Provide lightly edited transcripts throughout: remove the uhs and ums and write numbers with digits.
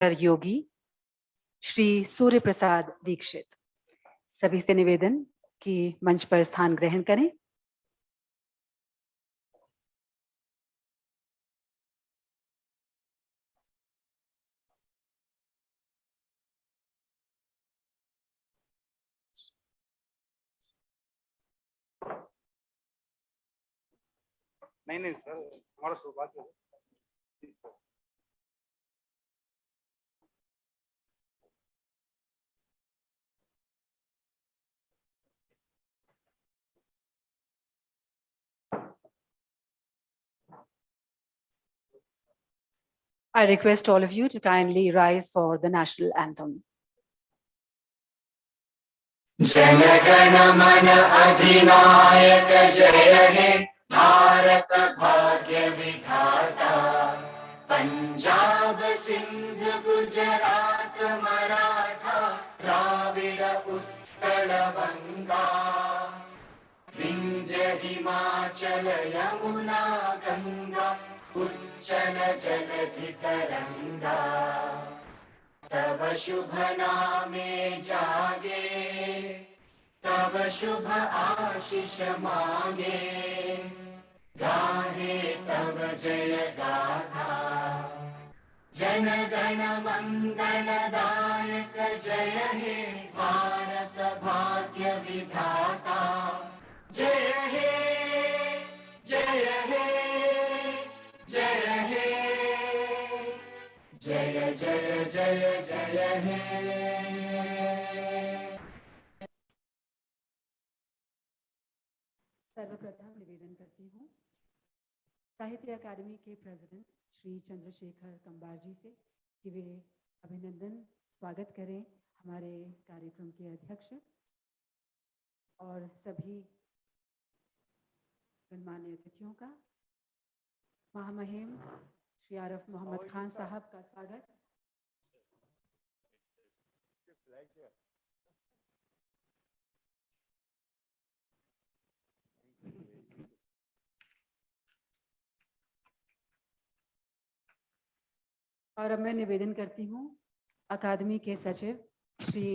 योगी श्री सूर्य प्रसाद दीक्षित सभी से निवेदन कि मंच पर स्थान ग्रहण करें। नहीं सर, हमारा सौभाग्य है। I request all of you to kindly rise for the national anthem. Jana Gana मन अधिनायक जय हे भारत भाग्य विधाता, पंजाब सिंध गुजरात मराठा द्राविड़ उत्कल बंगा, विंध्य हिमाचल यमुना गंगा उच्चल जलधि तरंगा, तव शुभ नामे जागे, तव शुभ आशीष मांगे, गाहे तव जय गाथा, जन गण मंगल दायक जय हे भारत भाग्य विधाता, जय हे जय हे जय हे जय जय जय जय हे। सर्वप्रथम निवेदन करती हूँ साहित्य अकादमी के प्रेसिडेंट श्री चंद्रशेखर कंबार जी से कि वे अभिनंदन स्वागत करें हमारे कार्यक्रम के अध्यक्ष और सभी गणमान्य अतिथियों का। महामहिम श्री आरिफ मोहम्मद खान साहब का स्वागत। और अब मैं निवेदन करती हूँ अकादमी के सचिव श्री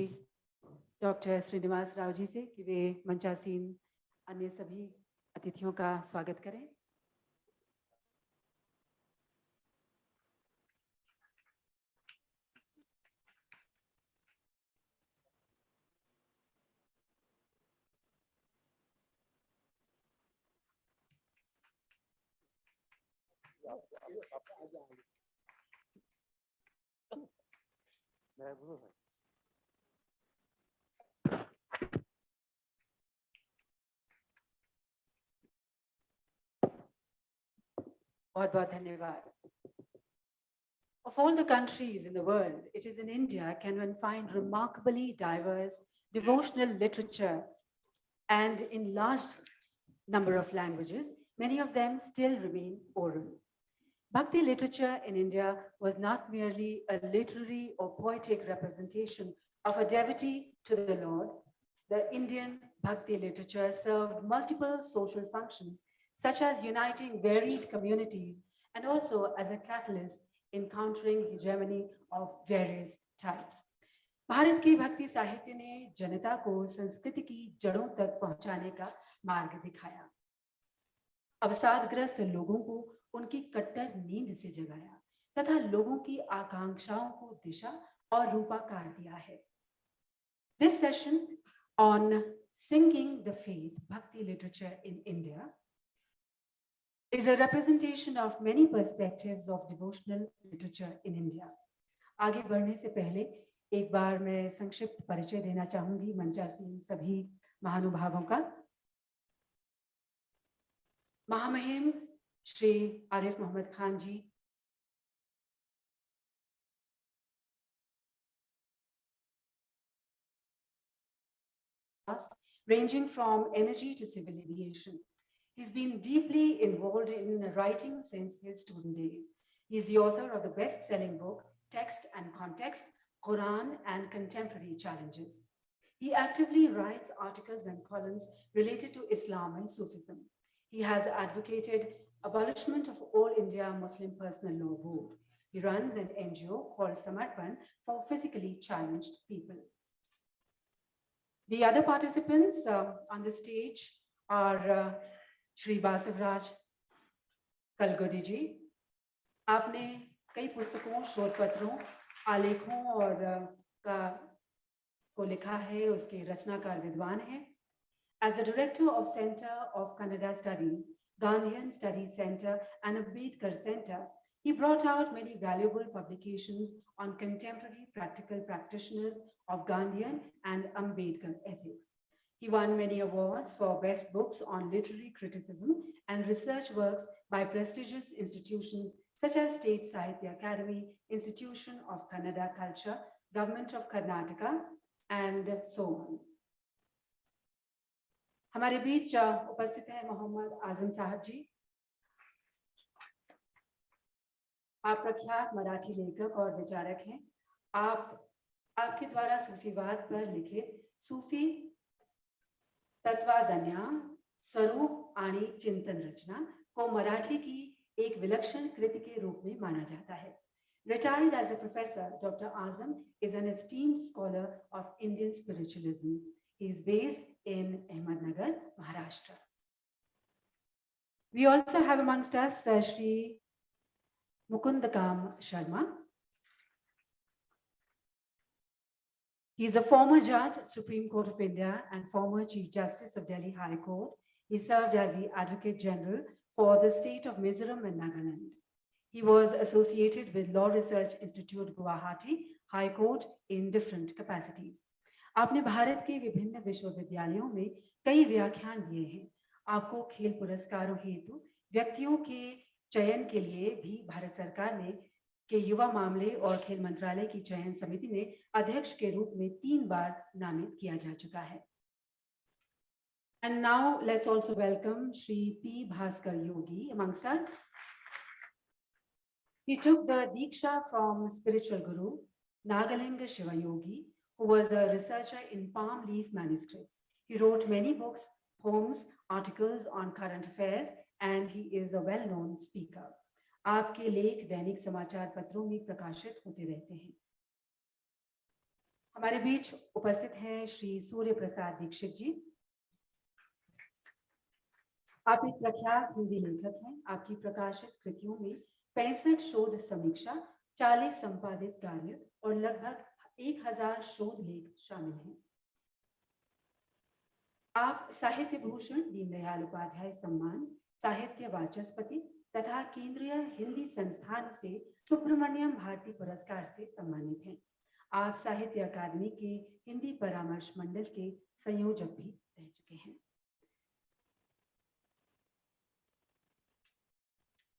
डॉक्टर श्रीनिवास राव जी से कि वे मंचासीन अन्य सभी अतिथियों का स्वागत करें। बहुत बहुत धन्यवाद। Of all the countries in the world, it is in India can one find remarkably diverse devotional literature and in large number of languages, many of them still remain oral. Bhakti literature in India was not merely a literary or poetic representation of a devotee to the Lord. The Indian Bhakti literature served multiple social functions, such as uniting varied communities and also as a catalyst in countering hegemony of various types. Bharat की भक्ति साहित्य ने जनता को संस्कृति की जड़ों तक पहुंचाने का मार्ग दिखाया, अवसादग्रस्त लोगों को उनकी कट्टर नींद से जगाया तथा लोगों की आकांक्षाओं को दिशा और रूपाकार दिया है। This session on singing the faith, Bhakti literature in India, is a representation of many perspectives of devotional literature in India. आगे बढ़ने से पहले एक बार मैं संक्षिप्त परिचय देना चाहूंगी मंचासीन सभी महानुभावों का। महामहिम श्री आरिफ मोहम्मद खान जी ranging from energy to civil aviation. He's been deeply involved in writing since his student days. He's the author of the best-selling book, Text and Context, Quran and Contemporary Challenges. He actively writes articles and columns related to Islam and Sufism. He has advocated abolishment of All India Muslim Personal Law Board, He runs an NGO called Samarpan for physically challenged people. The other participants on the stage are Shri Basavraj Kalgodi ji. आपने कई पुस्तकों, शोध पत्रों, आलेखों और को लिखा है, उसके रचनाकार विद्वान हैं. As the director of Center of Kannada Studies, Gandhian Studies Center and Ambedkar Center, he brought out many valuable publications on contemporary practical practitioners of Gandhian and Ambedkar ethics. He won many awards for best books on literary criticism and research works by prestigious institutions such as State Sahitya Academy, Institution of Kannada Culture, Government of Karnataka, and so on. हमारे बीच उपस्थित है मोहम्मद आजम साहब जी. आप प्रख्यात मराठी लेखक और विचारक हैं. आपके द्वारा सूफीवाद पर लिखित सूफी तत्वादन्या स्वरूप आणि चिंतन रचना को मराठी की एक विलक्षण कृति के रूप में माना जाता है. Retired as a professor, Dr. Azam is an esteemed scholar of Indian spiritualism. He is based in Ahmednagar, Maharashtra. We also have amongst us Shri Mukundakam Sharma. He is a former judge, Supreme Court of India, and former Chief Justice of Delhi High Court. He served as the Advocate General for the state of Mizoram and Nagaland. He was associated with Law Research Institute, Guwahati High Court in different capacities. आपने भारत के विभिन्न विश्वविद्यालयों में कई व्याख्यान दिए हैं. आपको खेल पुरस्कारों हेतु व्यक्तियों के चयन के लिए भी भारत सरकार ने के युवा मामले और खेल मंत्रालय की चयन समिति में अध्यक्ष के रूप में 3 बार नामित किया जा चुका है. And now let's also welcome Shri P. Bhaskar Yogi amongst us. He took the Diksha from spiritual guru Nagalinga Shiva Yogi, who was a researcher in palm leaf manuscripts. He wrote many books, poems, articles on current affairs, and he is a well-known speaker. आपके लेख दैनिक समाचार पत्रों में प्रकाशित होते रहते हैं. हमारे बीच उपस्थित हैं श्री सूर्य प्रसाद दीक्षित जी. आप एक प्रख्यात हिंदी लेखक हैं. आपकी प्रकाशित कृतियों में 65 शोध समीक्षा, 40 संपादित कार्य और लगभग 1000 शोध लेख शामिल हैं. आप साहित्य भूषण दीनदयाल उपाध्याय सम्मान, साहित्य वाचस्पति तथा केंद्रीय हिंदी संस्थान से सुब्रमण्यम भारती पुरस्कार से सम्मानित हैं. आप साहित्य अकादमी के हिंदी परामर्श मंडल के संयोजक भी रह चुके हैं.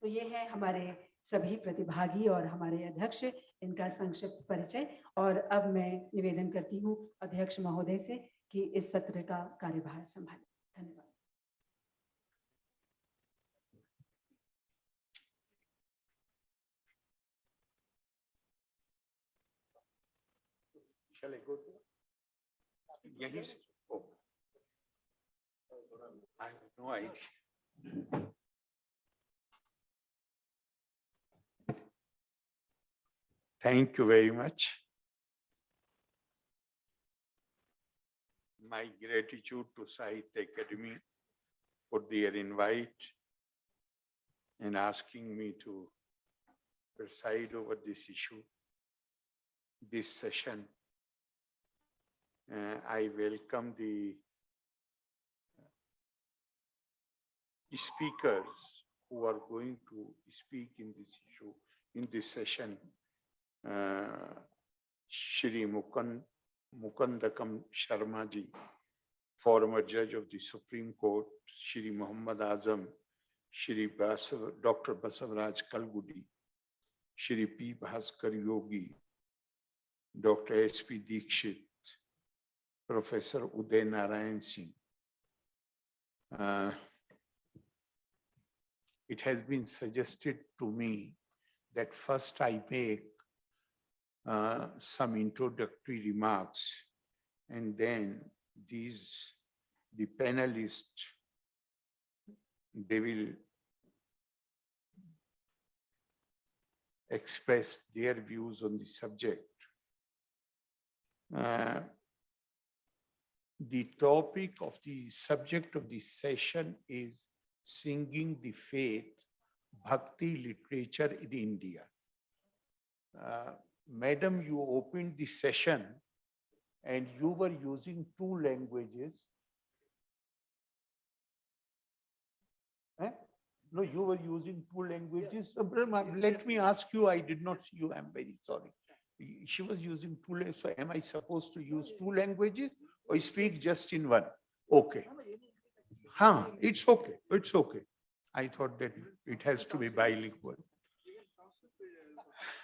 तो ये है हमारे सभी प्रतिभागी और हमारे अध्यक्ष, इनका संक्षिप्त परिचय. और अब मैं निवेदन करती हूँ अध्यक्ष महोदय से कि इस सत्र का कार्यभार संभालें. धन्यवाद. Shall I go to? Yes. Oh. I have no idea. Thank you very much. My gratitude to Sahitya Academy for their invite and asking me to preside over this issue, this session. I welcome the speakers who are going to speak in this issue, in this session. Shri Mukundakam Sharma ji, former judge of the Supreme Court, Shri Muhammad Azam, Shri Dr. Basavraj Kalgudi, Shri P. Bhaskar Yogi, Dr. S.P. Dikshit, Professor Uday Narayan Singh. It has been suggested to me that first I make some introductory remarks, and then the panelists, they will express their views on the subject. The topic of the subject of this session is singing the faith, Bhakti literature in India. Madam, you opened the session and you were using two languages. No, you were using two languages. Let me ask you, I did not see you, I'm very sorry. She was using two languages, so am I supposed to use two languages or speak just in one? Okay. It's okay, it's okay. I thought that it has to be bilingual.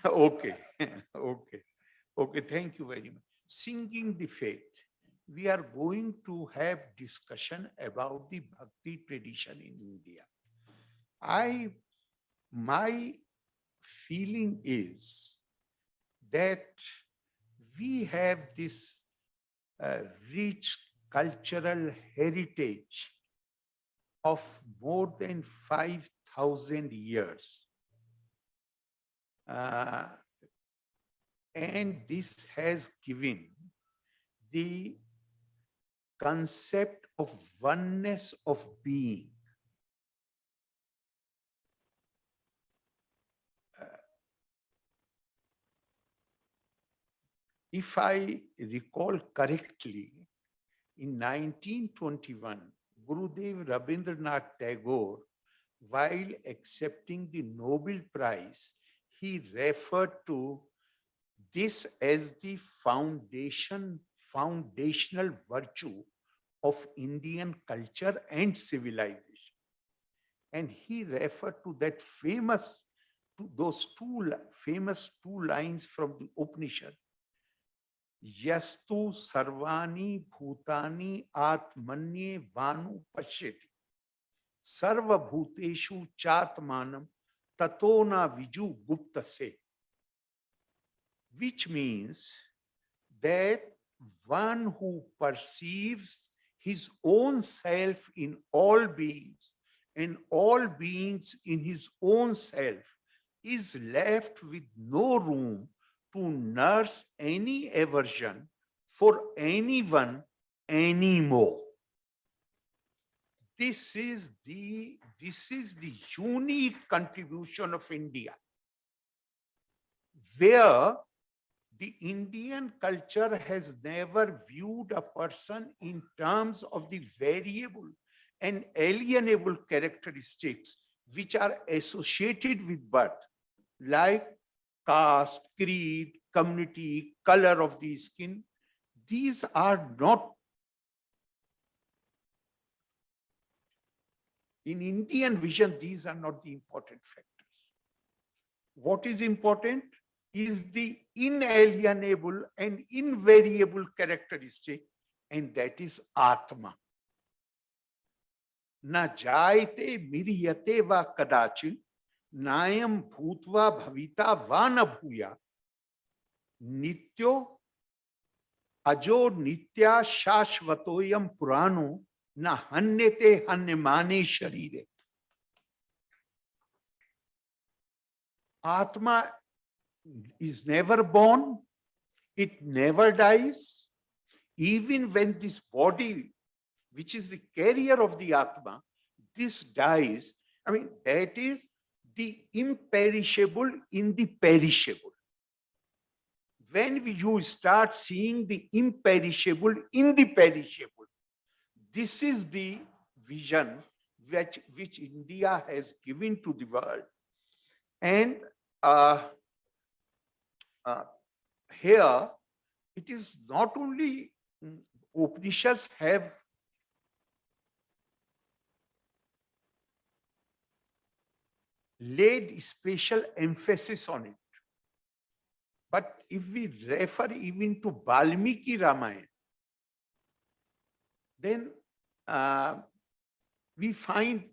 Okay, okay, okay, thank you very much. Singing the faith. We are going to have discussion about the Bhakti tradition in India. My feeling is that we have this rich cultural heritage of more than 5,000 years. And this has given the concept of oneness of being. If I recall correctly, in 1921, Gurudev Rabindranath Tagore, while accepting the Nobel Prize, he referred to this as the foundational virtue of Indian culture and civilization. And he referred to that those famous two lines from the Upanishad. Yastu sarvani bhutani atmanye vanu pashyati sarva bhuteshu chatmanam tatona viju gupta se, which means that one who perceives his own self in all beings and all beings in his own self is left with no room to nurse any aversion for anyone anymore. This is the unique contribution of India, where the Indian culture has never viewed a person in terms of the variable and alienable characteristics which are associated with birth, like caste, creed, community, color of the skin. These are not, in Indian vision, these are not the important factors. What is important is the inalienable and invariable characteristic, and that is Atma. Na jayate miriyate va kadachin nayam bhutva bhavita va na bhuya nityo ajo nitya shashvatoyam purano na hanyate hanyamane sharire. Atma is never born, it never dies. Even when this body, which is the carrier of the Atma, this dies, I mean, that is the imperishable in the perishable. When you start seeing the imperishable in the perishable, this is the vision which India has given to the world. And here, it is not only Upanishads have laid special emphasis on it. But if we refer even to Balmiki Ramayana, then we find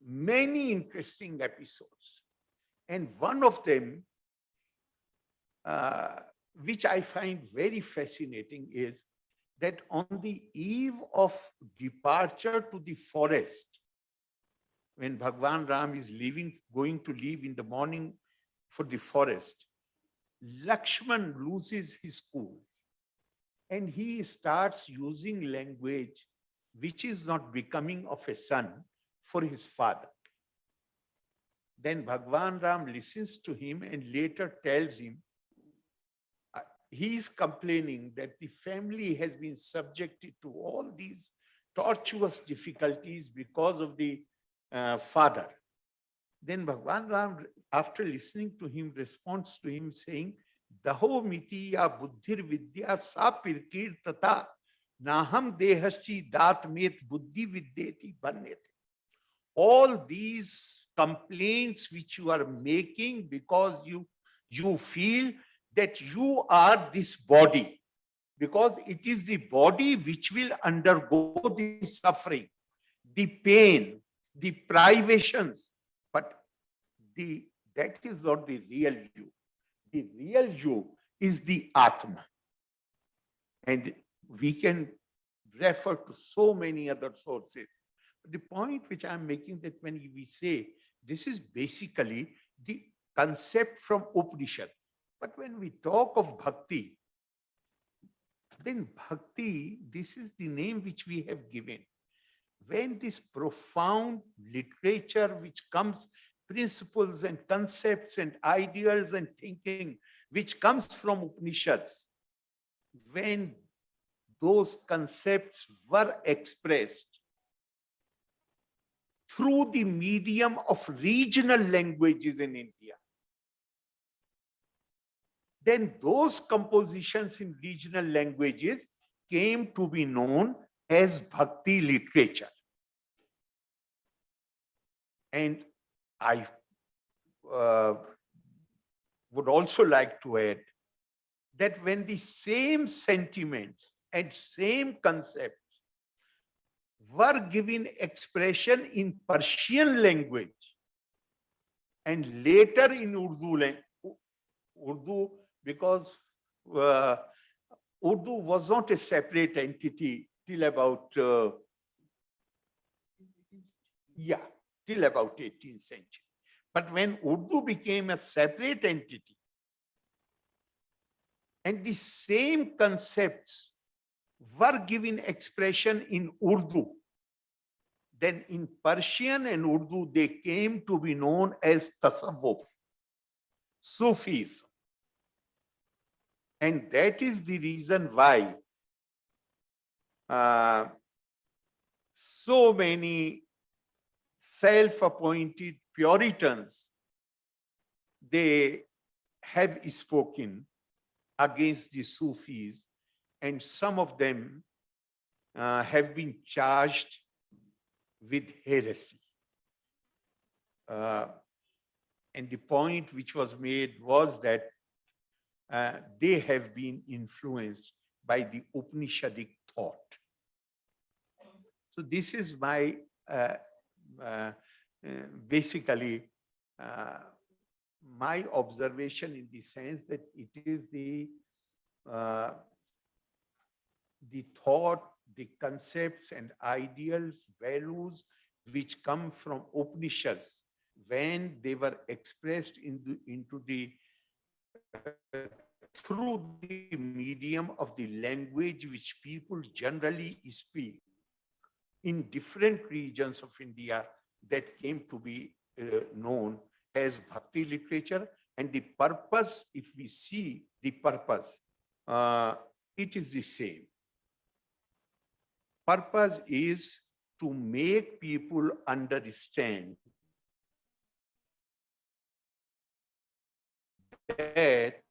many interesting episodes. And one of them, which I find very fascinating, is that on the eve of departure to the forest, when Bhagwan Ram is going to leave in the morning for the forest, Lakshman loses his cool and he starts using language which is not becoming of a son for his father. Then Bhagwan Ram listens to him and later tells him, he is complaining that the family has been subjected to all these tortuous difficulties because of the father. Then Bhagwan Ram, after listening to him, responds to him saying, Daho mitiya buddhir vidya sa pirkir tata naham dehaschi datmet buddhi vidyeti bannete. All these complaints which you are making because you feel that you are this body, because it is the body which will undergo the suffering, the pain, the privations, but that is not the real you. The real you is the Atma. And we can refer to so many other sources. The point which I'm making, that when we say this is basically the concept from Upanishad, but when we talk of Bhakti, then Bhakti, this is the name which we have given. When this profound literature which comes, principles and concepts and ideals and thinking which comes from Upanishads, when those concepts were expressed through the medium of regional languages in India, then those compositions in regional languages came to be known as Bhakti literature. And I would also like to add that when the same sentiments and same concepts were given expression in Persian language and later in Urdu, because Urdu was not a separate entity till about till about 18th century. But when Urdu became a separate entity and the same concepts were given expression in Urdu, then in Persian and Urdu they came to be known as Tasawwuf, Sufism. And that is the reason why so many self-appointed Puritans, they have spoken against the Sufis, and some of them have been charged with heresy. And the point which was made was that they have been influenced by the Upanishadic thought. So this is my basically my observation, in the sense that it is the thought, the concepts and ideals, values which come from Upanishads, when they were expressed into the through the medium of the language which people generally speak in different regions of India, that came to be known as Bhakti literature. And the purpose, if we see the purpose, it is the same. Purpose is to make people understand that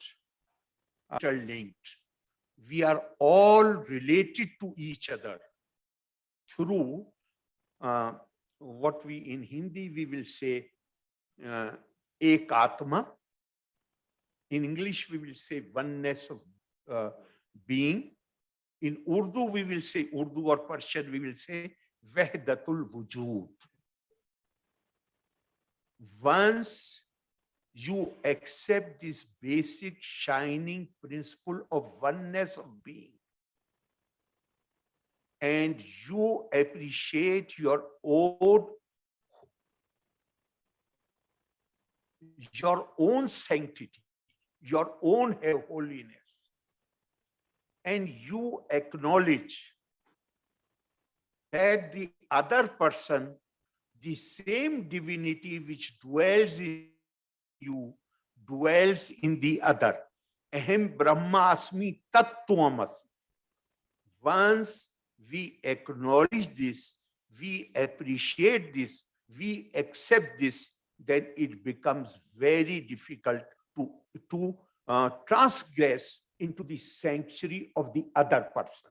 are linked. We are all related to each other through what we in Hindi we will say Ek Atma. In English we will say oneness of being. In Urdu we will say, Urdu or Persian we will say Wahdatul Wujud. Once you accept this basic shining principle of oneness of being, and you appreciate your own your own sanctity, your own holiness, and you acknowledge that the other person, the same divinity which dwells in you, dwells in the other. Ahem Brahmasmi Tattvamasmi. Once we acknowledge this, we appreciate this, we accept this, then it becomes very difficult to transgress into the sanctuary of the other person.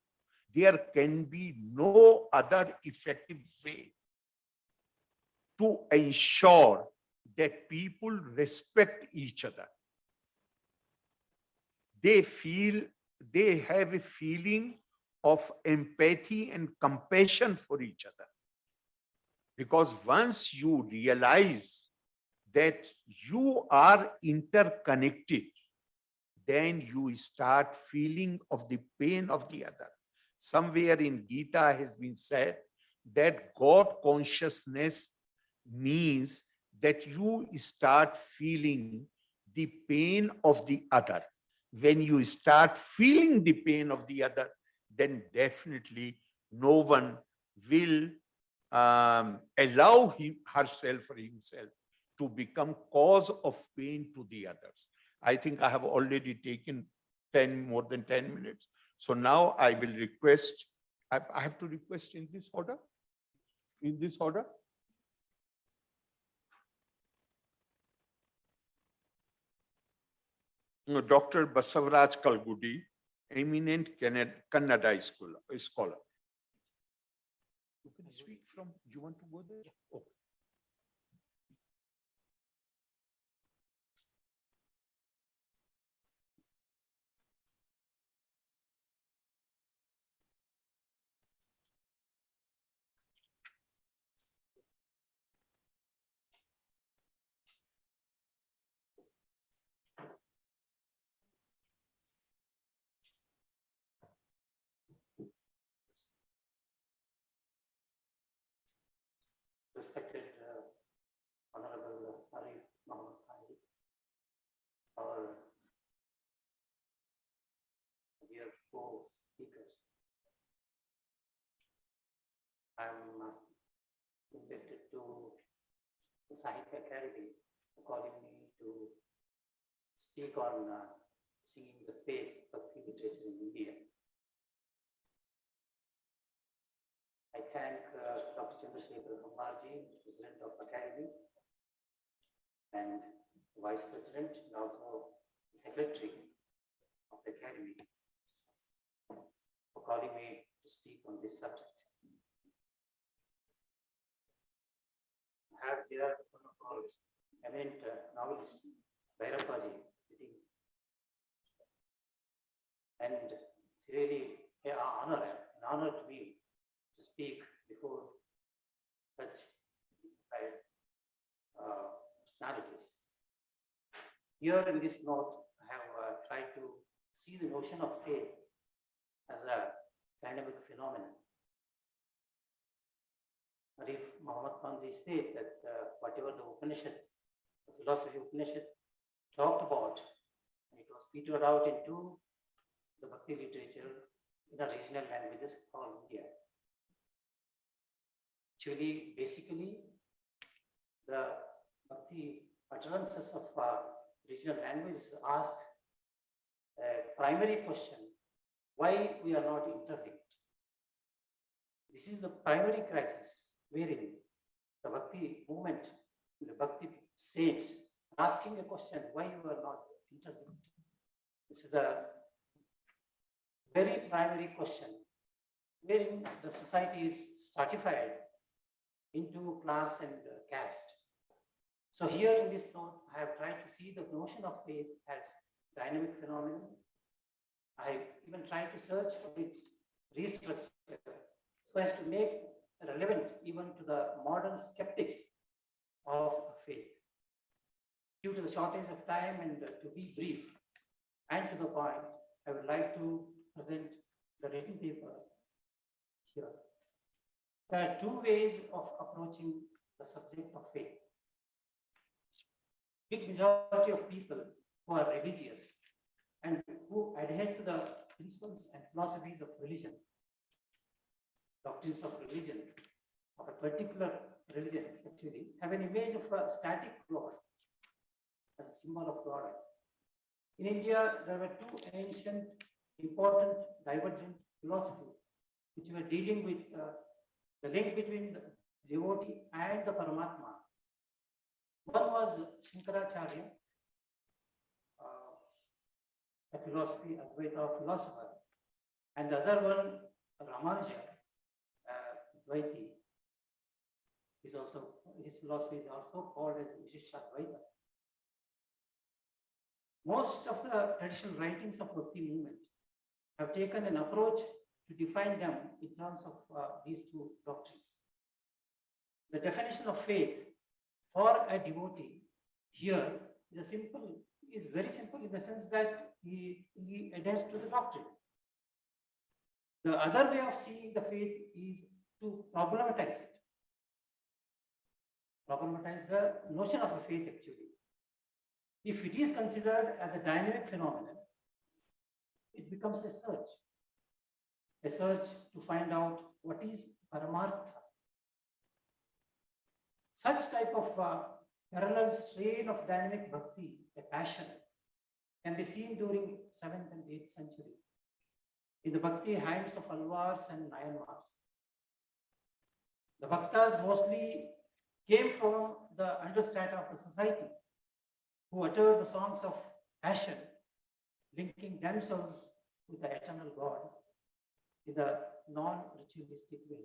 There can be no other effective way to ensure that people respect each other. They have a feeling of empathy and compassion for each other. Because once you realize that you are interconnected, then you start feeling of the pain of the other. Somewhere in Gita has been said that God consciousness means that you start feeling the pain of the other. When you start feeling the pain of the other, then definitely no one will allow herself or himself to become cause of pain to the others. I think I have already taken more than 10 minutes. So now I will request, I have to request in this order? In this order? Dr. Basavaraj Kalgudi, eminent Kannada scholar. You can speak from, you want to go there? Okay. Respected Honorable Arif Muhammad Khan, our dear co-speakers, I'm indebted to the Sahitya Academy for calling me to speak on singing the faith Bhakti literature in India. I thank Dr. Chandrasekhar Kambarji, President of Academy, and Vice President and also Secretary of the Academy for calling me to speak on this subject. I have here one of our eminent novelists, Bhairavaji, sitting, and it's really an honor to me to speak before such personalities. Here in this note, I have tried to see the notion of faith as a dynamic phenomenon. Arif Muhammad Khanji said that whatever the Upanishad, the philosophy Upanishad talked about, it was petered out into the Bhakti literature in the regional languages called India. Actually, basically, the Bhakti utterances of regional languages asked a primary question: why we are not interlinked? This is the primary crisis wherein the Bhakti movement, the Bhakti saints asking a question: why you are not interlinked? This is the very primary question wherein the society is stratified into class and caste. So here in this note, I have tried to see the notion of faith as dynamic phenomenon. I even tried to search for its restructure so as to make relevant even to the modern skeptics of faith. Due to the shortage of time and to be brief and to the point, I would like to present the written paper here. There are two ways of approaching the subject of faith. big majority of people who are religious and who adhere to the principles and philosophies of religion, doctrines of religion, of a particular religion actually, have an image of a static God as a symbol of God. In India, there were two ancient, important, divergent philosophies which were dealing with the link between the devotee and the Paramatma. One was Shankaracharya, a philosophy, Advaita philosopher, and the other one, Ramanuja, Dvaiti, is also, his philosophy is also called as Vishishadvaita. Most of the traditional writings of Bhakti movement have taken an approach to define them in terms of these two doctrines. The definition of faith for a devotee here is very simple in the sense that he adheres to the doctrine. The other way of seeing the faith is to problematize it. Problematize the notion of a faith actually. If it is considered as a dynamic phenomenon, it becomes a search to find out what is Paramartha. Such type of parallel strain of dynamic bhakti, a passion, can be seen during 7th and 8th century in the bhakti hymns of Alwars and Nayanmars. The bhaktas mostly came from the understrata of the society who uttered the songs of passion, linking themselves with the eternal God in a non-ritualistic way.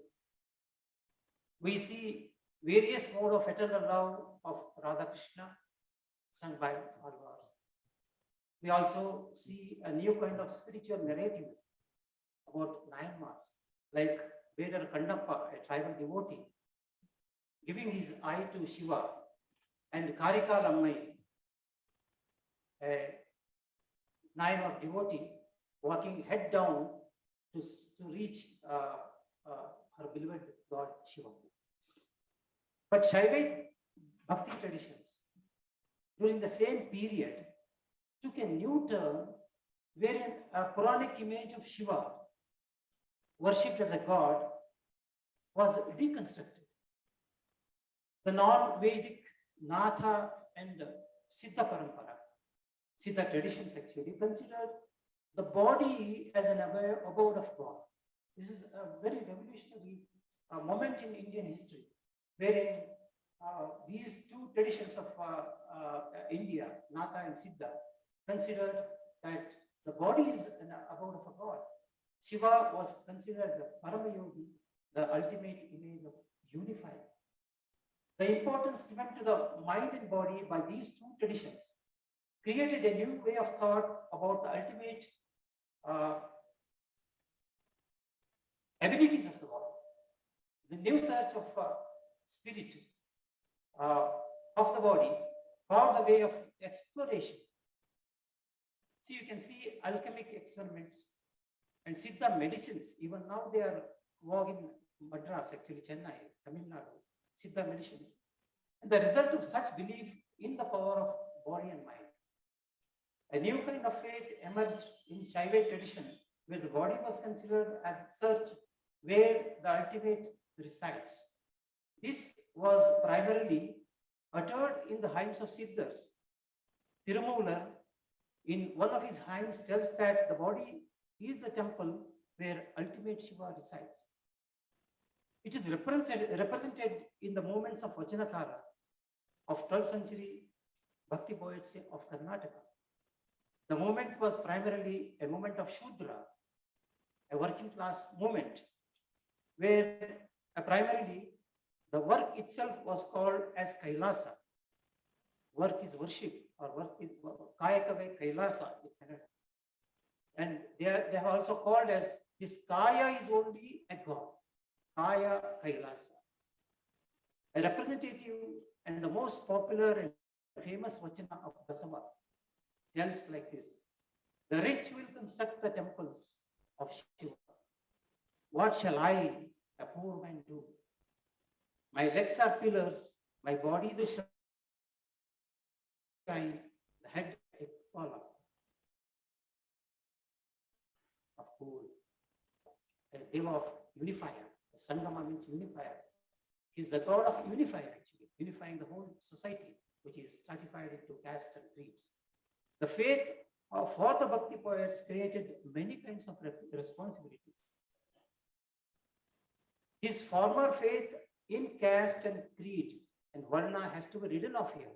We see various modes of eternal love of Radha Krishna sung by Alvars. We also see a new kind of spiritual narratives about Nayanmars, like Vedar Kandappa, a tribal devotee, giving his eye to Shiva, and Karika Lammai, a Nayanar devotee, walking head down to reach her beloved God Shiva. But Shaivite Bhakti traditions during the same period took a new turn wherein a Puranic image of Shiva, worshipped as a god, was deconstructed. The non-Vedic Natha and Siddha Parampara, Siddha traditions actually considered the body as an abode of God. This is a very revolutionary moment in Indian history, wherein these two traditions of India, Natha and Siddha, considered that the body is an abode of a god. Shiva was considered the Paramayogi, the ultimate image of unifying. The importance given to the mind and body by these two traditions created a new way of thought about the ultimate abilities of the body. The new search of spirit of the body found the way of exploration. So you can see alchemic experiments and Siddha medicines. Even now they are work in Madras, actually Chennai, Tamil Nadu, Siddha medicines. And the result of such belief in the power of body and mind. A new kind of faith emerged in Shaivite tradition, where the body was considered as search where the ultimate resides. This was primarily uttered in the hymns of Siddhas. Tirumalar, in one of his hymns, tells that the body is the temple where ultimate Shiva resides. It is represented in the movements of Vachanatharas of 12th century Bhakti poets of Karnataka. The movement was primarily a movement of Shudra, a working class movement, where primarily the work itself was called as Kailasa. Work is worship, or work is Kayakave Kailasa. And they have also called as this Kaya is only a god, Kaya Kailasa. A representative and the most popular and famous Vachana of Basava tells like this: the rich will construct the temples of Shiva. What shall I, a poor man, do? My legs are pillars, my body the the head a collar of gold. A deva of unifier. Sangama means unifier. He is the god of unifier actually, unifying the whole society, which is stratified into caste and creeds. The faith for the Bhakti poets created many kinds of responsibilities. His former faith in caste and creed and Varna has to be ridden off here.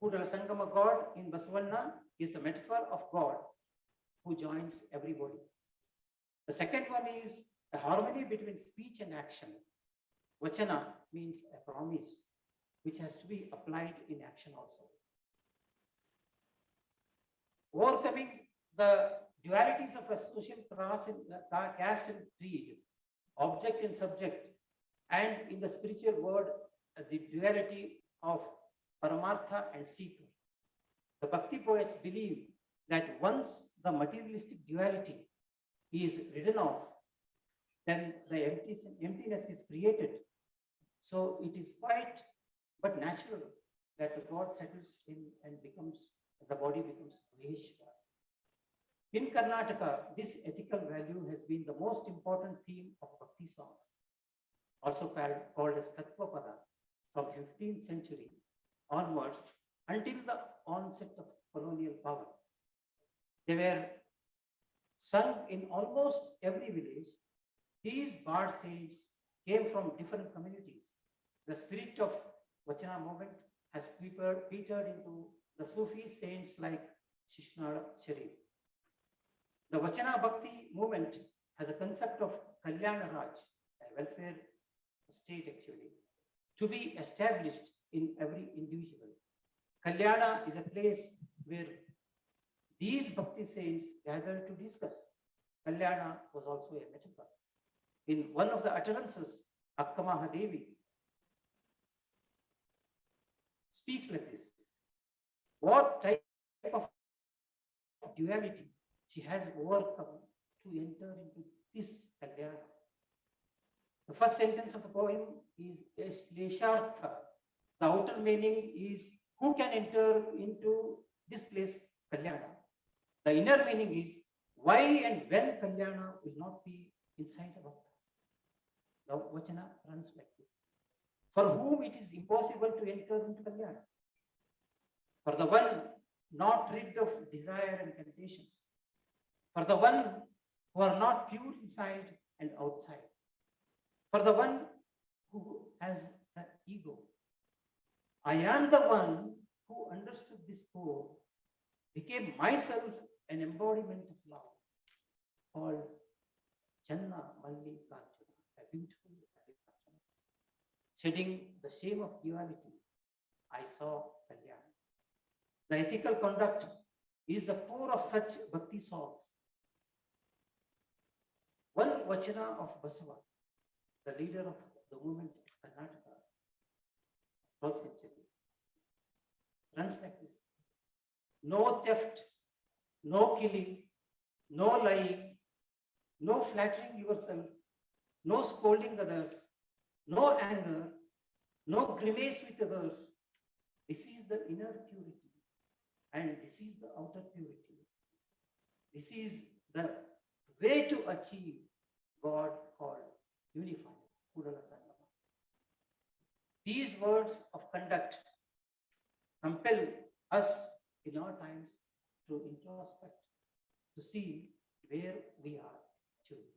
Kudala Sangama God in Basavanna is the metaphor of God who joins everybody. The second one is a harmony between speech and action. Vachana means a promise, which has to be applied in action also. Overcoming the dualities of a social class and caste and creed, object and subject, and in the spiritual world, the duality of Paramartha and Seeker. The Bhakti poets believe that once the materialistic duality is ridden off, then the emptiness is created. So it is quite but natural that the God settles in and becomes, the body becomes Vaishnava. In Karnataka, this ethical value has been the most important theme of Bhakti songs, also called as Tattvapada, from 15th century onwards until the onset of colonial power. They were sung in almost every village. These bard saints came from different communities. The spirit of Vachana movement has petered into the Sufi saints like Shishnada Sharif. The Vachana Bhakti movement has a concept of Kalyana Raj, a welfare state actually, to be established in every individual. Kalyana is a place where these Bhakti saints gather to discuss. Kalyana was also a metaphor. In one of the utterances, Akka Mahadevi speaks like this. What type of duality she has overcome to enter into this Kalyana? The first sentence of the poem is Leshartha. The outer meaning is who can enter into this place, Kalyana? The inner meaning is why and when Kalyana will not be inside a Bhakta. The Vachana runs like this. For whom it is impossible to enter into Kalyana? For the one not rid of desire and temptations. For the one who are not pure inside and outside. For the one who has the ego. I am the one who understood this core, became myself an embodiment of love, called Channa Malli Kanchana, a beautiful Kanchana. Shedding the shame of duality, I saw Kalyana. The ethical conduct is the core of such Bhakti songs. One Vachana of Basava, the leader of the movement of Karnataka, 12th century, runs like this. No theft, no killing, no lying, no flattering yourself, no scolding others, no anger, no grimace with others. This is the inner purity and this is the outer purity. This is the way to achieve God called unified. These words of conduct compel us in our times to introspect, to see where we are actually.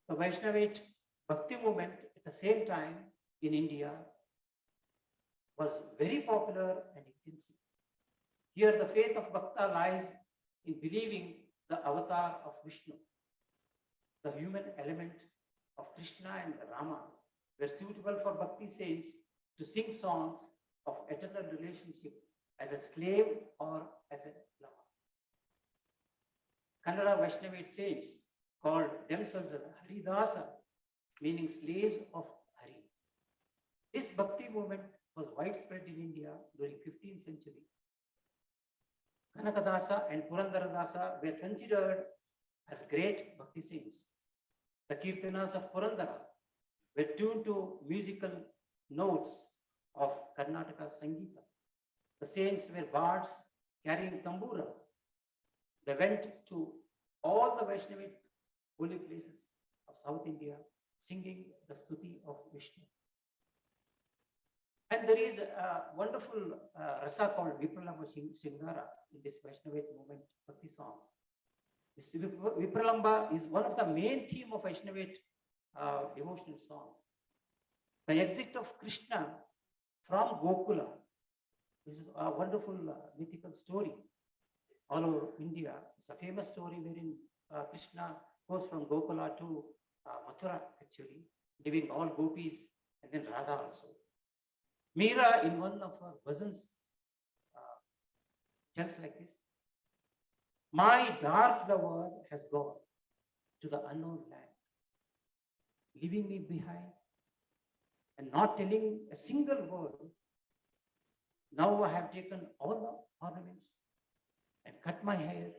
The Vaishnavite Bhakti movement at the same time in India was very popular and intensive. Here the faith of Bhakta lies in believing the avatar of Vishnu. The human element of Krishna and Rama were suitable for Bhakti saints to sing songs of eternal relationship as a slave or as a lover. Kannada Vaishnavite saints called themselves as Haridasa, meaning slaves of Hari. This Bhakti movement was widespread in India during 15th century. Kanakadasa and Purandaradasa were considered as great Bhakti saints. The Kirtanas of Purandara were tuned to musical notes of Karnataka Sangeeta. The The saints were bards carrying tambura. They went to all the Vaishnava holy places of South India, singing the stuti of Vishnu. And there is a wonderful rasa called Vipralamba Shingara in this Vaishnava movement, Bhakti songs. This Vipralamba is one of the main theme of Vaishnava devotional songs. The exit of Krishna from Gokula. This is a wonderful mythical story all over India. It's a famous story wherein Krishna goes from Gokula to Mathura, actually, leaving all gopis and then Radha also. Meera, in one of her bhajans, tells like this: my dark lover has gone to the unknown land, leaving me behind and not telling a single word. Now I have taken all the ornaments and cut my hair.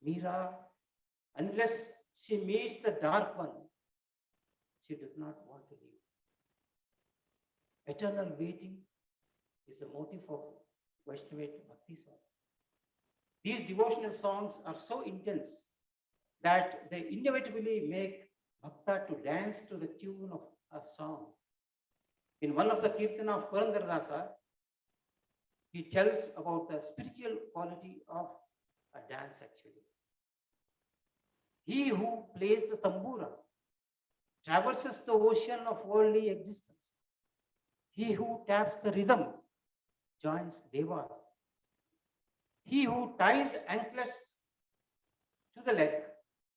Meera, unless she meets the dark one, she does not want to leave. Eternal waiting is the motive of Vaishnava Bhakti songs. These devotional songs are so intense that they inevitably make Bhakta to dance to the tune of a song. In one of the Kirtana of Purandaradasa, he tells about the spiritual quality of a dance actually. He who plays the tambura traverses the ocean of worldly existence. He who taps the rhythm joins devas. He who ties anklets to the leg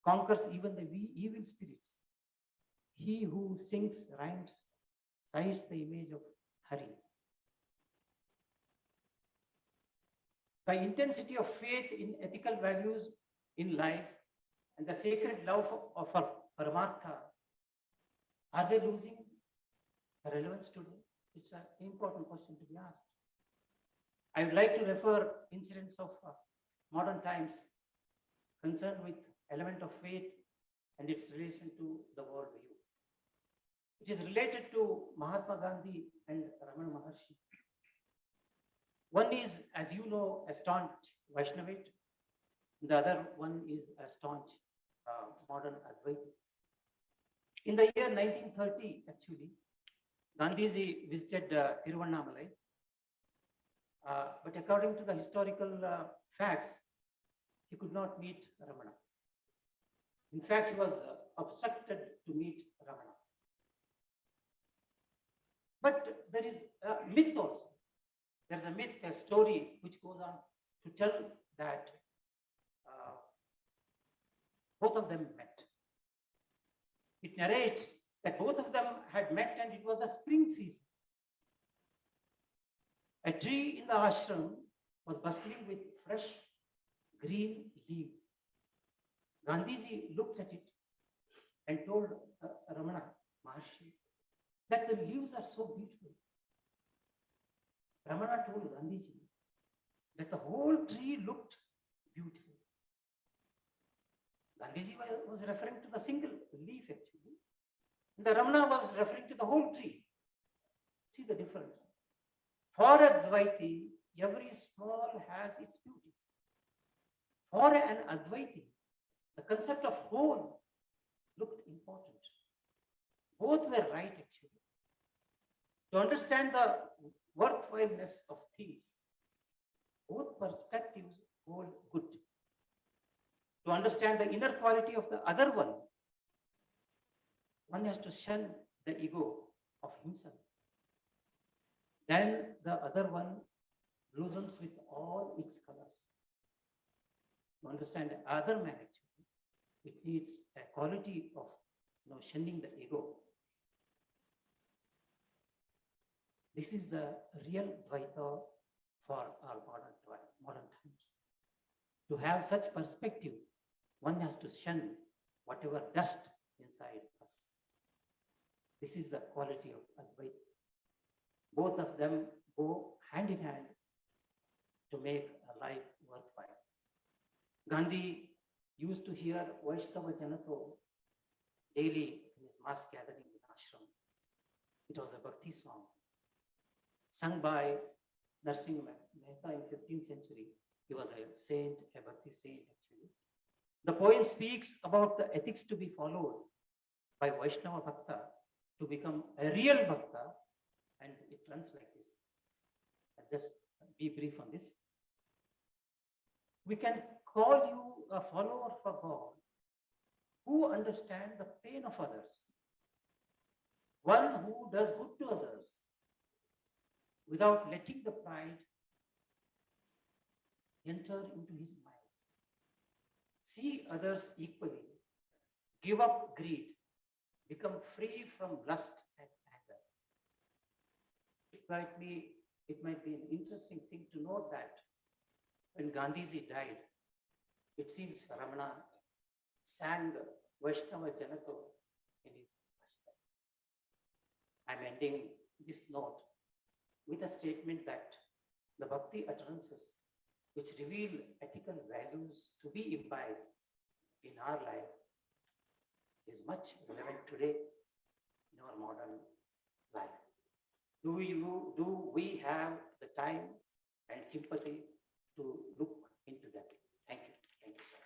conquers even the evil spirits. He who sings rhymes cites the image of Hari. The intensity of faith in ethical values in life and the sacred love of Paramartha, are they losing relevance today? It's an important question to be asked. I would like to refer incidents of modern times concerned with element of faith and its relation to the world view. It is related to Mahatma Gandhi and Ramana Maharshi. One is, as you know, a staunch Vaishnavite. The other one is a staunch modern Advaita. In the year 1930, actually, Gandhiji visited Tiruvannamalai. But according to the historical facts, he could not meet Ramana. In fact, he was obstructed to meet Ramana. But there is a myth also. There's a myth, a story which goes on to tell that both of them met. It narrates that both of them had met and it was a spring season. A tree in the ashram was bustling with fresh green leaves. Gandhiji looked at it and told Ramana Maharshi that the leaves are so beautiful. Ramana told Gandhiji that the whole tree looked beautiful. Gandhiji was referring to the single leaf actually. And the Ramana was referring to the whole tree. See the difference. For a Dvaiti, every small has its beauty. For an Advaiti, the concept of whole looked important. Both were right actually. To understand the worthwhileness of things, both perspectives hold good. To understand the inner quality of the other one has to shun the ego of himself. Then the other one blossoms with all its colors. To understand the other man actually, it needs a quality of shunning the ego. This is the real Dvaita for our modern times. To have such perspective, one has to shun whatever dust inside us. This is the quality of Advaita. Both of them go hand in hand to make a life worthwhile. Gandhi used to hear Vaishnava Janato daily in his mass gathering in ashram. It was a Bhakti song sung by Narsingh Mehta in 15th century. He was a saint, a Bhakti saint actually. The poem speaks about the ethics to be followed by Vaishnava Bhakta to become a real Bhakta, and it runs like this. I'll just be brief on this. We can call you a follower for God who understands the pain of others, one who does good to others without letting the pride enter into his mind. See others equally, give up greed, become free from lust and anger. It might be an interesting thing to note that when Gandhiji died, it seems Ramana sang Vaishnava Janako in his Bhashta. I'm ending this note with a statement that the Bhakti utterances which reveal ethical values to be imbibed in our life is much relevant today in our modern life. Do we have the time and sympathy to look into that? Thank you. Thank you, sir.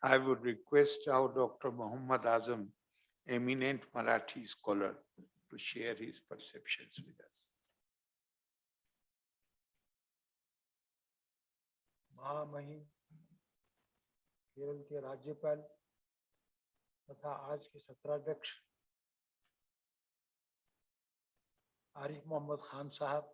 I would request our Dr. Muhammad Azam, eminent Marathi scholar, to share his perceptions with us. महामहिम केरल के राज्यपाल तथा आज के सत्राध्यक्ष आरिफ मोहम्मद खान साहब,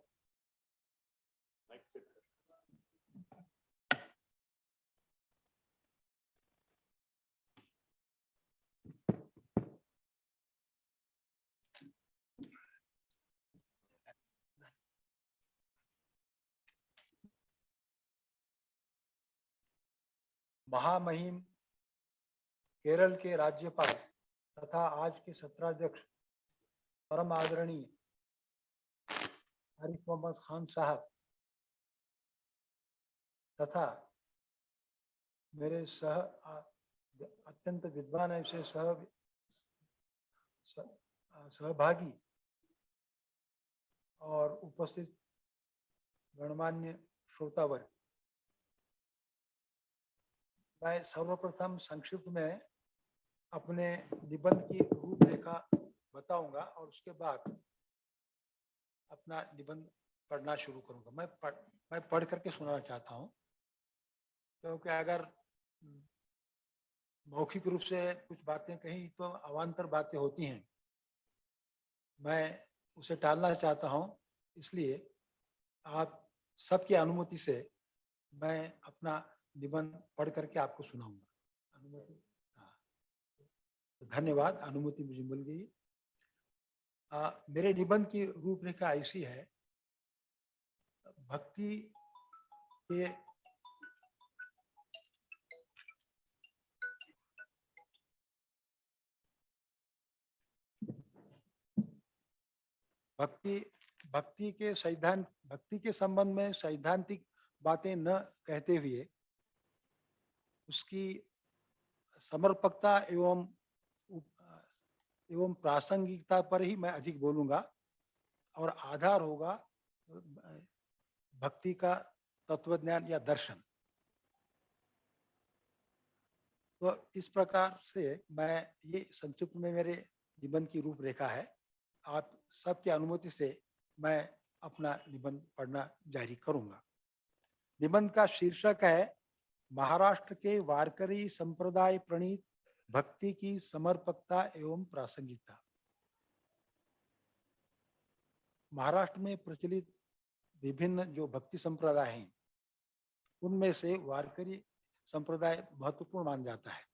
महामहिम केरल के राज्यपाल तथा आज के सत्राध्यक्ष परम आदरणीय आरिफ मोहम्मद खान साहब तथा मेरे अत्यंत विद्वान ऐसे सहभागी और उपस्थित गणमान्य श्रोतावर्ग, मैं सर्वप्रथम संक्षिप्त में अपने निबंध की रूपरेखा बताऊंगा और उसके बाद अपना निबंध पढ़ना शुरू करूंगा। मैं पढ़ करके सुनाना चाहता हूं, क्योंकि अगर मौखिक रूप से कुछ बातें कही तो अवान्तर बातें होती हैं, मैं उसे टालना चाहता हूं। इसलिए आप सबकी अनुमति से मैं अपना निबंध पढ़ करके आपको सुनाऊंगा। अनुमति? हाँ, धन्यवाद, अनुमति मुझे मिल गई। मेरे निबंध की रूपरेखा ऐसी है। भक्ति के संबंध में सैद्धांतिक बातें न कहते हुए उसकी समर्पकता एवं प्रासंगिकता पर ही मैं अधिक बोलूंगा और आधार होगा भक्ति का तत्वज्ञान या दर्शन। तो इस प्रकार से मैं ये संक्षिप्त में मेरे निबंध की रूपरेखा है। आप सबकी अनुमति से मैं अपना निबंध पढ़ना जारी करूंगा। निबंध का शीर्षक है महाराष्ट्र के वारकरी संप्रदाय प्रणीत भक्ति की समर्पकता एवं प्रासंगिकता। महाराष्ट्र में प्रचलित विभिन्न जो भक्ति संप्रदाय हैं, उनमें से वारकरी संप्रदाय महत्वपूर्ण माना जाता है,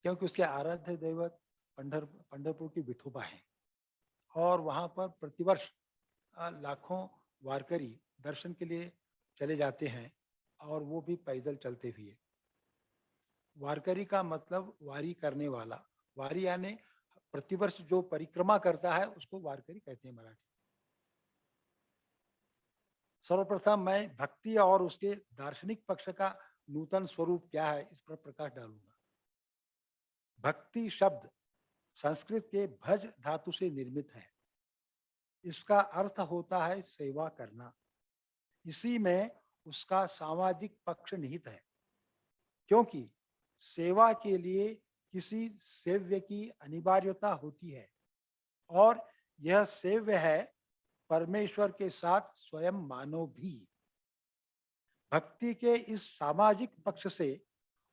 क्योंकि उसके आराध्य दैवत पंढरपुर की विठोबा है और वहां पर प्रतिवर्ष लाखों वारकरी दर्शन के लिए चले जाते हैं और वो भी पैदल चलते हुए। वारकरी का मतलब वारी करने वाला, वारी यानी प्रतिवर्ष जो परिक्रमा करता है उसको वारकरी कहते हैं मराठी। सर्वप्रथम मैं भक्ति और उसके दार्शनिक पक्ष का नूतन स्वरूप क्या है इस पर प्रकाश डालूंगा। भक्ति शब्द संस्कृत के भज धातु से निर्मित है। इसका अर्थ होता है सेवा करना। इसी में उसका सामाजिक पक्ष निहित है, क्योंकि सेवा के लिए किसी सेव्य की अनिवार्यता होती है और यह सेव्य है परमेश्वर के साथ स्वयं मानव भी। भक्ति के इस सामाजिक पक्ष से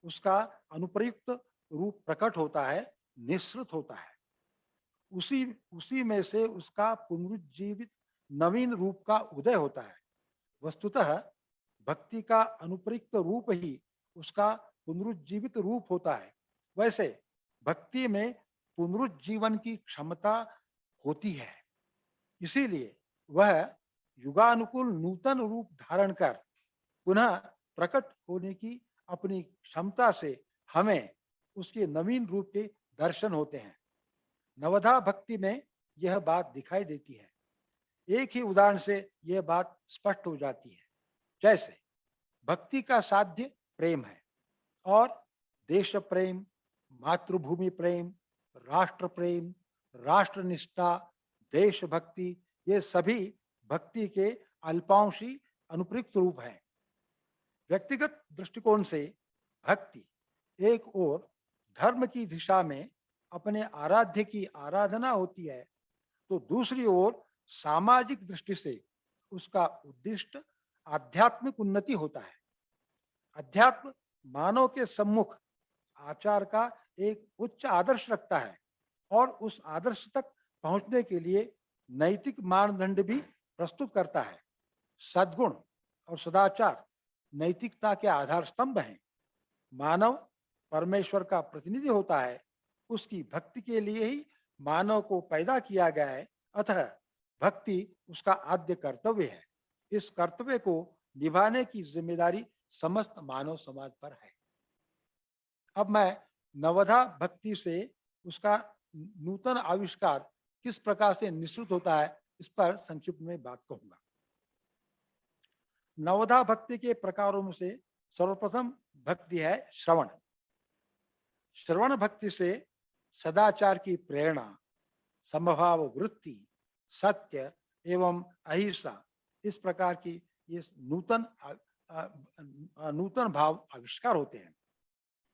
उसका अनुप्रयुक्त रूप प्रकट होता है, निःसृत होता है। उसी में से उसका पुनरुज्जीवित नवीन रूप का उदय होता है। वस्तुतः भक्ति का अनुप्रयुक्त रूप ही उसका पुनरुज्जीवित रूप होता है। वैसे भक्ति में पुनरुज्जीवन की क्षमता होती है, इसीलिए वह युगानुकूल नूतन रूप धारण कर पुनः प्रकट होने की अपनी क्षमता से हमें उसके नवीन रूप के दर्शन होते हैं। नवधा भक्ति में यह बात दिखाई देती है। एक ही उदाहरण से यह बात स्पष्ट हो जाती है। जैसे भक्ति का साध्य प्रेम है और देश प्रेम, मातृभूमि प्रेम, राष्ट्र प्रेम, राष्ट्रनिष्ठा, देशभक्ति, ये सभी भक्ति के अल्पांशी अनुप्रयुक्त रूप हैं। व्यक्तिगत दृष्टिकोण से भक्ति एक ओर धर्म की दिशा में अपने आराध्य की आराधना होती है, तो दूसरी ओर सामाजिक दृष्टि से उसका उद्दिष्ट आध्यात्मिक उन्नति होता है। अध्यात्म मानव के सम्मुख आचार का एक उच्च आदर्श रखता है और उस आदर्श तक पहुंचने के लिए नैतिक मानदंड भी प्रस्तुत करता है। सद्गुण और सदाचार नैतिकता के आधार स्तंभ हैं। मानव परमेश्वर का प्रतिनिधि होता है, उसकी भक्ति के लिए ही मानव को पैदा किया गया है, अतः भक्ति उसका आद्य कर्तव्य है। इस कर्तव्य को निभाने की जिम्मेदारी समस्त मानव समाज पर है। अब मैं नवधा भक्ति से उसका नूतन आविष्कार किस प्रकार से निश्चित होता है इस पर संक्षिप्त में बात कहूंगा। नवधा भक्ति के प्रकारों में से सर्वप्रथम भक्ति है श्रवण। श्रवण भक्ति से सदाचार की प्रेरणा, समभाव वृत्ति, सत्य एवं अहिंसा, इस प्रकार की ये नूतन भाव आविष्कार होते हैं।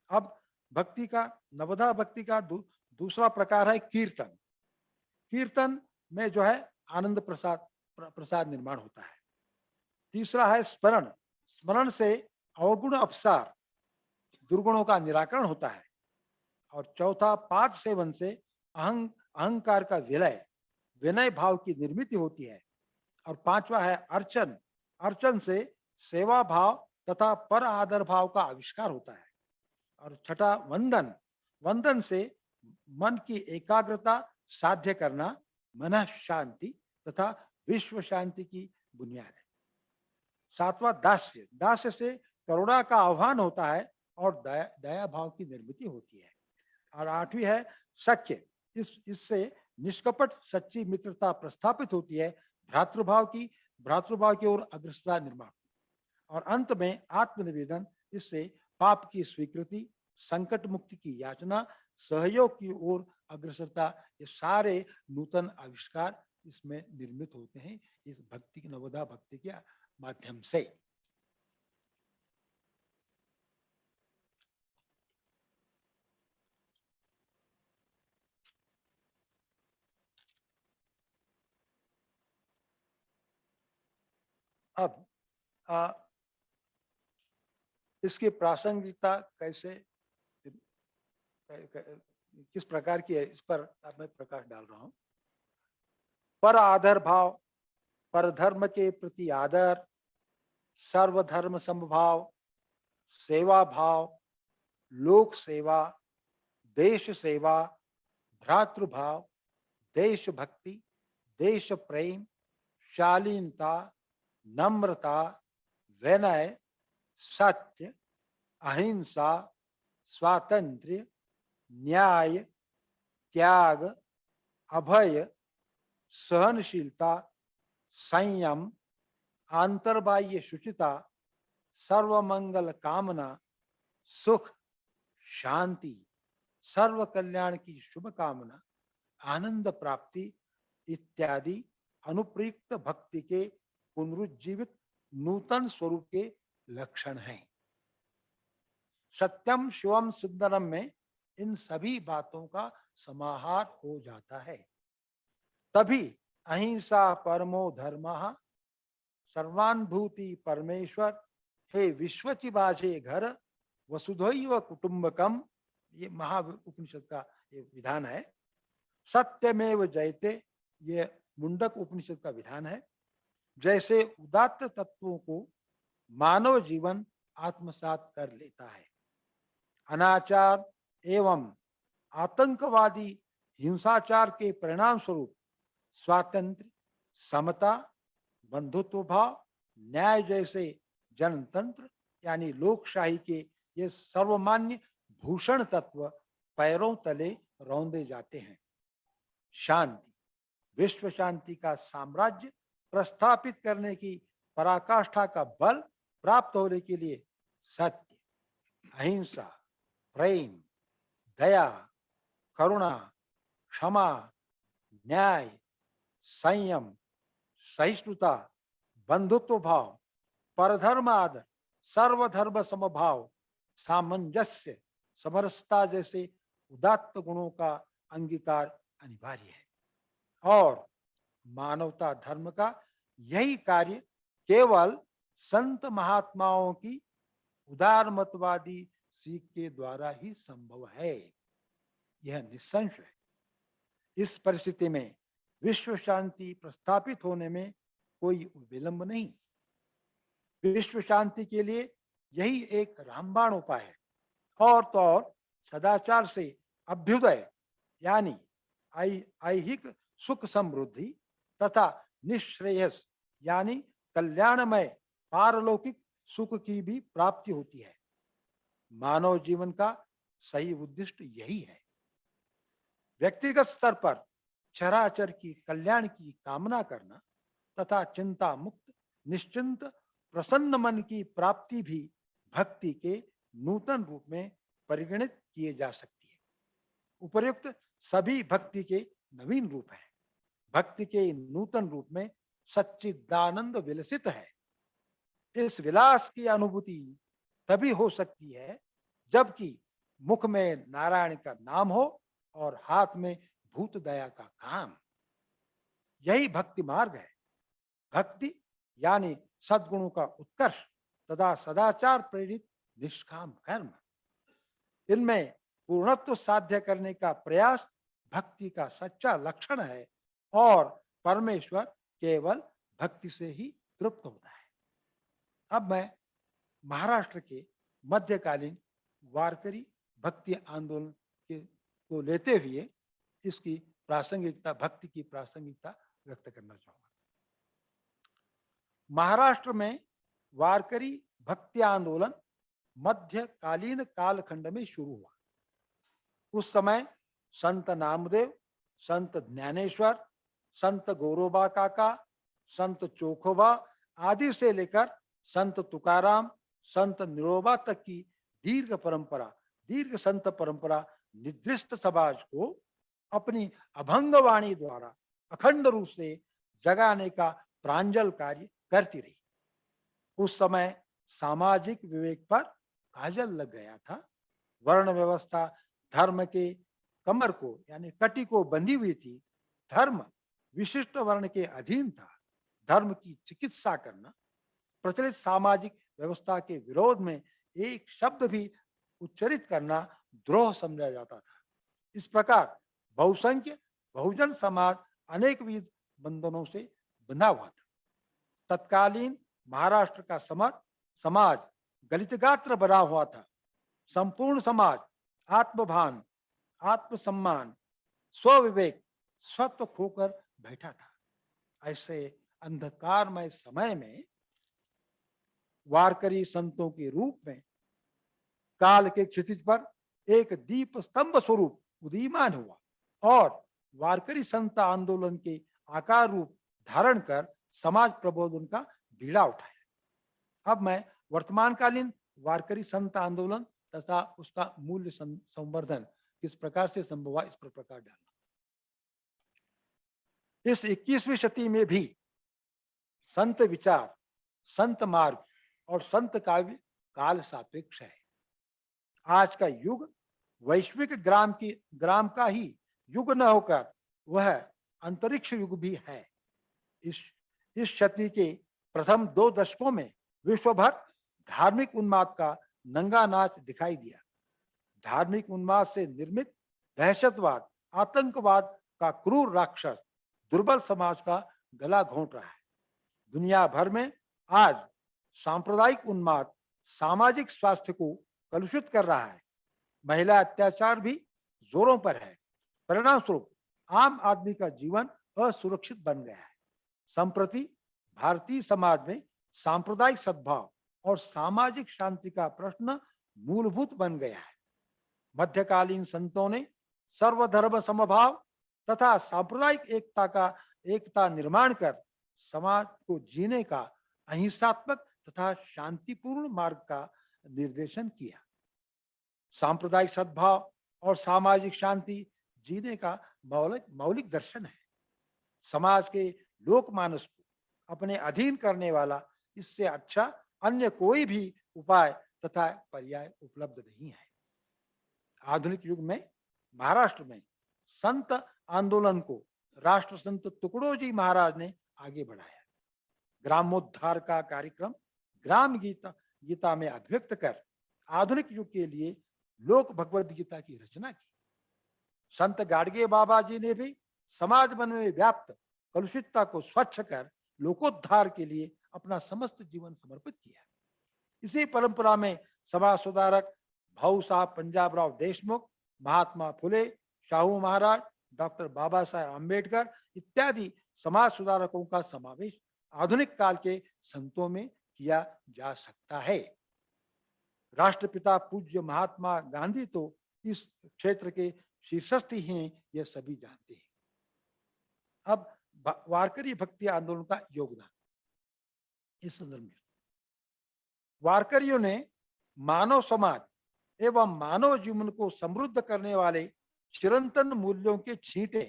अब भक्ति का नवधा भक्ति का दूसरा प्रकार है कीर्तन। कीर्तन में जो है आनंद प्रसाद निर्माण होता है। तीसरा है स्मरण। स्मरण से अवगुण अपसार, दुर्गुणों का निराकरण होता है। और चौथा पाद सेवन से अहंकार का विलय, विनय भाव की निर्मिति होती है। और पांचवा है अर्चन। अर्चन से सेवा भाव तथा पर आदर भाव का आविष्कार होता है। और छठा वंदन। वंदन से मन की एकाग्रता साध्य करना, मन शांति तथा विश्व शांति की बुनियाद है। सातवां दास्य। दास्य से करुणा का आह्वान होता है और दया भाव की निर्मिति होती है। और आठवीं है सख्य। इससे निष्कपट सच्ची मित्रता प्रस्थापित होती है, भ्रातृभाव की ओर अग्रसरता निर्माण। और अंत में आत्मनिवेदन। इससे पाप की स्वीकृति, संकट मुक्ति की याचना, सहयोग की ओर अग्रसरता, ये सारे नूतन आविष्कार इसमें निर्मित होते हैं इस भक्ति की, नवधा भक्ति के माध्यम से। अब इसकी प्रासंगिकता कैसे, किस प्रकार की है, इस पर अब मैं प्रकाश डाल रहा हूं। पर आदर भाव, पर धर्म के प्रति आदर, सर्वधर्म समभाव, सेवा भाव, लोक सेवा, देश सेवा, भ्रातृभाव, देशभक्ति, देश प्रेम, शालीनता, नम्रता, विनय, सत्य, अहिंसा, स्वातंत्र्य, न्याय, त्याग, अभय, सहनशीलता, संयम, अंतर्बाह्य शुचिता, सर्वमंगल कामना, सुख, शांति, सर्व कल्याण की शुभ कामना, आनंद प्राप्ति इत्यादि अनुप्रयुक्त भक्ति के पुनरुज्जीवित नूतन स्वरूप के लक्षण हैं। सत्यम शिवम सुंदरम में इन सभी बातों का समाहार हो जाता है। तभी अहिंसा परमो धर्मः, सर्वानुभूति परमेश्वर, हे विश्वचि बाजे घर, वसुधैव कुटुंबकम, ये महा उपनिषद का ये विधान है। सत्यमेव जयते, ये मुंडक उपनिषद का विधान है। जैसे उदात्त तत्वों को मानव जीवन आत्मसात कर लेता है, अनाचार एवं आतंकवादी हिंसाचार के परिणाम स्वरूप स्वातंत्र्य, समता, बंधुत्व भाव, न्याय जैसे जनतंत्र यानी लोकशाही के ये सर्वमान्य भूषण तत्व पैरों तले रौंदे जाते हैं। शांति, विश्व शांति का साम्राज्य प्रस्थापित करने की पराकाष्ठा का बल प्राप्त होने के लिए सत्य, अहिंसा, प्रेम, दया, करुणा, क्षमा, न्याय, संयम, सहिष्णुता, बंधुत्व भाव, परधर्म आदर, सर्वधर्म समभाव, सामंजस्य, समरसता जैसे उदात्त गुणों का अंगीकार अनिवार्य है। और मानवता धर्म का यही कार्य केवल संत महात्माओं की उदारमतवादी सीख के द्वारा ही संभव है, यह निस्संशय है। इस परिस्थिति में विश्व शांति प्रस्थापित होने में कोई विलंब नहीं। विश्व शांति के लिए यही एक रामबाण उपाय है। और तो और सदाचार से अभ्युदय यानी ऐहिक सुख समृद्धि तथा निश्रेयस यानी कल्याणमय पारलौकिक सुख की भी प्राप्ति होती है। मानव जीवन का सही उद्देश्य यही है। व्यक्तिगत स्तर पर चराचर की कल्याण की कामना करना तथा चिंता मुक्त निश्चिंत प्रसन्न मन की प्राप्ति भी भक्ति के नूतन रूप में परिगणित किए जा सकती है। उपर्युक्त सभी भक्ति के नवीन रूप हैं। भक्ति के नूतन रूप में सच्चिदानंद विलसित है। इस विलास की अनुभूति तभी हो सकती है जबकि मुख में नारायण का नाम हो और हाथ में भूत दया का काम। यही भक्ति मार्ग है। भक्ति यानी सद्गुणों का उत्कर्ष तथा सदाचार प्रेरित निष्काम कर्म, इनमें पूर्णत्व साध्य करने का प्रयास भक्ति का सच्चा लक्षण है। और परमेश्वर केवल भक्ति से ही तृप्त होता है। अब मैं महाराष्ट्र के मध्यकालीन वारकरी भक्ति आंदोलन को लेते हुए इसकी प्रासंगिकता, भक्ति की प्रासंगिकता व्यक्त करना चाहूंगा। महाराष्ट्र में वारकरी भक्ति आंदोलन मध्यकालीन कालखंड में शुरू हुआ। उस समय संत नामदेव, संत ज्ञानेश्वर, संत गोरोबा काका, संत चोखोबा आदि से लेकर संत तुकाराम, संत निरोबा तक की दीर्घ संत परंपरा निद्रिस्त समाज को अपनी अभंग वाणी द्वारा अखंड रूप से जगाने का प्रांजल कार्य करती रही। उस समय सामाजिक विवेक पर काजल लग गया था। वर्ण व्यवस्था धर्म के कमर को यानी कटी को बंधी हुई थी। धर्म विशिष्ट वर्ण के अधीन था। धर्म की चिकित्सा करना प्रचलित सामाजिक व्यवस्था के विरोध में एक शब्द भी उच्चरित करना द्रोह समझा जाता था। इस प्रकार बहुसंख्य बहुजन समाज अनेकविध बंधनों से बंधा हुआ था। तत्कालीन महाराष्ट्र का समाज गलित गात्र बना हुआ था। संपूर्ण समाज आत्मभान, आत्मसम्मान, स्वविवेक, स्वत्व खोकर बैठा था। ऐसे अंधकारमय समय में वारकरी संतों के रूप में काल के क्षितिज पर एक दीप स्तंभ स्वरूप उदीयमान हुआ और वारकरी संत आंदोलन के आकार रूप धारण कर समाज प्रबोधन का बीड़ा उठाया। अब मैं वर्तमानकालीन वारकरी संत आंदोलन तथा उसका मूल्य संवर्धन किस प्रकार से संभव हुआ, इस पर प्रकाश डालना। इस 21वीं शती में भी संत विचार, संत मार्ग और संत काव्य काल सापेक्ष है। आज का युग वैश्विक ग्राम का ही युग न होकर वह अंतरिक्ष युग भी है। इस शती के प्रथम 2 दशकों में विश्व भर धार्मिक उन्माद का नंगा नाच दिखाई दिया। धार्मिक उन्माद से निर्मित दहशतवाद, आतंकवाद का क्रूर राक्षस दुर्बल समाज का गला घोंट रहा है। दुनिया भर में आज सांप्रदायिक उन्माद सामाजिक स्वास्थ्य को कलुषित कर रहा है। महिला अत्याचार भी जोरों पर है। परिणाम स्वरूप आम आदमी का जीवन असुरक्षित बन गया है। संप्रति भारतीय समाज में सांप्रदायिक सद्भाव और सामाजिक शांति का प्रश्न मूलभूत बन गया है। मध्यकालीन संतों ने सर्वधर्म समभाव तथा सांप्रदायिक एकता निर्माण कर समाज को जीने का अहिंसात्मक तथा शांतिपूर्ण मार्ग का निर्देशन किया। सांप्रदायिक सद्भाव और सामाजिक शांति जीने का मौलिक दर्शन है। समाज के लोकमानस को अपने अधीन करने वाला इससे अच्छा अन्य कोई भी उपाय तथा पर्याय उपलब्ध नहीं है। आधुनिक युग में महाराष्ट्र में संत आंदोलन को राष्ट्र संत तुकडोजी महाराज ने आगे बढ़ाया। ग्रामोद्धार का कार्यक्रम ग्राम गीता में अभिव्यक्त कर आधुनिक युग के लिए लोक भगवद गीता की रचना की। संत गाडगे बाबा जी ने भी समाज मन में व्याप्त कलुषितता को स्वच्छ कर लोकोद्धार के लिए अपना समस्त जीवन समर्पित किया। इसी परंपरा में समाज सुधारक भाऊ साहब पंजाबराव देशमुख, महात्मा फुले, शाहू महाराज, डॉक्टर बाबा साहेब अम्बेडकर इत्यादि समाज सुधारकों का समावेश आधुनिक काल के संतों में किया जा सकता है। राष्ट्रपिता पूज्य महात्मा गांधी तो इस क्षेत्र के शीर्षस्थ ही हैं, यह सभी जानते हैं। अब वारकरी भक्ति आंदोलन का योगदान इस संदर्भ में वारकरियों ने मानव समाज एवं मानव जीवन को समृद्ध करने वाले चिरंतन मूल्यों के छींटे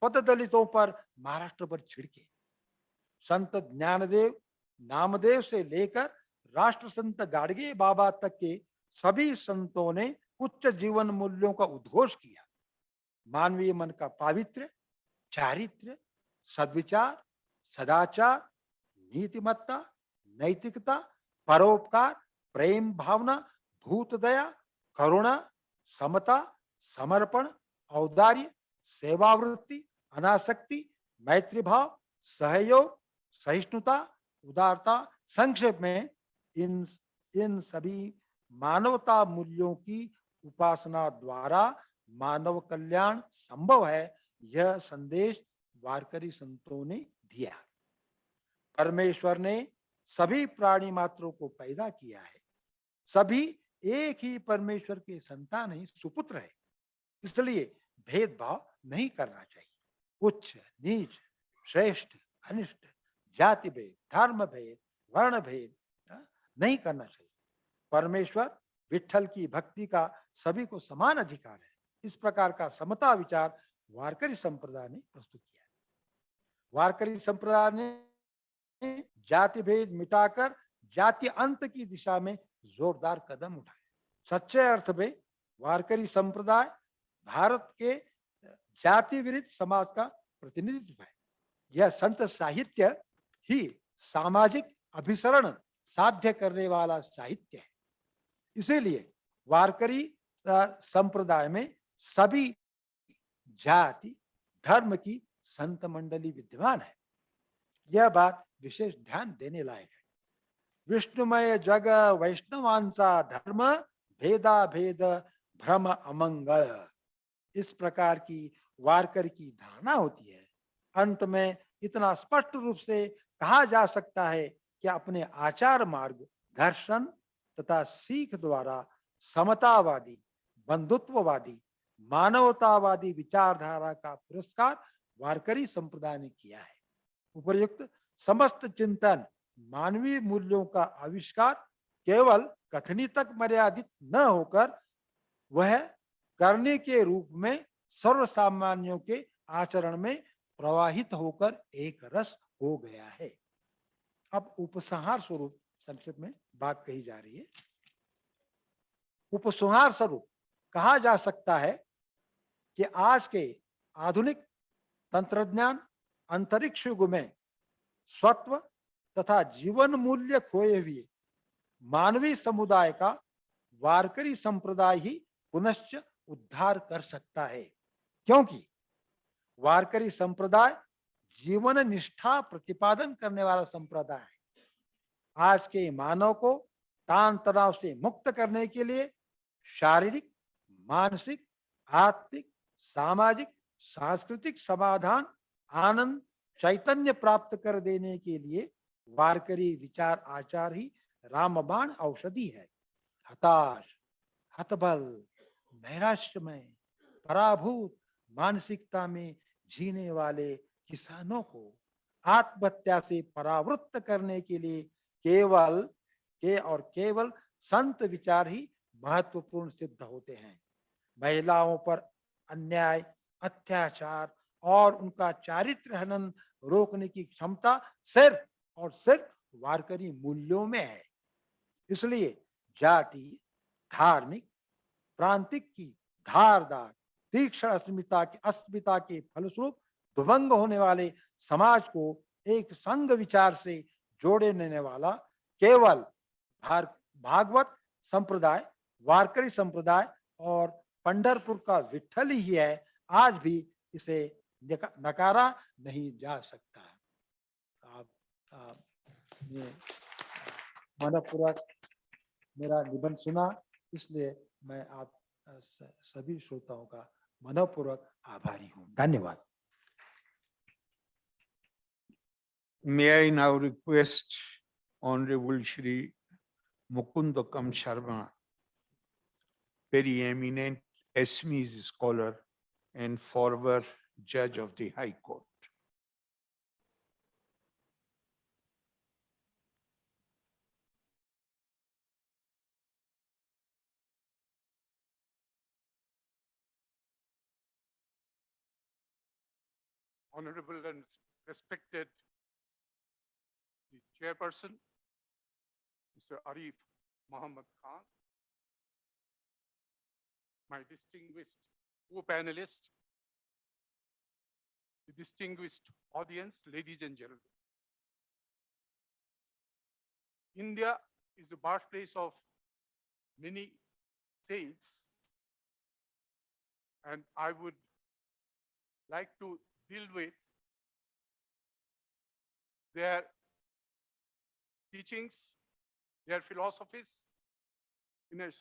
पद दलितों पर महाराष्ट्र पर छिड़के। संत ज्ञानदेव नामदेव से लेकर राष्ट्र संत गाडगे बाबा तक के सभी संतों ने उच्च जीवन मूल्यों का उद्घोष किया। मानवीय मन का पावित्र्य, चारित्र्य, सद्विचार, सदाचार, नीतिमत्ता, नैतिकता, परोपकार, प्रेम भावना, भूत दया, करुणा, समता, समर्पण, औदार्य, सेवावृत्ति, अनासक्ति, मैत्री भाव, सहयोग, सहिष्णुता, उदारता, संक्षेप में इन सभी मानवता मूल्यों की उपासना द्वारा मानव कल्याण संभव है, यह संदेश वारकरी संतों ने दिया। परमेश्वर ने सभी प्राणी मात्रों को पैदा किया है। सभी एक ही परमेश्वर के संतान ही सुपुत्र है, इसलिए भेदभाव नहीं करना चाहिए। उच्च नीच, श्रेष्ठ अनिष्ट, जाति भेद, धर्म भेद, वर्ण भेद नहीं करना चाहिए। परमेश्वर विठ्ठल की भक्ति का सभी को समान अधिकार है। इस प्रकार का समता विचार वारकरी संप्रदाय ने प्रस्तुत किया। वारकरी संप्रदाय ने जाति भेद मिटाकर जाति अंत की दिशा में जोरदार कदम उठाए। सच्चे अर्थ में वारकरी संप्रदाय भारत के जाति विरुद्ध समाज का प्रतिनिधित्व है। यह संत साहित्य ही सामाजिक अभिसरण साध्य करने वाला साहित्य है। इसीलिए वारकरी संप्रदाय में सभी जाति धर्म की संत मंडली विद्यमान है। यह बात विशेष ध्यान देने लायक है। विष्णुमय जग वैष्णवांचा धर्म, भेदा भेद भ्रम अमंगल, इस प्रकार की वारकरी की धारणा होती है। अंत में इतना स्पष्ट रूप से कहा जा सकता है कि अपने आचार मार्ग, दर्शन तथा सीख द्वारा समतावादी, बंधुत्ववादी, मानवतावादी विचारधारा का पुरस्कार वारकरी संप्रदाय ने किया है। उपर्युक्त समस्त चिंतन मानवीय मूल्यों का आविष्कार केवल कथनी तक मर्यादित न होकर वह करने के रूप में सर्व सामान्यों के आचरण में प्रवाहित होकर एक रस हो गया है। अब उपसंहार स्वरूप संक्षिप्त में बात कही जा रही है। उपसंहार स्वरूप कहा जा सकता है कि आज के आधुनिक तंत्रज्ञान अंतरिक्ष युग में स्वत्व तथा जीवन मूल्य खोए हुए मानवीय समुदाय का वारकरी संप्रदाय ही पुनश्च उद्धार कर सकता है, क्योंकि वारकरी संप्रदाय जीवन निष्ठा प्रतिपादन करने वाला संप्रदाय है। आज के मानव को तान तनाव से मुक्त करने के लिए शारीरिक, मानसिक, आत्मिक, सामाजिक, सांस्कृतिक समाधान, आनंद, चैतन्य प्राप्त कर देने के लिए वारकरी विचार आचार ही रामबाण औषधि है। हताश, हतबल, नैराश्यमय, पराभूत मानसिकता में जीने वाले किसानों को आत्महत्या से परावृत्त करने के लिए केवल संत विचार ही महत्वपूर्ण सिद्ध होते हैं। महिलाओं पर अन्याय, अत्याचार और उनका चारित्र हनन रोकने की क्षमता सिर्फ और सिर्फ वारकरी मूल्यों में है। इसलिए जाति, धार्मिक, प्रांतिक की धारदार तीक्ष्ण अस्मिता के फलस्वरूप दुभंग होने वाले समाज को एक संघ विचार से जोड़े देने वाला केवल भागवत संप्रदाय, वारकरी संप्रदाय और पंढरपुर का विठ्ठल ही है। आज भी इसे नकारा नहीं जा सकता। आपने मनपूर्वक मेरा निबंध सुना, इसलिए मैं आप सभी श्रोताओं का मनपूर्वक आभारी हूँ। धन्यवाद। May I now request Honorable Shri Mukundakam Sharma, very eminent Assamese scholar and former judge of the High Court. Honorable and respected the chairperson, Mr. Arif Muhammad Khan, my distinguished co-panelists, the distinguished audience, ladies and gentlemen. India is the birthplace of many saints, and I would like to deal with their teachings, their philosophies in a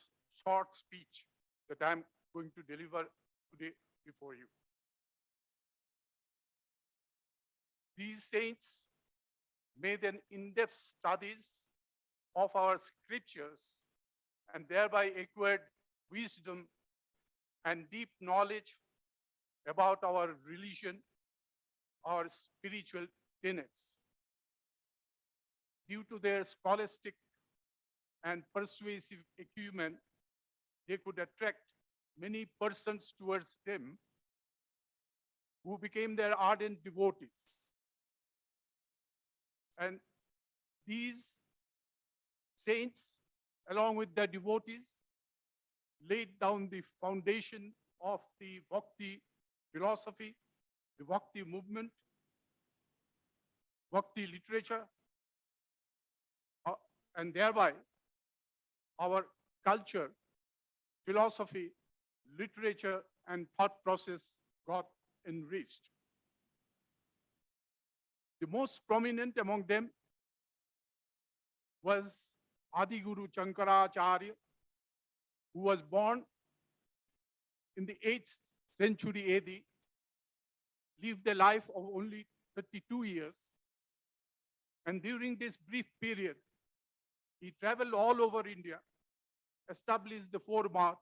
short speech that I'm going to deliver today before you. These saints made an in-depth studies of our scriptures and thereby acquired wisdom and deep knowledge about our religion, our spiritual tenets. Due to their scholastic and persuasive acumen, they could attract many persons towards them who became their ardent devotees. And these saints, along with their devotees, laid down the foundation of the Bhakti philosophy, the Bhakti movement, Bhakti literature, and thereby our culture, philosophy, literature, and thought process got enriched. The most prominent among them was Adi Guru Shankaracharya, who was born in the 8th century AD, lived a life of only 32 years. And during this brief period, he traveled all over India, established the 4 maths,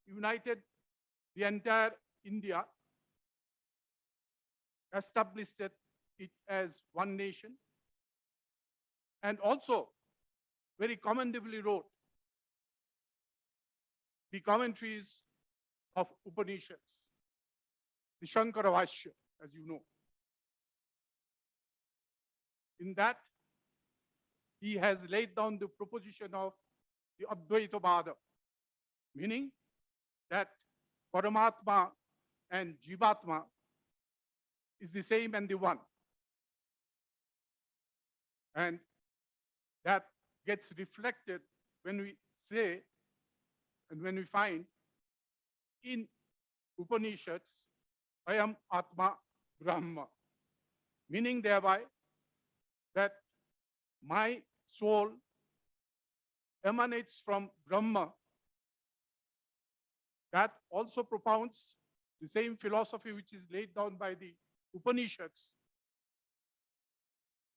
united the entire India, established it as one nation, and also very commendably wrote the commentaries of Upanishads, the Shankara Bhashya, as you know. In that, he has laid down the proposition of the Advaita Vada, meaning that Paramatma and Jivatma is the same and the one. And that gets reflected when we say and when we find in Upanishads, I am Atma Brahma, meaning thereby that my soul emanates from Brahma. That also propounds the same philosophy which is laid down by the Upanishads.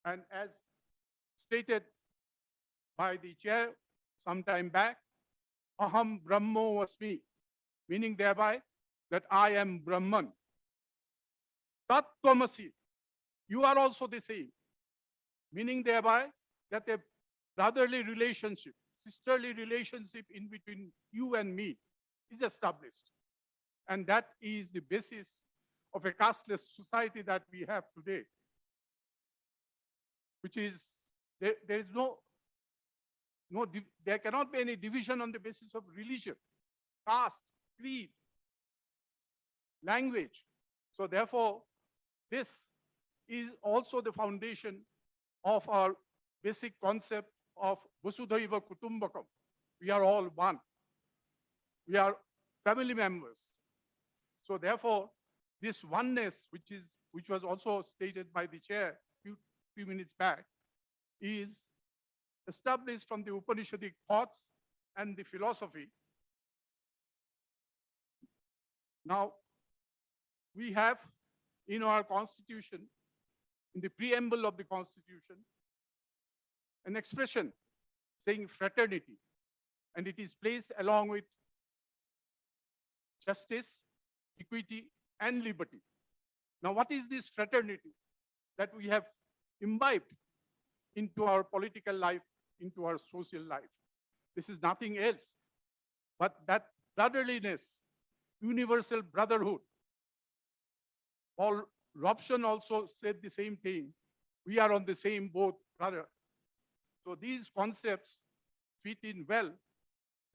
And as stated by the chair some time back, Aham Brahmo Asmi, meaning thereby that I am Brahman. Tat Tvamasi, you are also the same, meaning thereby that a brotherly relationship, sisterly relationship in between you and me is established. And that is the basis of a casteless society that we have today, which is, there is there cannot be any division on the basis of religion, caste, creed, language. So therefore, this is also the foundation of our basic concept of Vasudhaiva Kutumbakam. We are all one. We are family members. So therefore, this oneness, which was also stated by the chair few minutes back, is established from the Upanishadic thoughts and the philosophy. Now, we have in our constitution, in the preamble of the constitution, an expression saying fraternity, and it is placed along with justice, equity, and liberty. Now, what is this fraternity that we have imbibed into our political life, into our social life? This is nothing else but that brotherliness, universal brotherhood. Paul Robson also said the same thing. We are on the same boat, brother. So these concepts fit in well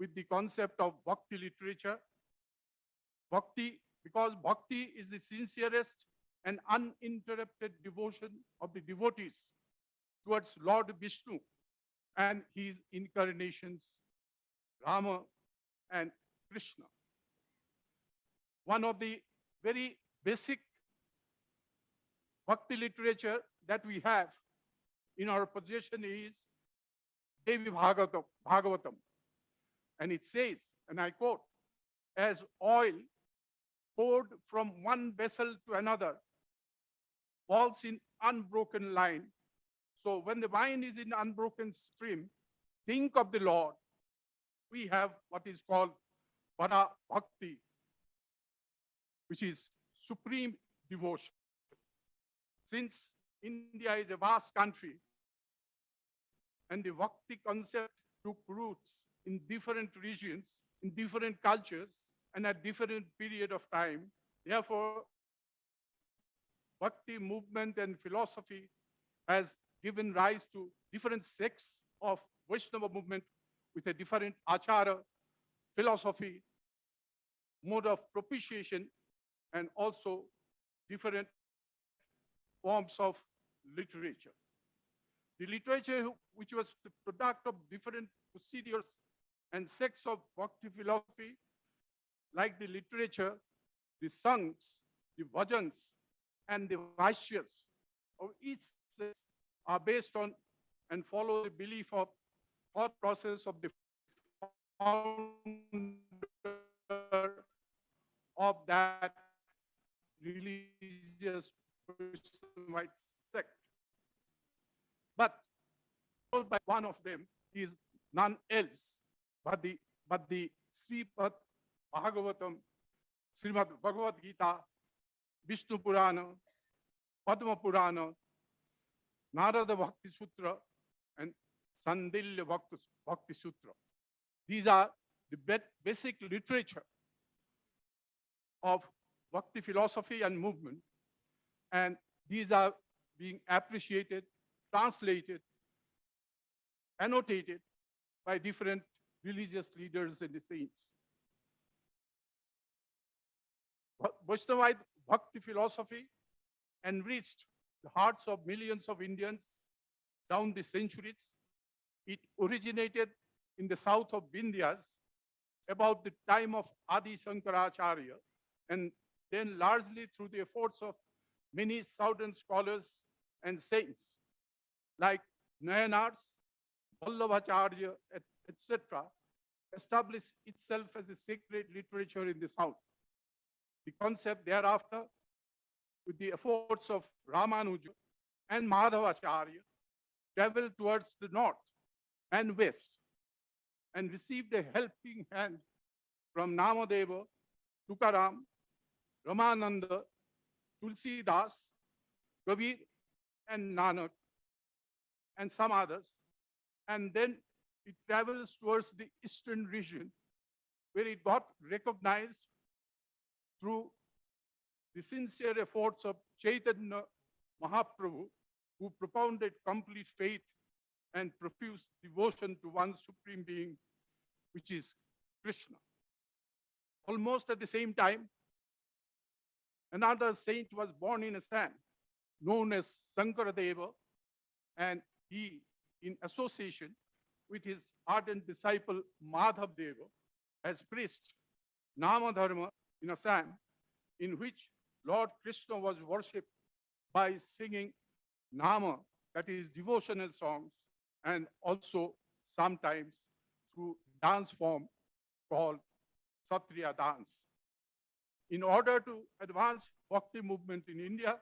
with the concept of Bhakti literature. Bhakti, because Bhakti is the sincerest and uninterrupted devotion of the devotees towards Lord Vishnu and his incarnations, Rama and Krishna. One of the very basic Bhakti literature that we have in our possession is Devi Bhagavatam. And it says, and I quote, as oil poured from one vessel to another falls in unbroken line, so when the wine is in unbroken stream, think of the Lord. We have what is called Para Bhakti, which is supreme devotion. Since India is a vast country and the Bhakti concept took roots in different regions, in different cultures, and at different period of time, therefore, Bhakti movement and philosophy has given rise to different sects of Vaishnava movement with a different achara, philosophy, mode of propitiation, and also different forms of literature. The literature which was the product of different procedures and sects of Bhakti philosophy, like the literature, the songs, the bhajans, and the vaishyas of each sect are based on and follow the belief of thought process of the founder of that religious white sect. But by one of them is none else but the Srimad-Bhagavatam, Srimad-Bhagavad-Gita, Vishnu Purana, Padma Purana, Narada Bhakti Sutra, and Sandilya Bhakti Sutra. These are the basic literature of Bhakti philosophy and movement, and these are being appreciated, translated, annotated by different religious leaders and the saints. Vaishnavite Bhakti philosophy enriched the hearts of millions of Indians down the centuries. It originated in the south of Vindhyas about the time of Adi Shankaracharya, and then largely through the efforts of many southern scholars and saints like Nayanars, Vallabhacharya, etc., established itself as a sacred literature in the south. The concept thereafter, with the efforts of Ramanuja and Madhavacharya, traveled towards the north and west and received a helping hand from Namadeva, Tukaram, Ramananda, Tulsidas, Kabir, and Nanak, and some others. And then it travels towards the eastern region, where it got recognized through the sincere efforts of Chaitanya Mahaprabhu, who propounded complete faith and profuse devotion to one supreme being, which is Krishna. Almost at the same time, another saint was born in Assam, known as Sankaradeva, and he, in association with his ardent disciple Madhavdeva, has preached Namadharma in Assam, in which Lord Krishna was worshipped by singing Nama, that is devotional songs, and also sometimes through dance form called Satriya dance. In order to advance Bhakti movement in India,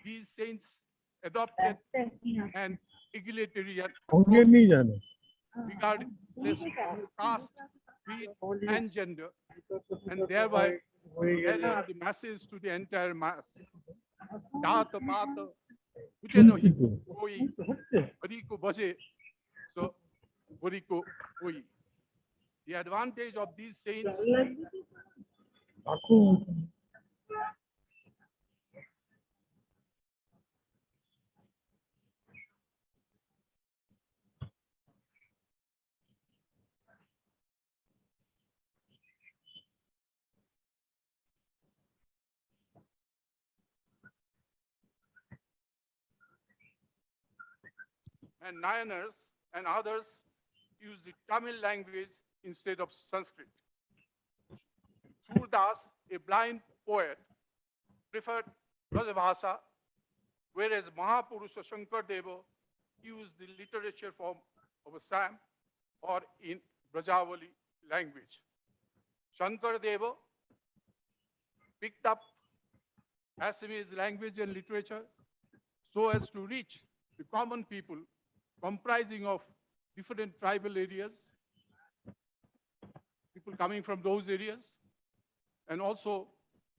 these saints adopted an egalitarian regardless of caste, creed, and gender, and thereby carrying the message to the entire mass. Jata pata kuche nahi koi, hari ko bhaje so hari ko koi. The advantage of these saints and Nayanars and others use the Tamil language instead of Sanskrit. Surdas, a blind poet, preferred Brajabhasa, whereas Mahapurusha Shankardeva used the literature form of Assam or in Brajavali language. Shankardeva picked up Assamese language and literature so as to reach the common people comprising of different tribal areas, people coming from those areas, and also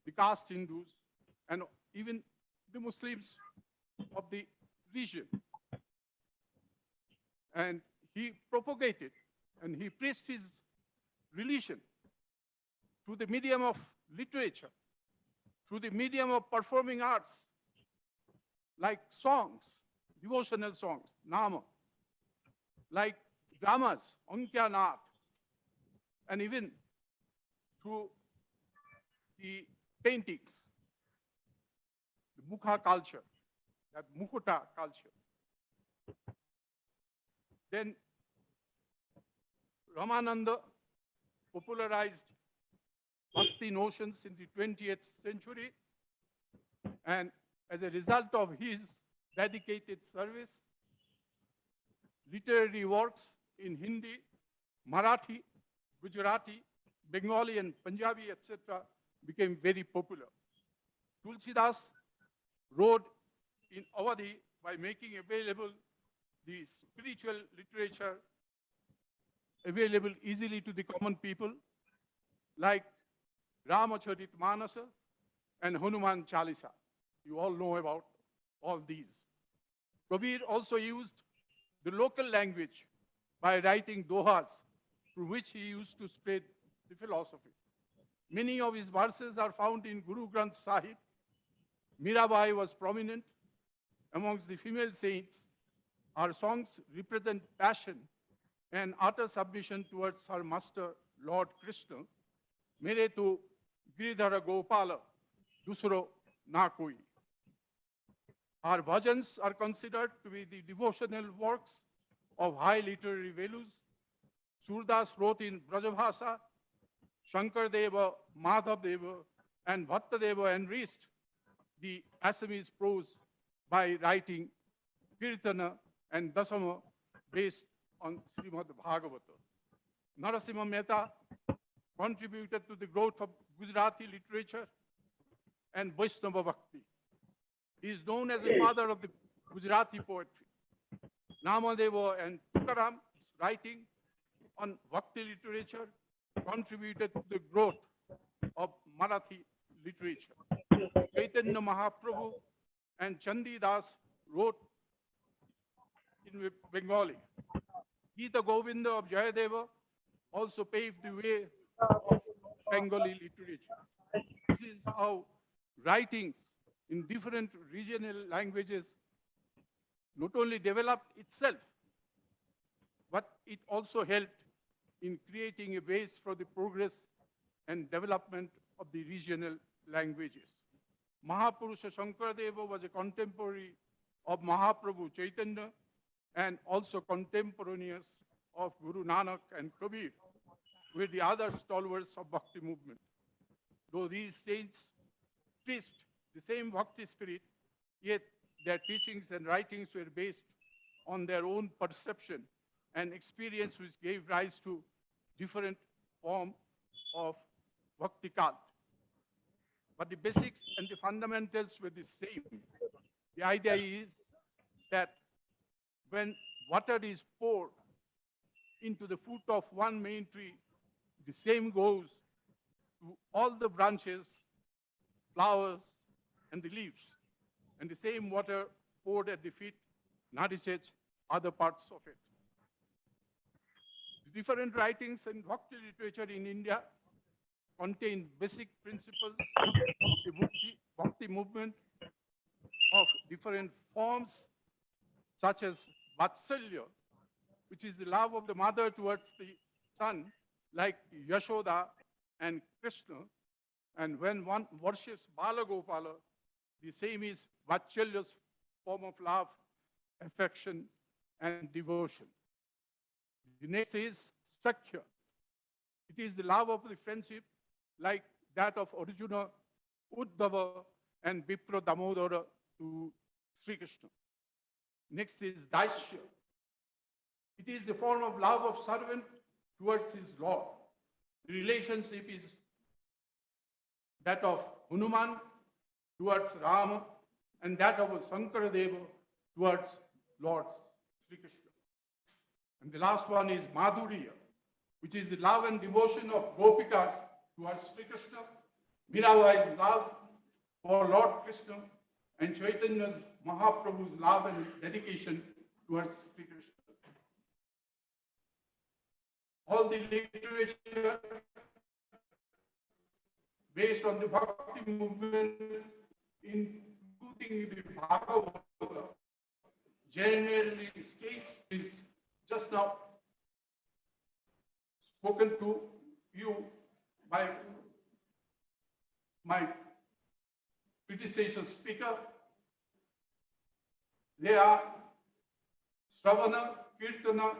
the caste Hindus, and even the Muslims of the region. And he propagated and he preached his religion through the medium of literature, through the medium of performing arts, like songs, devotional songs, Nama, like dramas, Ankya Naat, and even through the paintings, the Mukha culture, that Mukuta culture. Then Ramananda popularized Bhakti notions in the 20th century, and as a result of his dedicated service, literary works in Hindi, Marathi, Gujarati, Bengali, and Punjabi, etc., became very popular. Tulsidas wrote in Awadhi by making available the spiritual literature available easily to the common people, like Ramacharitamanasa and Hanuman Chalisa. You all know about all these. Kabir also used the local language by writing dohas through which he used to spread the philosophy. Many of his verses are found in Guru Granth Sahib. Mirabai was prominent amongst the female saints. Her songs represent passion and utter submission towards her master, Lord Krishna. Mere tu Giridhara Gopala, dusro na koi. Our bhajans are considered to be the devotional works of high literary values. Surdas wrote in Brajabhasa, Shankardeva, Madhavdeva, and Bhattadeva enriched the Assamese prose by writing Kirtana and Dasama based on Srimad-Bhagavatam. Narasimha Mehta contributed to the growth of Gujarati literature and Vaishnava Bhakti. He is known as the father of the Gujarati poetry. Namadeva and Tukaram's writing on Bhakti literature contributed to the growth of Marathi literature. Chaitanya Mahaprabhu and Chandidas wrote in Bengali. Gita Govinda of Jayadeva also paved the way of Bengali literature. This is how writings in different regional languages not only developed itself, but it also helped in creating a base for the progress and development of the regional languages. Mahapurusha Shankaradeva was a contemporary of Mahaprabhu Chaitanya and also contemporaneous of Guru Nanak and Kabir, with the other stalwarts of Bhakti movement. Though these saints preached the same Bhakti spirit, yet their teachings and writings were based on their own perception and experience, which gave rise to different form of Bhakti cult. But the basics and the fundamentals were the same. The idea is that when water is poured into the foot of one main tree, the same goes to all the branches, flowers, and the leaves. And the same water poured at the feet nourishes other parts of it. The different writings and Bhakti literature in India contain basic principles of the Bhakti movement of different forms, such as Vatsalya, which is the love of the mother towards the son, like Yashoda and Krishna. And when one worships Bala Gopala, the same is Vatsalya's form of love, affection, and devotion. The next is Sakhya. It is the love of the friendship, like that of Arjuna, Uddhava, and Vipra Damodara to Sri Krishna. Next is Daisya. It is the form of love of servant towards his Lord. The relationship is that of Hanuman towards Rama, and that of Shankaradeva towards Lord Sri Krishna. And the last one is Madhurya, which is the love and devotion of Gopikas towards Sri Krishna, Mirabai's love for Lord Krishna, and Chaitanya's Mahaprabhu's love and dedication towards Sri Krishna. All the literature based on the Bhakti movement, including the Bhagavata, generally states is just now spoken to you by my predecessor speaker. They are Sravana, Kirtana,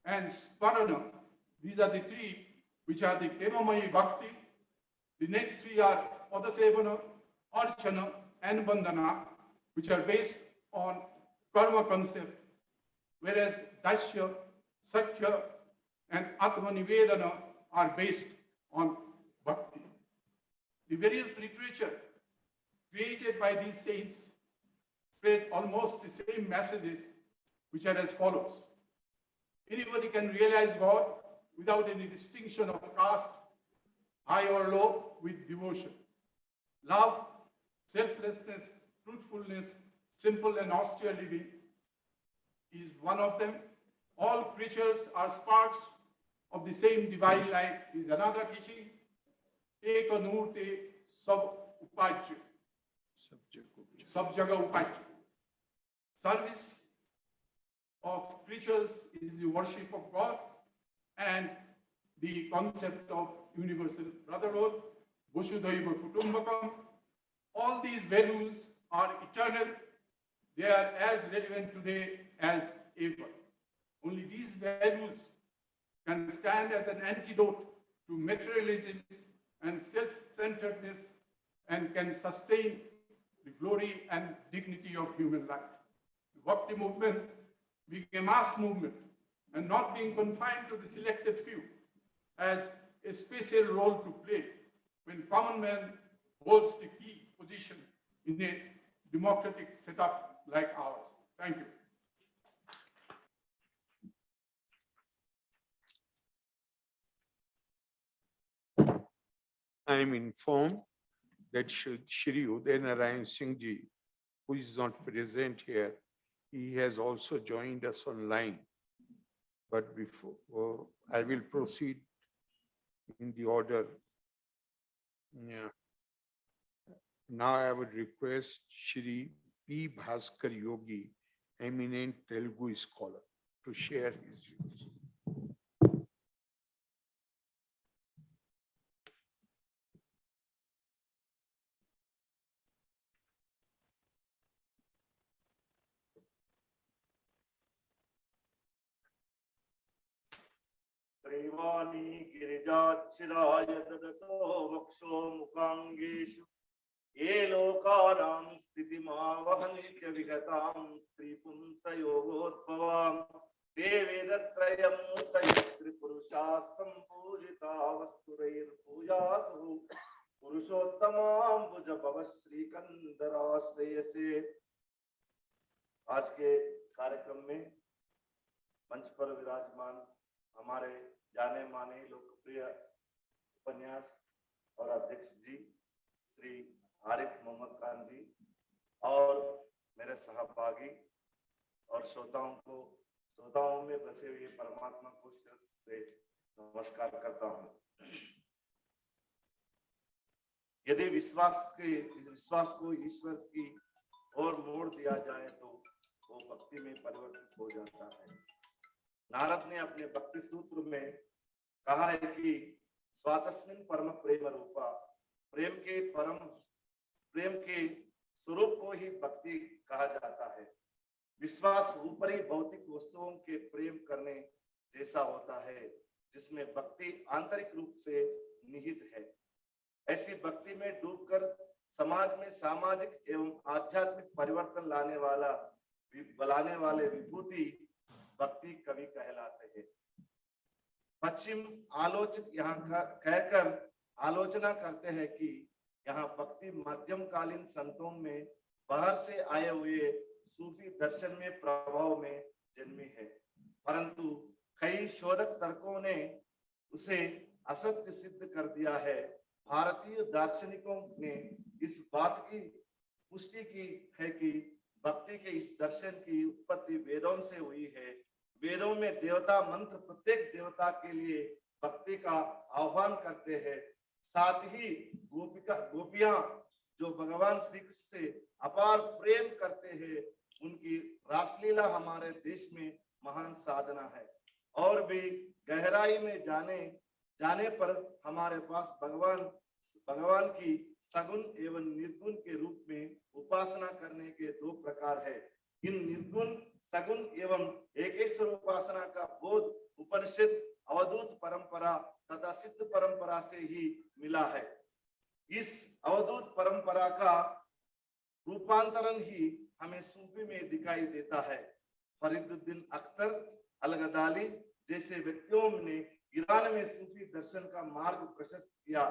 and Sparana. These are the three which are the Premamayi Bhakti. The next three are Padasevana, Archana, and Bandhana, which are based on karma concept, whereas Daisya, Sakhya, and Atmanivedana are based on Bhakti. The various literature created by these saints spread almost the same messages, which are as follows. Anybody can realize God without any distinction of caste, high or low, with devotion. Love, selflessness, truthfulness, simple and austere living. is one of them. All creatures are sparks of the same divine light is another teaching. Eka Nurte Sab Upajya. Sab Jaga Upajya. Service of creatures is the worship of God, and the concept of universal brotherhood, Vasudhaiva Kutumbakam. All these values are eternal. They are as relevant today as ever. Only these values can stand as an antidote to materialism and self-centeredness, and can sustain the glory and dignity of human life. The Bhakti movement being a mass movement and not being confined to the selected few, has a special role to play when common man holds the key position in a democratic setup like ours. Thank you. I am informed that Shri Uday Narayan Singh Ji, who is not present here, he has also joined us online. But before I will proceed in the order. Yeah. Now I would request Shri P. Bhaskar Yogi, eminent Telugu scholar, to share his views. त्रैवाणी गिरिजाच्छिराय ददतो वक्षो मुखांगेषु ये लोकानां स्थितिमावहन्ति च विगतां स्त्रीपुंसयोगोद्भवां ते वेदत्रयं मूर्तयस्त्रिपुरुषाः सम्पूजिता वस्तुरैर्भूयासु पुरुषोत्तमाम्बुजभव श्रीकन्दराश्रयसे। आज के कार्यक्रम में मंच पर विराजमान हमारे जाने माने लोकप्रिय उपन्यास और अध्यक्ष जी श्री आरिफ मोहम्मद खान जी और मेरे सहभागी और श्रोताओं में बसे हुए परमात्मा को शिरस से नमस्कार करता हूँ। यदि विश्वास को ईश्वर की ओर मोड़ दिया जाए तो वो भक्ति में परिवर्तित हो जाता है। नारद ने अपने भक्ति सूत्र में कहा है कि स्वातस्मिन् परम प्रेम रूपा, प्रेम के स्वरूप को ही भक्ति कहा जाता है। विश्वास ऊपरी भौतिक वस्तुओं के प्रेम करने जैसा होता है, जिसमें भक्ति आंतरिक रूप से निहित है। ऐसी भक्ति में डूबकर समाज में सामाजिक एवं आध्यात्मिक परिवर्तन लाने वाले विभूति भक्ति कवि कहलाते हैं। पश्चिम आलोचक यहाँ कहकर आलोचना करते हैं कि यहाँ भक्ति मध्यमकालीन संतों में बाहर से आए हुए सूफी दर्शन में प्रभाव में जन्मी है, परंतु कई शोधक तर्कों ने उसे असत्य सिद्ध कर दिया है। भारतीय दार्शनिकों ने इस बात की पुष्टि की है कि भक्ति के इस दर्शन की उत्पत्ति वेदों से हुई है। वेदों में देवता मंत्र प्रत्येक देवता के लिए भक्ति का आह्वान करते हैं। साथ ही गोपियां जो भगवान श्री कृष्ण से अपार प्रेम करते हैं, उनकी रासलीला हमारे देश में महान साधना है। और भी गहराई में जाने पर हमारे पास भगवान की सगुण एवं निर्गुण के रूप में उपासना करने के दो प्रकार है। इन निर्गुण सगुण एवं एकेश्वर उपासना का बोध उपनिषद, अवधूत परंपरा तथा सिद्ध परंपरा से ही मिला है। इस अवधूत परंपरा का रूपांतरण ही हमें सूफी में दिखाई देता है। फरीदुद्दीन अख्तर अलगदाली जैसे व्यक्तियों ने ईरान में सूफी दर्शन का मार्ग प्रशस्त किया।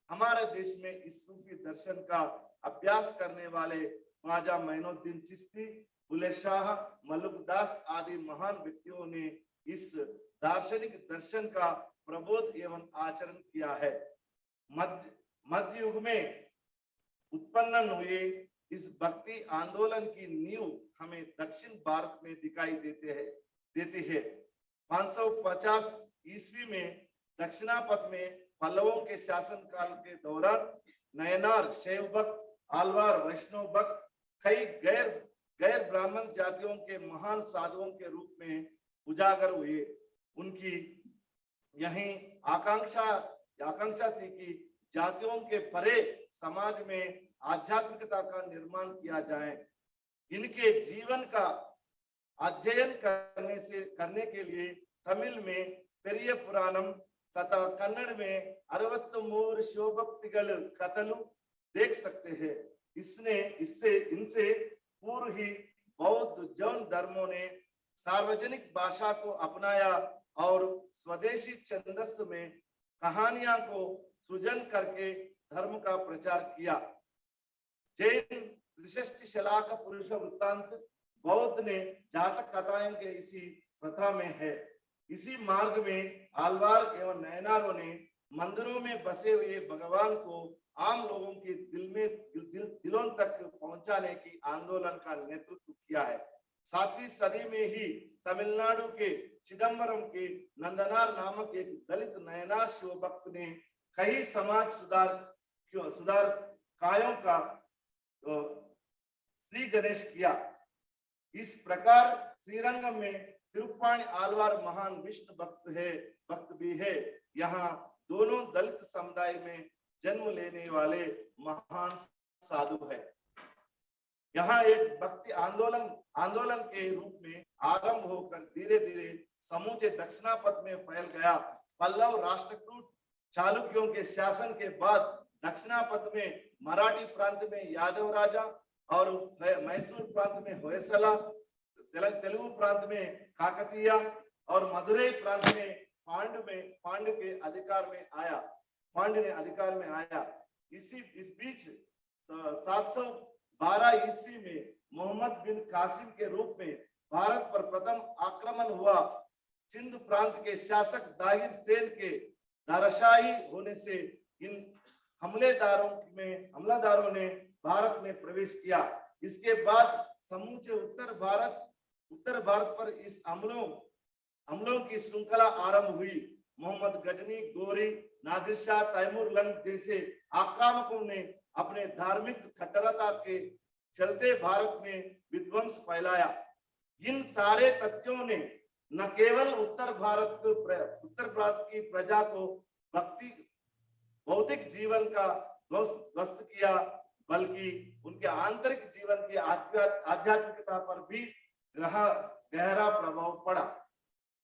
हमारे देश में इस सूफी दर्शन का अभ्यास करने वाले ख्वाजा मोइनुद्दीन चिश्ती, बुल्ले शाह, मलुकदास आदि महान व्यक्तियों ने इस दार्शनिक दर्शन का प्रबोध एवं आचरण किया है। मध्य युग में उत्पन्न हुए इस भक्ति आंदोलन की नींव हमें दक्षिण भारत में दिखाई देती है। 550 ईस्वी में दक्षिणापथ में पल्लवों के शासन काल के दौरान नयनार, शैव भक्त, आलवार, वैष्णव भक्त कई गैर ब्राह्मण जातियों के महान साधुओं के रूप में उजागर हुए। उनकी यही आकांक्षा थी कि जातियों के परे समाज में आध्यात्मिकता का निर्माण किया जाए। इनके जीवन का अध्ययन करने के लिए तमिल में पेरिय पुराणम तथा कन्नड़ में 63 शिवभक्तिगल कथलु देख सकते हैं। इनसे पूर्व ही बौद्ध जैन धर्मों ने सार्वजनिक भाषा को अपनाया और स्वदेशी छंदस में कहानियां को सृजन करके धर्म का प्रचार किया। जैन त्रिषष्टि शलाका पुरुष वृत्तांत, बौद्ध ने जातक कथाएं के इसी प्रथा में है। इसी मार्ग में आलवार एवं नयनारों ने मंदिरों में बसे हुए भगवान को आम लोगों के दिलों तक पहुंचाने की आंदोलन का नेतृत्व किया है। 7वीं सदी में ही तमिलनाडु के चिदम्बरम के नंदनार नामक एक दलित नयनार शिव भक्त ने कई समाज सुधार कायों का श्री गणेश किया। इस प्रकार श्रीरंगम में तिरुप्पाणी आलवार महान विष्णु भक्त भी है। यहाँ दोनों दलित समुदाय में जन्म लेने वाले महान साधु है। यहाँ एक भक्ति आंदोलन के रूप में आरंभ होकर धीरे धीरे समूचे दक्षिणापथ में फैल गया। पल्लव राष्ट्रकूट चालुक्यों के शासन के बाद दक्षिणापथ में मराठी प्रांत में यादव राजा और मैसूर प्रांत में होयसला, तेलुगु प्रांत में काकतीय और मदुरई प्रांत में पांड्य ने अधिकार में आया। इस बीच 712 ईस्वी में मोहम्मद बिन कासिम के रूप में भारत पर प्रथम आक्रमण हुआ। सिंध प्रांत के शासक दाहिर सेन के दाराशाही होने से इन हमलादारों ने भारत में प्रवेश किया। इसके बाद समूचे उत्तर भारत पर इस हमलों की श्रृंखला आरंभ हुई। मोहम्मद गजनी, गोरी, नादिर शाह, तैमूर लंग जैसे आक्रामकों ने अपने धार्मिक कट्टरता के चलते भारत में विध्वंस फैलाया। इन सारे तथ्यों ने न केवल उत्तर भारत की प्रजा को भौतिक जीवन का ध्वस्त किया, बल्कि उनके आंतरिक जीवन की आध्यात्मिकता पर भी गहरा प्रभाव पड़ा।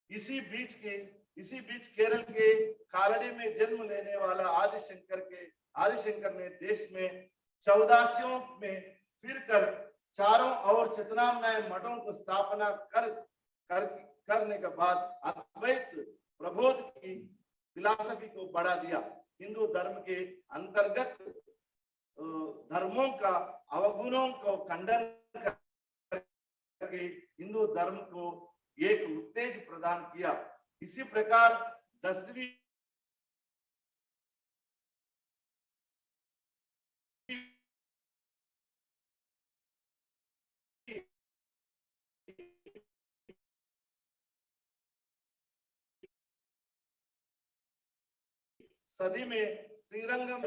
इसी बीच केरल के कालड़ी में जन्म लेने वाला आदिशंकर ने देश में चौदासियों में फिरकर चारों ओर चेतनामय मठों को स्थापना करने के बाद अद्वैत प्रबोध की फिलॉसफी को बढ़ा दिया। हिंदू धर्म के अंतर्गत धर्मों का अवगुणों को खंडन करके हिंदू धर्म को एक उत्तेज प्रदान किया। इसी प्रकार 10वीं सदी में श्रीरंगम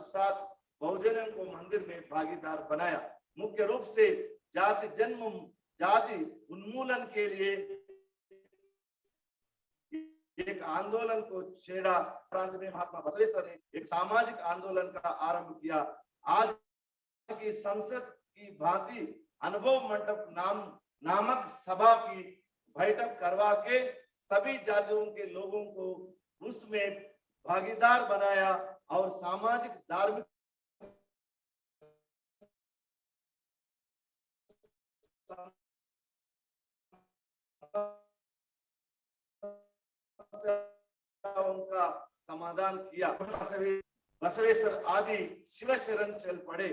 साथ बहुजनों को मंदिर में भागीदार बनाया। मुख्य रूप से जाति उन्मूलन के लिए एक आंदोलन को छेड़ा। प्रांत में महात्मा बसवेश्वर ने एक सामाजिक आंदोलन का आरंभ किया। आज की संसद की भांति अनुभव मंडप नामक सभा की बैठक करवा के सभी जातियों के लोगों को उसमें भागीदार बनाया और सामाजिक धार्मिक उनका समाधान किया। बसवेश्वर आदि शिव शरण चल पड़े।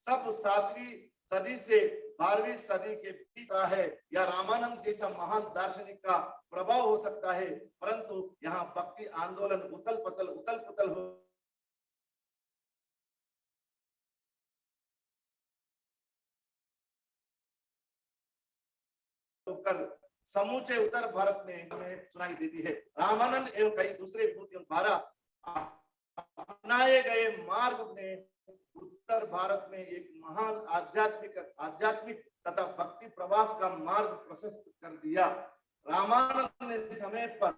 सब सदी से 12वीं सदी के बीच का है, या रामानंद जैसा महान दार्शनिक का प्रभाव हो सकता है, परंतु यहाँ भक्ति आंदोलन उथल पुथल होकर समूचे उत्तर भारत में हमें सुनाई देती है। रामानंद एवं कई दूसरे मूर्तियों द्वारा अपनाए गए मार्ग ने उत्तर भारत में एक महान आध्यात्मिक तथा भक्ति प्रवाह का मार्ग प्रशस्त कर दिया। रामानंद ने समय पर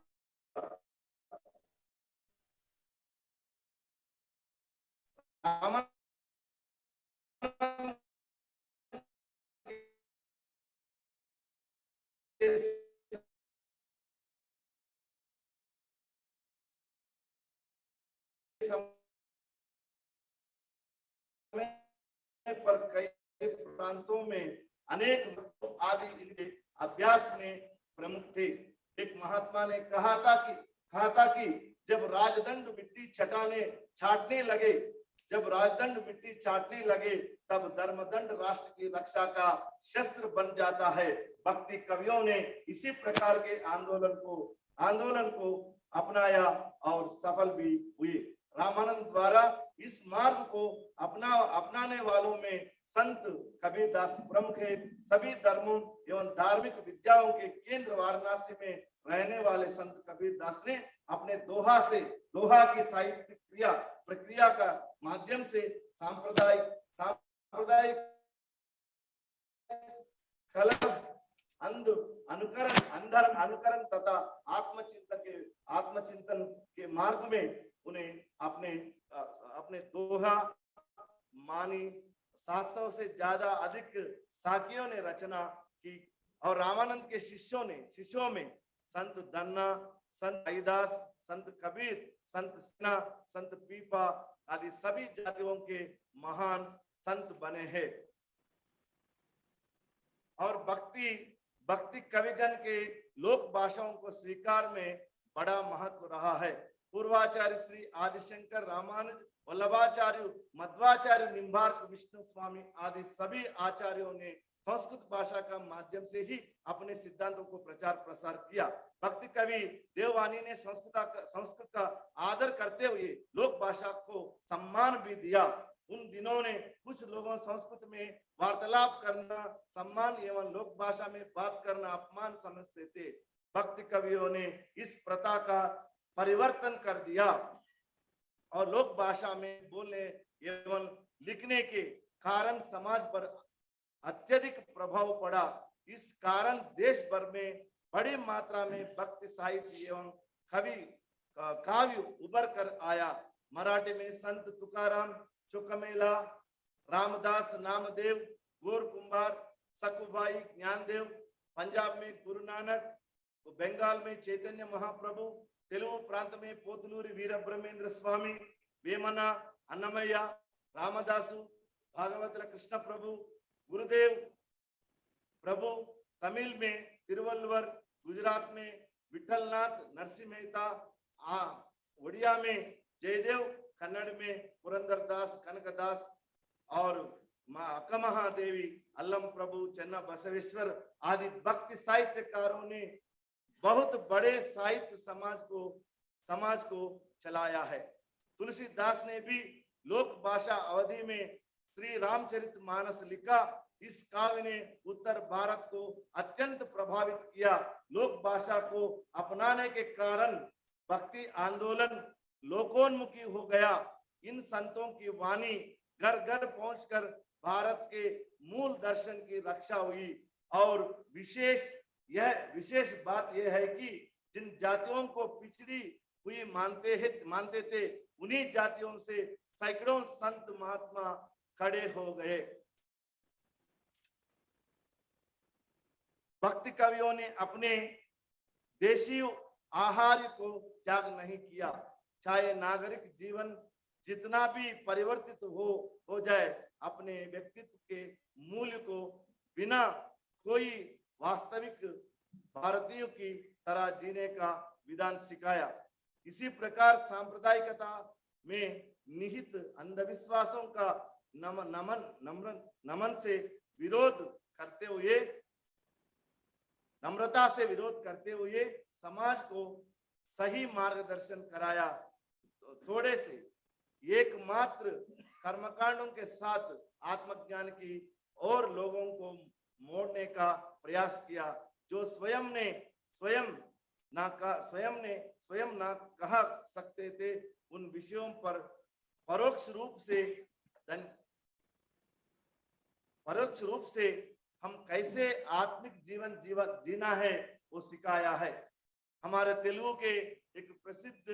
पर कई प्रांतों में अनेक आदि इनके अभ्यास में प्रमुख थे। एक महात्मा ने कहा था कि जब राजदंड मिट्टी छाटने लगे तब धर्मदंड राष्ट्र की रक्षा का शस्त्र बन जाता है। भक्ति कवियों ने इसी प्रकार के आंदोलन को अपनाया और सफल भी हुए। रामानंद द्वारा इस मार्ग को अपनाने वालों में संत कबीरदास प्रमुख है। सभी धर्मों एवं धार्मिक विद्याओं के केंद्र वाराणसी में रहने वाले संत कबीरदास ने अपने दोहा की साहित्य प्रक्रिया का माध्यम से सांप्रदायिक अनुकरण तथा आत्मचिंतन के मार्ग में उन्हें अपने दोहा मानी 700 से ज्यादा अधिक साखियों ने रचना की। और रामानंद के शिष्यों में संत धन्ना, संत हरिदास, संत कबीर, संत सिन्हा, संत पीपा आदि सभी जातियों के महान संत बने हैं। और भक्ति कविगण के लोक भाषाओं को स्वीकार में बड़ा महत्व रहा है। पूर्वाचार्य श्री आदिशंकर रामानुज, वल्लभाचार्य, मध्वाचार्य, निम्बार्क, विष्णु स्वामी आदि सभी आचार्यों ने संस्कृत भाषा का माध्यम से ही अपने सिद्धांतों को प्रचार प्रसार किया। भक्ति कवि देववानी ने संस्कृत का आदर करते हुए लोक भाषा को सम्मान भी दिया। उन दिनों ने कुछ लोगों संस्कृत में वार्तालाप करना सम्मान एवं लोक भाषा में बात करना अपमान समझते थे। भक्ति कवियों ने इस प्रथा का परिवर्तन कर दिया और लोक भाषा में बोलने एवं लिखने के कारण समाज पर अत्यधिक प्रभाव पड़ा। इस कारण देश भर में बड़ी मात्रा में भक्ति साहित्य एवं काव्य उभर कर आया। मराठी में संत तुकाराम, चोकमेला, रामदास, नामदेव, गौर कुंभार, सकुभाई, ज्ञानदेव, पंजाब में गुरु नानक, बंगाल में चैतन्य महाप्रभु, तेलुगु प्रांत में पोतलूरी वीर ब्रह्मेंद्र स्वामी, वेमना, अन्नमయ్య, रामदासु, भागवत कृष्ण प्रभु, गुरुदेव प्रभु, तमिल में तिरुवल्लुवर, गुजरात में विठलनाथ नरसिंह मेहता, ओडिया में जयदेव, कन्नड़ में पुरंदरदास, कनकदास और अक्कमहादेवी, अल्लम प्रभु, चन्ना बसवेश्वर आदि भक्ति साहित्यकारों ने बहुत बड़े साहित्य समाज को चलाया है। तुलसीदास ने भी लोक भाषा अवधि में श्री रामचरितमानस लिखा। इस काव्य ने उत्तर भारत को अत्यंत प्रभावित किया। लोक भाषा को अपनाने के कारण भक्ति आंदोलन लोकोन्मुखी हो गया। इन संतों की वाणी घर घर पहुंचकर भारत के मूल दर्शन की रक्षा हुई। और विशेष बात यह है कि जिन जातियों को पिछड़ी हुई मानते थे, उन्हीं जातियों से सैकड़ों संत महात्मा खड़े हो गए। भक्ति कवियों ने अपने देशी आहार को त्याग नहीं किया। चाहे नागरिक जीवन जितना भी परिवर्तित हो जाए, अपने व्यक्तित्व के मूल्य को बिना कोई वास्तविक भारतीयों की तरह जीने का विधान सिखाया। इसी प्रकार सांप्रदायिकता में निहित अंधविश्वासों का नमन से विरोध करते हुए, नम्रता से विरोध करते हुए समाज को सही मार्गदर्शन कराया। तो थोड़े से एकमात्र कर्मकांडों के साथ आत्मज्ञान की और लोगों को मोड़ने का प्रयास किया, जो स्वयं ना कह सकते थे। उन विषयों पर परोक्ष रूप से हम कैसे आत्मिक जीवन जीना है वो सिखाया है। हमारे तेलुगु के एक प्रसिद्ध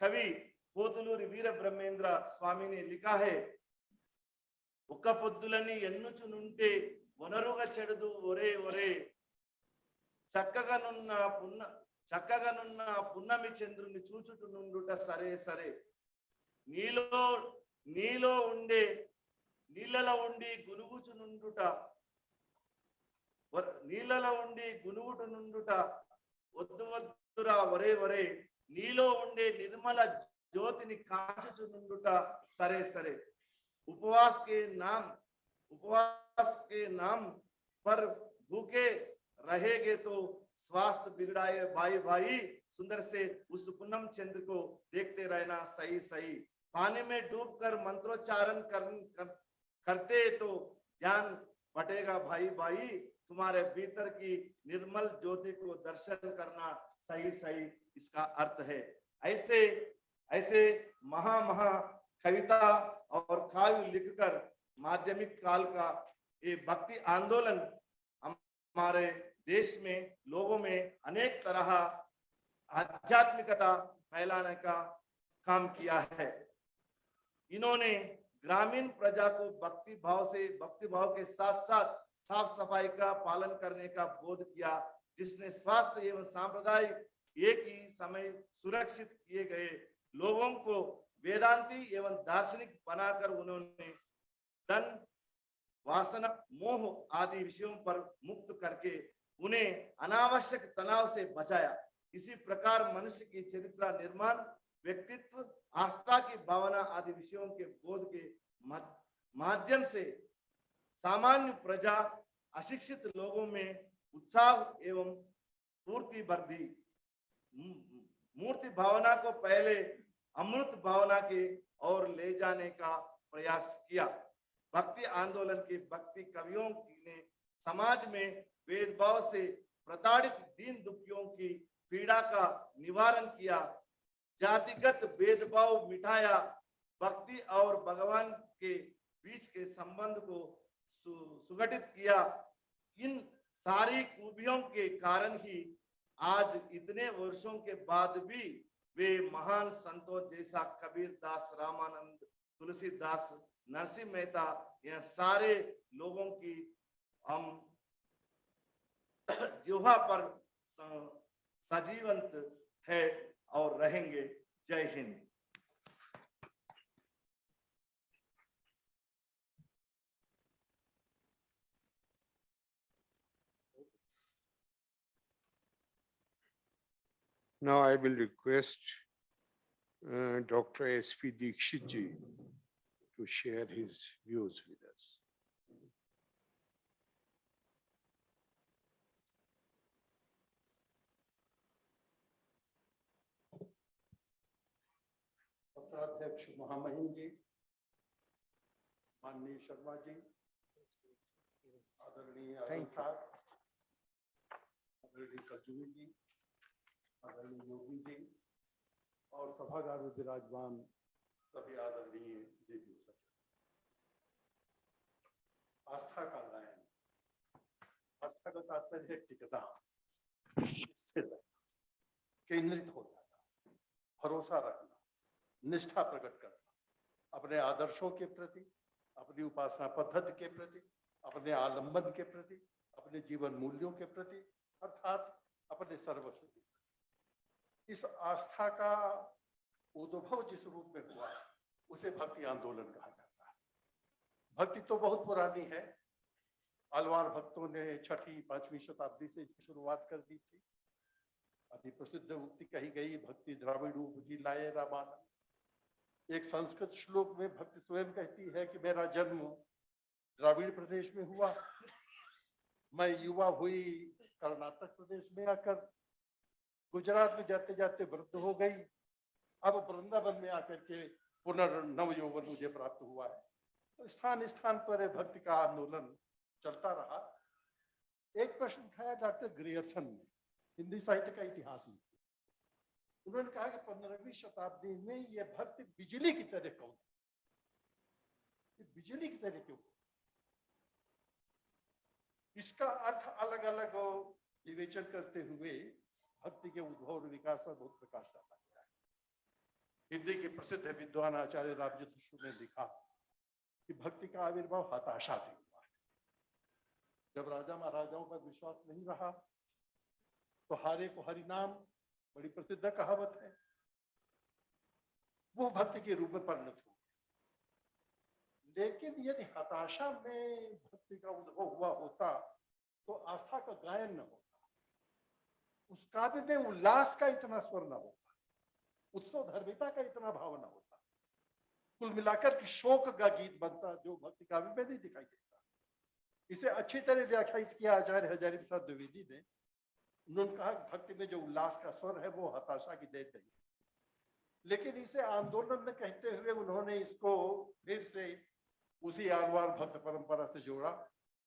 कवि पोतुलूरी वीर ब्रह्मेंद्र स्वामी ने लिखा है, ఒక్క పొద్దులని ఎన్నుచునుంటే వనరుగా చెడుదు ఒరే ఒరే, చక్కగానున్న పున్నమి చంద్రుని చూచుచునుండుట సరే సరే, నీలో ఉండే నీళ్ళలో ఉండి గునుగుచునుండుట వద్దు వద్దురా ఒరే ఒరే, నీలో ఉండే నిర్మల ज्योतिनि कांचुचुनुंडुट सरे सरे। उपवास के नाम पर भूखे रहेगे तो स्वास्थ्य बिगड़ाए भाई भाई। सुंदर से उस पूनम चंद्र को देखते रहना सही सही। पानी में डूबकर मंत्रोच्चारण करते तो ज्ञान बटेगा भाई भाई। तुम्हारे भीतर की निर्मल ज्योति को दर्शन करना सही सही, इसका अर्थ है। ऐसे महा कविता और काव्य लिखकर माध्यमिक काल का ये भक्ति आंदोलन हमारे देश में लोगों में अनेक तरह आध्यात्मिकता फैलाने का काम किया है। इन्होंने ग्रामीण प्रजा को भक्ति भाव के साथ साथ साफ सफाई का पालन करने का बोध किया, जिसने स्वास्थ्य एवं सांप्रदायिक एक ही समय सुरक्षित किए गए लोगों को वेदांती एवं दार्शनिक बनाकर उन्होंने धन, वासना, मोह आदि विषयों पर मुक्त करके उन्हें अनावश्यक तनाव से बचाया। इसी प्रकार मनुष्य की चरित्र निर्माण, व्यक्तित्व, आस्था की भावना आदि विषयों के बोध के माध्यम से सामान्य प्रजा, अशिक्षित लोगों में उत्साह एवं पूर्ति भर दी। मूर्ति भावना को पहले अमृत भावना के ओर ले जाने का प्रयास किया। भक्ति आंदोलन के भक्ति कवियों ने समाज में भेदभाव से प्रताड़ित दीन दुखियों की पीड़ा का निवारण किया, जातिगत भेदभाव मिटाया, भक्ति और भगवान के बीच के संबंध को सुगठित किया। इन सारी खूबियों के कारण ही आज इतने वर्षों के बाद भी वे महान संतों जैसा कबीर दास, रामानंद, तुलसीदास, नरसिंह मेहता, यह सारे लोगों की हम जिह्वा पर सजीवंत है और रहेंगे। जय Hind. Now I will request Dr. S.P. Dikshit ji to share his views with us. अध्यक्ष महामहिम जी, माननीय शर्मा जी, आदरणीय आदरणीय कजूरी जी, आदरणीय योगी जी और सभागार में विराजमान सभी आदरणीय देवी सचिव। आस्था का लायन, आस्था का तात्पर्य है टिकना, केंद्रित हो जाना, भरोसा रखना, निष्ठा प्रकट करना, अपने आदर्शों के प्रति, अपनी उपासना पद्धति के प्रति, अपने आलंबन के प्रति, अपने जीवन मूल्यों के प्रति, अर्थात अपने सर्वस्व के प्रति। इस आस्था का उद्भव जिस रूप में हुआ उसे भक्ति आंदोलन कहा जाता है। भक्ति तो बहुत पुरानी है। अलवार भक्तों ने 6वीं 5वीं शताब्दी से शुरुआत कर दी थी। अति प्रसिद्ध उक्ति कही गई, भक्ति द्राविड़ू बुद्धि लाए रामाना। एक संस्कृत श्लोक में भक्ति स्वयं कहती है कि मेरा जन्म द्राविड़ प्रदेश में हुआ, मैं युवा हुई कर्नाटक प्रदेश में आकर, गुजरात में जाते जाते वृद्ध हो गई, अब वृंदावन में आकर के पुनर्नव यौवन मुझे प्राप्त हुआ है। तो स्थान स्थान पर भक्ति का आंदोलन चलता रहा। एक प्रश्न उठाया डॉक्टर ग्रियर्सन ने, हिंदी साहित्य का इतिहास में। उन्होंने कहा कि 15वीं शताब्दी में यह भक्ति बिजली की तरह कौन थी, बिजली की तरह क्यों? इसका अर्थ अलग अलग विवेचन करते हुए भक्ति के उद्भव और विकास पर बहुत प्रकाश डाला गया है। हिंदी के प्रसिद्ध विद्वान आचार्य रामजोतिषु ने लिखा कि भक्ति का आविर्भाव हताशा से हुआ है। जब राजा महाराजाओं पर विश्वास नहीं रहा तो हारे को हरि नाम, बड़ी प्रसिद्ध कहावत है, वो भक्ति के रूप में परिणत हो। लेकिन यदि हताशा में भक्ति का उद्भव हुआ होता तो आस्था का गायन न होता, उस काव्य में उल्लास का इतना स्वर न होता, उत्सव धर्मिता का इतना भाव न होता, कुल मिलाकर के शोक का गीत बनता, जो भक्ति काव्य में नहीं दिखाई देता। इसे अच्छी तरह व्याख्यायित किया आचार्य हजारी प्रसाद द्विवेदी ने। उन्होंने कहा भक्ति में जो उल्लास का स्वर है वो हताशा की देन नहीं, लेकिन इसे आंदोलन में कहते हुए उन्होंने इसको फिर से उसी आलवार भक्त परंपरा से जोड़ा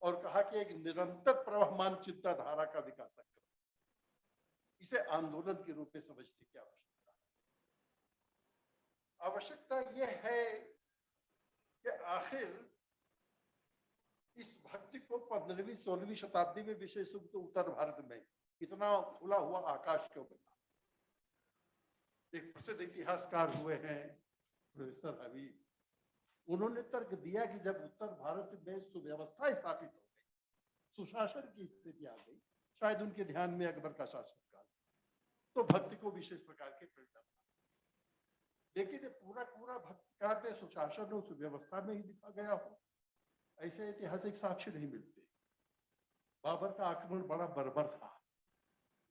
और कहा कि एक निरंतर प्रवहमान चिंता धारा का विकास करो। इसे आंदोलन के रूप में समझने की आवश्यकता यह है कि आखिर इस भक्ति को 15वीं 16वीं शताब्दी में विशेष रूप से उत्तर भारत में इतना खुला हुआ आकाश क्यों मिला। एक प्रसिद्ध इतिहासकार हुए हैं प्रोफेसर हवी, उन्होंने तर्क दिया कि जब उत्तर भारत में सुव्यवस्था स्थापित हो गई, सुशासन की स्थिति आ गई, शायद उनके ध्यान में अकबर का शासनकाल, तो भक्ति को विशेष प्रकार के परिणाम। लेकिन पूरा पूरा भक्ति काल में सुशासन और सुव्यवस्था में ही लिखा गया हो, ऐसे ऐतिहासिक साक्ष्य नहीं मिलते। बाबर का आक्रमण बड़ा बर्बर था।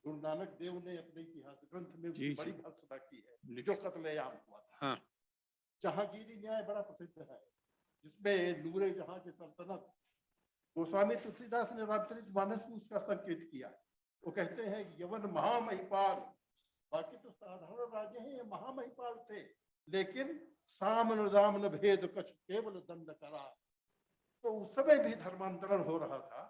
गुरु नानक देव ने अपने इतिहास ग्रंथ में बड़ी भर्त्सना की है, जो कत्लेआम हुआ था। हाँ। जहांगीरी न्याय बड़ा प्रसिद्ध है, जिसमें नूरे जहां की सल्तनत, गोस्वामी तुलसीदास ने रामचरितमानस में उसका संकेत किया। वो कहते हैं यवन महामहिपाल, बाकी तो साधारण राजे हैं, ये महामहिपाल थे, लेकिन सामन दामन भेद कछ केवल दंड करा। तो उस समय भी धर्मांतरण हो रहा था,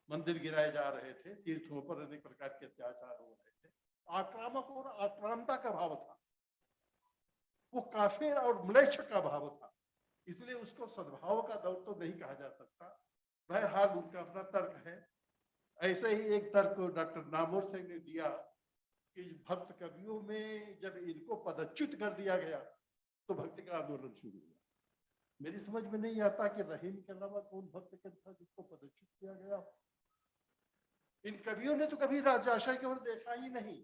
मंदिर गिराए जा रहे थे, तीर्थों पर अनेक प्रकार के अत्याचार हो रहे थे, आक्रामक और आक्रामकता का भाव था, वो काफिर और म्लेच्छ का भाव था, इसलिए उसको सद्भाव का दौर तो नहीं कहा जा सकता। बहरहाल उनका अपना तर्क है। ऐसे ही एक तर्क डॉक्टर नामोर सिंह ने दिया कि भक्त कवियों में जब इनको पदच्युत कर दिया गया तो भक्ति का आंदोलन शुरू हुआ। मेरी समझ में नहीं आता कि रहीम के अलावा कौन भक्त कवि था जिसको पदच्युत किया गया। इन कवियों ने तो कभी राजाशाही की ओर देखा ही नहीं।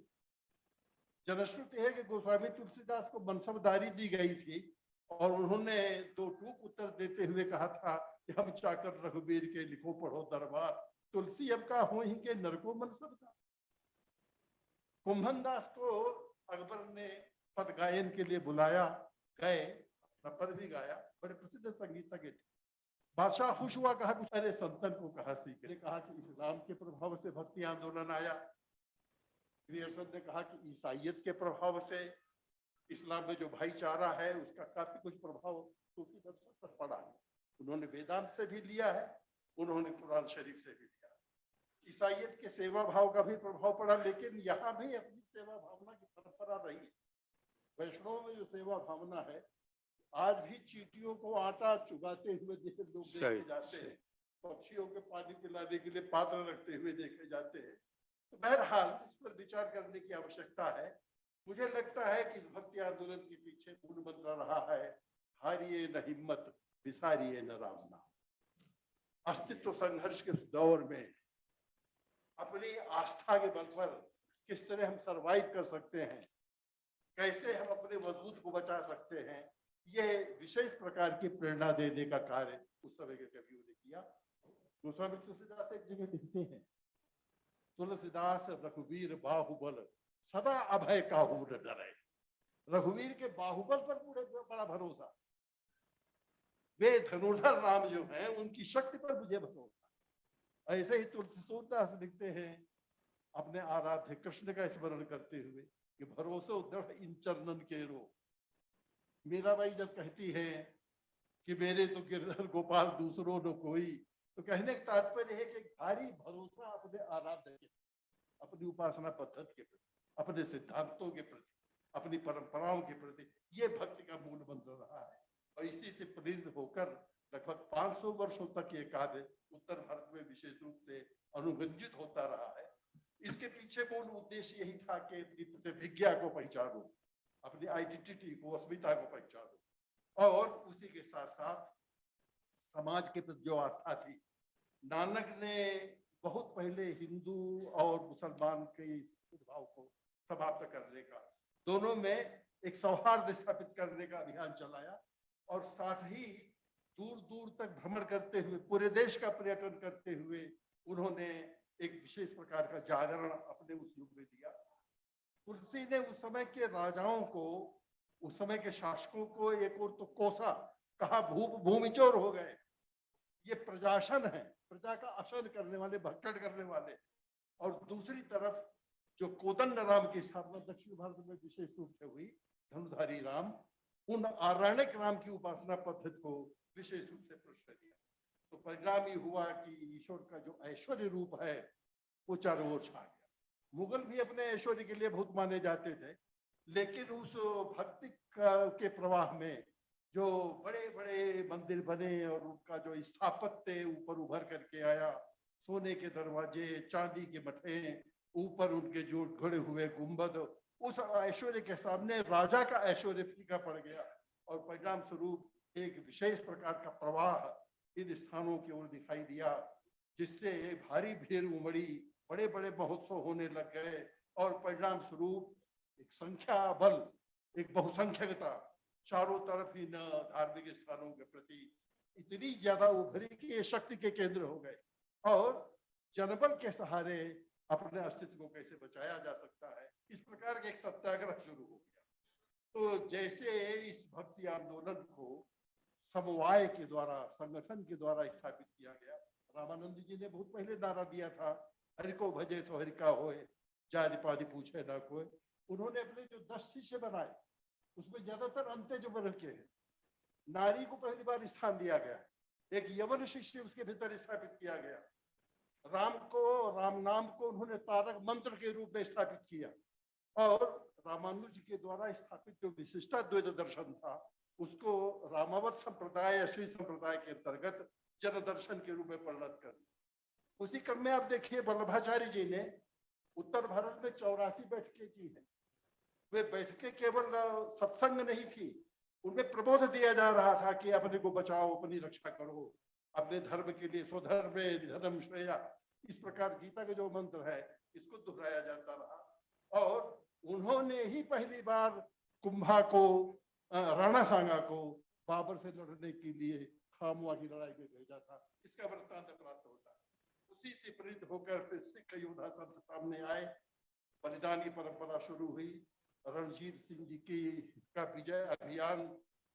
जनश्रुति है कि गोस्वामी तुलसीदास को मनसबदारी दी गई थी और उन्होंने दो टूक उत्तर देते हुए कहा था कि हम चाकर रघुवीर के लिखो पढ़ो दरबार, तुलसी अब का हो ही के नरको मनसबदार। कुंभन दास को अकबर ने पद गायन के लिए बुलाया, गए, पद भी गाया, बड़े प्रसिद्ध संगीतज्ञ थे। बादशाह खुश हुआ, कहा कुछ अरे संतन को कहा सीखे। कहा कि इस्लाम के प्रभाव से भक्ति आंदोलन आया। ग्रियर्सन ने कहा कि ईसाइयत के प्रभाव से इस्लाम में जो भाईचारा है उसका काफी कुछ प्रभाव सूफी दर्शन पर पड़ा है। उन्होंने वेदांत से भी लिया है, उन्होंने कुरान शरीफ से भी लिया। ईसाइयत के सेवा भाव का भी प्रभाव पड़ा, लेकिन यहाँ भी अपनी सेवा भावना की परंपरा रही है। वैष्णव में जो सेवा भावना है, आज भी चींटियों को आटा चुगाते हुए लोग देखे जाते हैं, पक्षियों के पानी पिलाने के लिए पात्र रखते हुए देखे जाते हैं। तो बहरहाल इस पर विचार करने की आवश्यकता है। मुझे लगता है कि इस भक्ति आंदोलन के पीछे मूल मंत्र रहा है, हारिए न हिम्मत, विसारिए न राम नाम। अस्तित्व संघर्ष के उस दौर में अपनी आस्था के बल पर किस तरह हम सरवाइव कर सकते हैं, कैसे हम अपने वजूद को बचा सकते हैं, यह विशेष प्रकार की प्रेरणा देने का कार्य उस समय के कवियों ने किया। गोस्वामी तुलसीदास एक जगह लिखते हैं, तुलसीदास रघुवीर बाहुबल सदा अभय काहू न डरे। रघुवीर के बाहुबल पर पूरे बड़ा भरोसा। वे धनुर्धर राम जो हैं उनकी शक्ति पर मुझे भरोसा। ऐसे ही तुलसीदास लिखते हैं अपने आराध्य कृष्ण का स्मरण करते हुए कि भरोसे दृढ़ इन चरणन के रो। मीराबाई जब कहती है कि मेरे तो गिरधर गोपाल दूसरों न कोई, तो कहने का तात्पर्य है कि भारी भरोसा अपने आराध्य के, अपनी उपासना पद्धति के प्रति, अपने सिद्धांतों के प्रति, अपनी परंपराओं के प्रति, ये भक्ति का मूल मंत्र रहा है। और इसी से प्रेरित होकर लगभग 500 वर्षों तक ये काव्य उत्तर भारत में विशेष रूप से अनुगंजित होता रहा है। इसके पीछे मूल उद्देश्य यही था कि अपनी प्रतिभिज्ञा को पहचानो, अपनी आइडेंटिटी को, अस्मिता को पहचानो, और उसी के साथ साथ समाज के प्रति जो आस्था थी, नानक ने बहुत पहले हिंदू और मुसलमान के भाव को समाप्त करने का, दोनों में एक सौहार्द स्थापित करने का अभियान चलाया, और साथ ही दूर दूर तक भ्रमण करते हुए, पूरे देश का पर्यटन करते हुए उन्होंने एक विशेष प्रकार का जागरण अपने उस युग में दिया। तुलसी ने उस समय के राजाओं को, उस समय के शासकों को एक और तो कोसा, कहा भूमिचोर हो गए, ये प्रजाशन है, प्रजा का आसन करने वाले, भक्कड़ करने वाले। और दूसरी तरफ जो कोदंड राम की स्थापना दक्षिण भारत में विशेष रूप से हुई, धनुधारी राम, उन आरण्यक राम की उपासना पद्धति को विशेष रूप से प्रश्रय दिया। तो परिणाम ये हुआ कि ईश्वर का जो ऐश्वर्य रूप है वो चारों ओर छा गया। मुगल भी अपने ऐश्वर्य के लिए बहुत माने जाते थे, लेकिन उस भक्ति के प्रवाह में जो बड़े बड़े मंदिर बने और उनका जो स्थापत्य ऊपर उभर करके आया, सोने के दरवाजे, चांदी के मठे, ऊपर उनके जो खड़े हुए गुंबद, उस ऐश्वर्य के सामने राजा का ऐश्वर्य फीका पड़ गया, और परिणाम स्वरूप एक विशेष प्रकार का प्रवाह इन स्थानों की ओर दिखाई दिया, जिससे भारी भीड़ उमड़ी, बड़े बड़े महोत्सव होने लग गए, और परिणाम स्वरूप एक संख्या बल, एक बहुसंख्यकता चारों तरफ इन धार्मिक स्थानों के प्रति इतनी ज्यादा उभरी कि ये शक्ति के केंद्र हो गए, और जनबल के सहारे अपने अस्तित्व को कैसे बचाया जा सकता है, इस प्रकार के एक सत्याग्रह शुरू हो गया। तो जैसे इस भक्ति आंदोलन को समवाय के द्वारा, संगठन के द्वारा स्थापित किया गया, रामानंद जी ने बहुत पहले नारा दिया था, हरि को भजे सो हरि का होए, जाति पाति पूछे ना कोई। उन्होंने अपने जो 10 शिष्य बनाए, उसमें ज्यादातर अंत्य वर्ग के हैं। नारी को पहली बार स्थान दिया गया, एक यवन शिष्य उसके भीतर स्थापित किया गया। राम को, राम नाम को उन्होंने तारक मंत्र के रूप में स्थापित किया, और रामानुज के द्वारा स्थापित जो विशिष्टाद्वैत दर्शन था, उसको रामावत संप्रदाय या श्री संप्रदाय के अंतर्गत जन दर्शन के रूप में परिणत कर दिया। उसी क्रम में आप देखिए, वल्लभाचार्य जी ने उत्तर भारत में 84 बैठकें की है। वे बैठकें केवल सत्संग नहीं थी, उनमें प्रबोध दिया जा रहा था कि अपने को बचाओ, अपनी रक्षा करो, अपने धर्म के लिए स्वधर्मे धर्म श्रेया, इस प्रकार गीता का जो मंत्र है इसको दोहराया जाता रहा। और उन्होंने ही पहली बार कुंभा को, राणा सांगा को बाबर से लड़ने के लिए खामवा की लड़ाई में भेजा था। इसका वृत्तांत प्राप्त होता है। उसी से प्रेरित होकर फिर सिख योद्धा संत सामने आए, बलिदान की परंपरा शुरू हुई, रणजीत सिंह जी की का विजय अभियान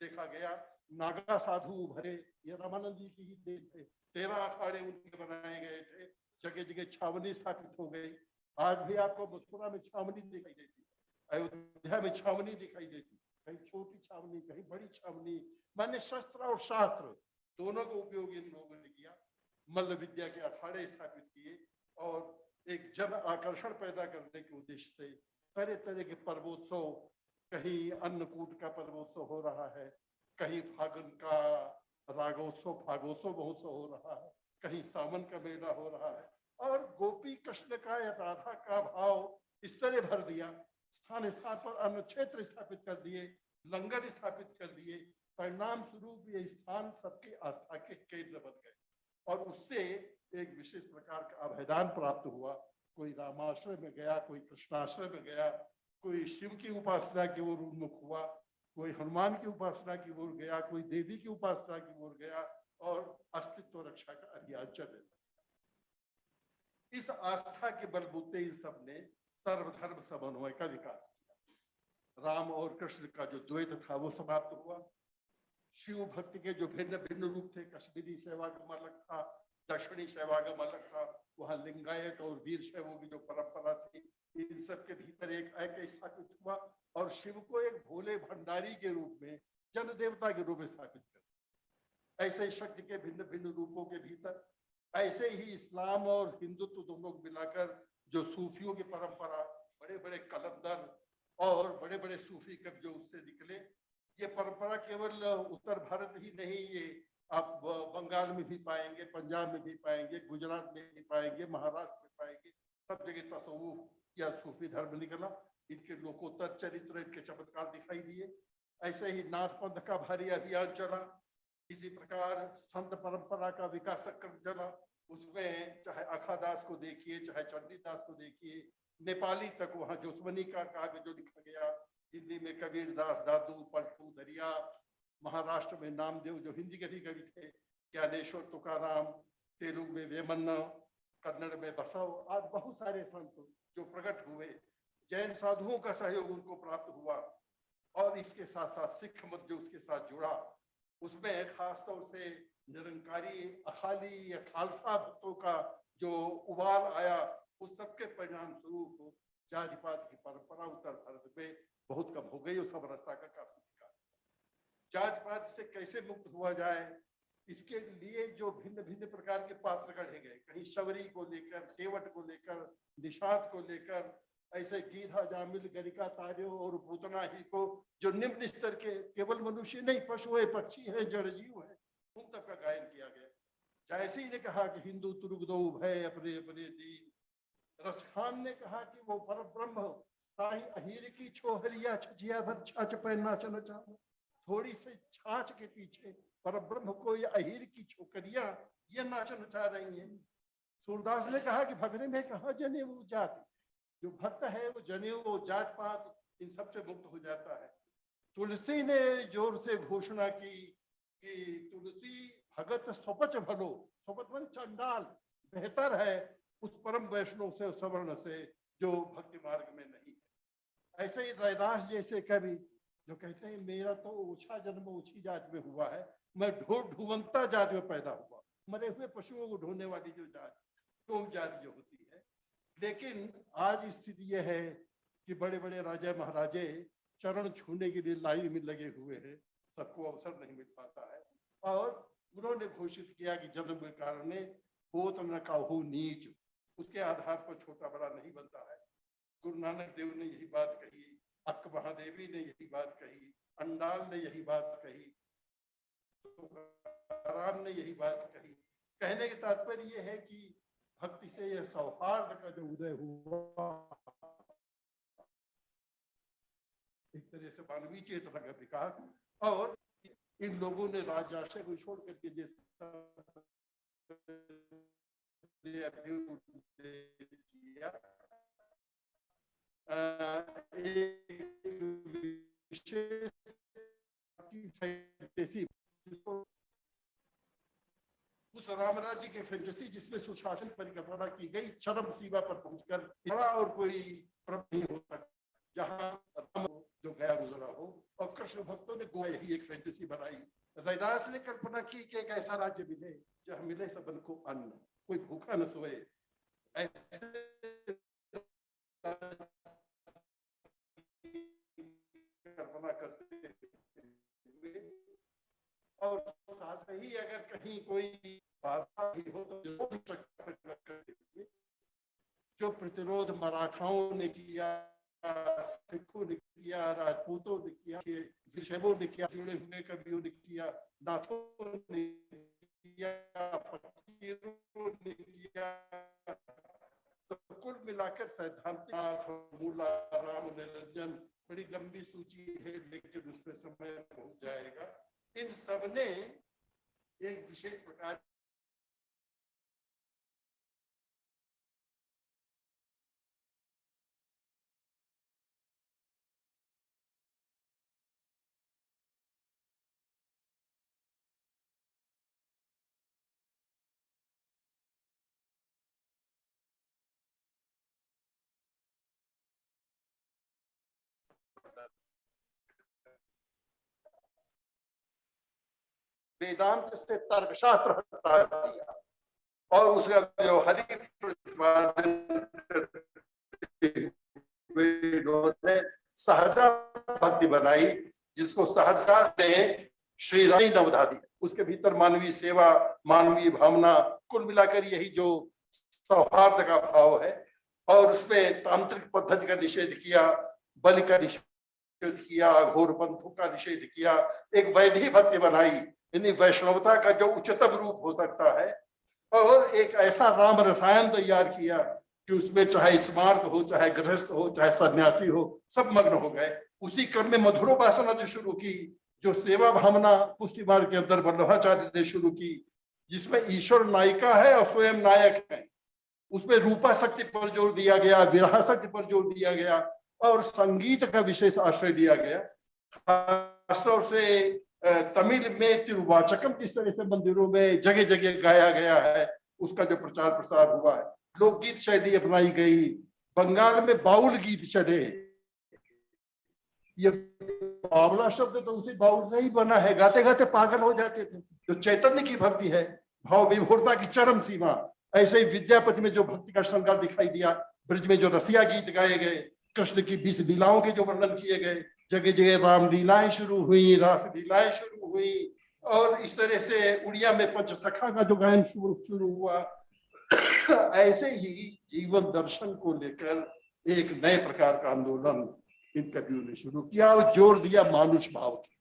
देखा गया, नागा साधु उभरे, ये रामानंद जी की ही देन थे। 13 अखाड़े उनके बनाए गए थे, जगह जगह छावनी स्थापित हो गई। आज भी आपको मथुरा में छावनी दिखाई देती, अयोध्या में छावनी दिखाई देती, कहीं छोटी छावनी, कहीं बड़ी छावनी। माने शस्त्र और शास्त्र दोनों का उपयोग इन लोगों ने किया। मल्ल विद्या के अखाड़े स्थापित किए, और एक जन आकर्षण पैदा करने के उद्देश्य से तरह तरह के पर्वोत्सव, कहीं अन्नकूट का पर्वोत्सव हो रहा है, कहीं फागुन का रागोत्सव, फागोत्सव महोत्सव हो रहा है, कहीं सावन का मेला हो रहा है, और गोपी कृष्ण का या राधा का भाव इस तरह भर दिया। स्थान स्थान पर अन्न क्षेत्र स्थापित कर दिए, लंगर स्थापित कर दिए। परिणाम स्वरूप ये स्थान सबकी आस्था के केंद्र बन गए, और उससे एक विशेष प्रकार का अभेदान प्राप्त हुआ। कोई रामाश्रय में गया, कोई कृष्णाश्रय में गया, कोई शिव की उपासना की ओर उन्मुख हुआ, कोई हनुमान की उपासना की ओर गया, कोई देवी की उपासना की ओर गया, और अस्तित्व रक्षा का अभियान चलने लगा। इस आस्था के बलबूते इन सब ने सर्वधर्म समन्वय का विकास किया। राम और कृष्ण का जो द्वैत था वो समाप्त हुआ, शिव भक्ति के जो भिन्न भिन्न रूप थे, कश्मीरी सेवागम अलग था, दक्षिणी सेवागम अलग था, वहाँ लिंगायत और वीर शैवों की जो परंपरा थी, इन सब के भीतर एक ऐक्य स्थापित हुआ और शिव को एक भोले भंडारी के रूप में, जन देवता के रूप में स्थापित कर। ऐसे शक्ति के भिन्न भिन्न रूपों के भीतर ऐसे ही इस्लाम और हिंदुत्व दोनों को मिलाकर जो सूफियों की परंपरा, बड़े बड़े कलंदर और बड़े बड़े सूफी कवि जो उससे निकले, ये परंपरा केवल उत्तर भारत ही नहीं, ये आप बंगाल में भी पाएंगे, पंजाब में भी पाएंगे, गुजरात में भी पाएंगे, महाराष्ट्र में पाएंगे, सब जगह तसव्वुफ या सूफी धर्म निकला। इनके लोकोत्तर चरित्र, इनके चमत्कार दिखाई दिए। ऐसे ही नाथ पंथ का भारी अभियान चला। इसी प्रकार संत परंपरा का विकास क्रम चला। उसमें चाहे अखादास को देखिए, चाहे चंडीदास को देखिए, नेपाली तक वहाँ जोस्मनी का काव्य जो लिखा गया, हिंदी में कबीर दास, दादू, पलटू, दरिया, महाराष्ट्र में नामदेव जो हिंदी के भी कवि थे, ज्ञानेश्वर, तुकाराम, तेलुगु में वेमन्ना, कन्नड़ में बसव, आज बहुत सारे संत जो प्रकट हुए। जैन साधुओं का सहयोग उनको प्राप्त हुआ और इसके साथ साथ सिख मत जो उसके साथ जुड़ा, उसमें खासतौर से निरंकारी अखाली या खालसा भक्तों का जो उबाल आया, उस सबके परिणाम स्वरूप जाति पात की परंपरा उत्तर भारत में बहुत कम हो गई और सब रास्ता का काफी विकास। जाति पात से कैसे मुक्त हुआ जाए, इसके लिए जो भिन्न भिन्न प्रकार के पात्र गढ़े गए, कहीं शबरी को लेकर, केवट को लेकर, निषाद को लेकर, ऐसे गीधा, जामिल, गरिका, तार्यो और पूतना ही को जो निम्न स्तर के केवल मनुष्य नहीं, पशु है, पक्षी है, जड़ जीव है, उन तक का गायन किया गया। जैसे ही ने कहा कि हिंदू तुर्क दो भय अपने अपने दीन, रसखान ने कहा कि वो पर ब्रह्म ताही अहीर की छोहरिया छचिया भर छाछ पहनना चल चाह, थोड़ी से छाछ के पीछे पर ब्रह्म को ये अहीर की छोकरिया ये नाचना चाह रही है। सूरदास ने कहा कि भगने में कहा जने वो जाति, जो भक्त है वो जने वो जात पात इन सब से मुक्त हो जाता है। तुलसी ने जोर से घोषणा की कि तुलसी भगत स्वपच भलो, स्वपच मन चंडाल बेहतर है उस परम वैष्णव से, सवर्ण से जो भक्ति मार्ग में नहीं है। ऐसे ही रैदास जैसे कवि जो कहते हैं मेरा तो ओछा जन्म ओछी जात में हुआ है, मैं ढूंढता जात में पैदा हुआ, मरे हुए पशुओं को ढूंढने वाली जो जात, टोम जाति जो होती है। लेकिन आज स्थिति यह है कि बड़े बड़े राजा महाराजे चरण छूने के लिए लाइन में लगे हुए हैं, सबको अवसर नहीं मिल पाता है। और उन्होंने घोषित किया कि जन्म के कारण होत न काहू नीच, उसके आधार पर छोटा बड़ा नहीं बनता है। गुरु नानक देव ने यही बात कही, अक्क महादेवी ने यही बात कही, अंडाल ने यही बात कही, राम ने यही बात कही। कहने के तात्पर्य यह है कि भक्ति से यह सौहार्द का जो उदय हुआ, एक तरह से मानवीय चेतना का विकास, और इन लोगों ने राजाशय को छोड़ करके जैसा किया, उस राम राज्य के फैंटेसी जिसमें सुशासन परिकल्पना की गई, चरम सीमा पर पहुंचकर बड़ा और कोई प्रभु नहीं हो सकता जहां राम जो गया गुजरा हो, और कृष्ण भक्तों ने गोया यही एक फैंटेसी बनाई। रैदास ने कल्पना की कि एक ऐसा राज्य मिले जहां मिले सबन को अन्न, कोई भूखा न सोए, कल्पना करते हुए, और साथ ही अगर कहीं कोई बाधा भी हो तो जो प्रतिरोध मराठाओं ने किया, सिखों ने किया, राजपूतों ने किया, विषयों ने किया, जुड़े हुए कवियों ने किया, नाथों ने किया, फकीरों ने किया, तो कुल मिलाकर सैद्धांतिक मूला राम निरंजन बड़ी लंबी सूची है, लेकिन उसमें समय पहुंच जाएगा। इन सब ने एक विशेष प्रकार वेदांत से तर्कशास्त्र हटा दिया और उसका जो हरि प्रतिपादन ने सहजा भक्ति बनाई, जिसको सहजता से श्री रानी नवधा दी। उसके भीतर मानवीय सेवा, मानवीय भावना, कुल मिलाकर यही जो सौहार्द का भाव है। और उसमें तांत्रिक पद्धति का निषेध किया, बलि का निषेध किया, घोर पंथों का निषेध किया, एक वैधि भक्ति बनाई, यानी वैष्णवता का जो उच्चतम रूप हो सकता है। और एक ऐसा राम रसायन तैयार किया कि उसमें चाहे स्मार्त हो, चाहे गृहस्थ हो, चाहे सन्यासी हो, सब मग्न हो गए। उसी क्रम में मधुरोपासना जो शुरू की, जो सेवा भावना पुष्टि मार्ग के अंदर वल्लभाचार्य ने शुरू की, जिसमें ईश्वर नायिका है और स्वयं नायक है। उसमें रूपा शक्ति पर जोर दिया गया, विरह शक्ति पर जोर दिया गया और संगीत का विशेष आश्रय दिया गया। खासतौर से तमिल में तिरुवाचकम किस तरह से मंदिरों में जगह जगह गाया गया है, उसका जो प्रचार प्रसार हुआ है। लोकगीत शैली अपनाई गई, बंगाल में बाउल गीत चले। ये बावला शब्द तो उसी बाउल से ही बना है, गाते गाते पागल हो जाते थे। जो चैतन्य की भक्ति है, भाव विभोरता की चरम सीमा। ऐसे ही विद्यापति में जो भक्ति का श्रृंगार दिखाई दिया, ब्रज में जो रसिया गीत गाए गए, कृष्ण की 20 लीलाओं के जो वर्णन किए गए, जगह जगह राम लीलाएं शुरू हुई, रास लीलाएं शुरू हुई। और इस तरह से उड़िया में पंचसखा का जो गायन शुरू हुआ। ऐसे ही जीवन दर्शन को लेकर एक नए प्रकार का आंदोलन इन कवियों ने शुरू किया और जोर दिया मानुष भाव की।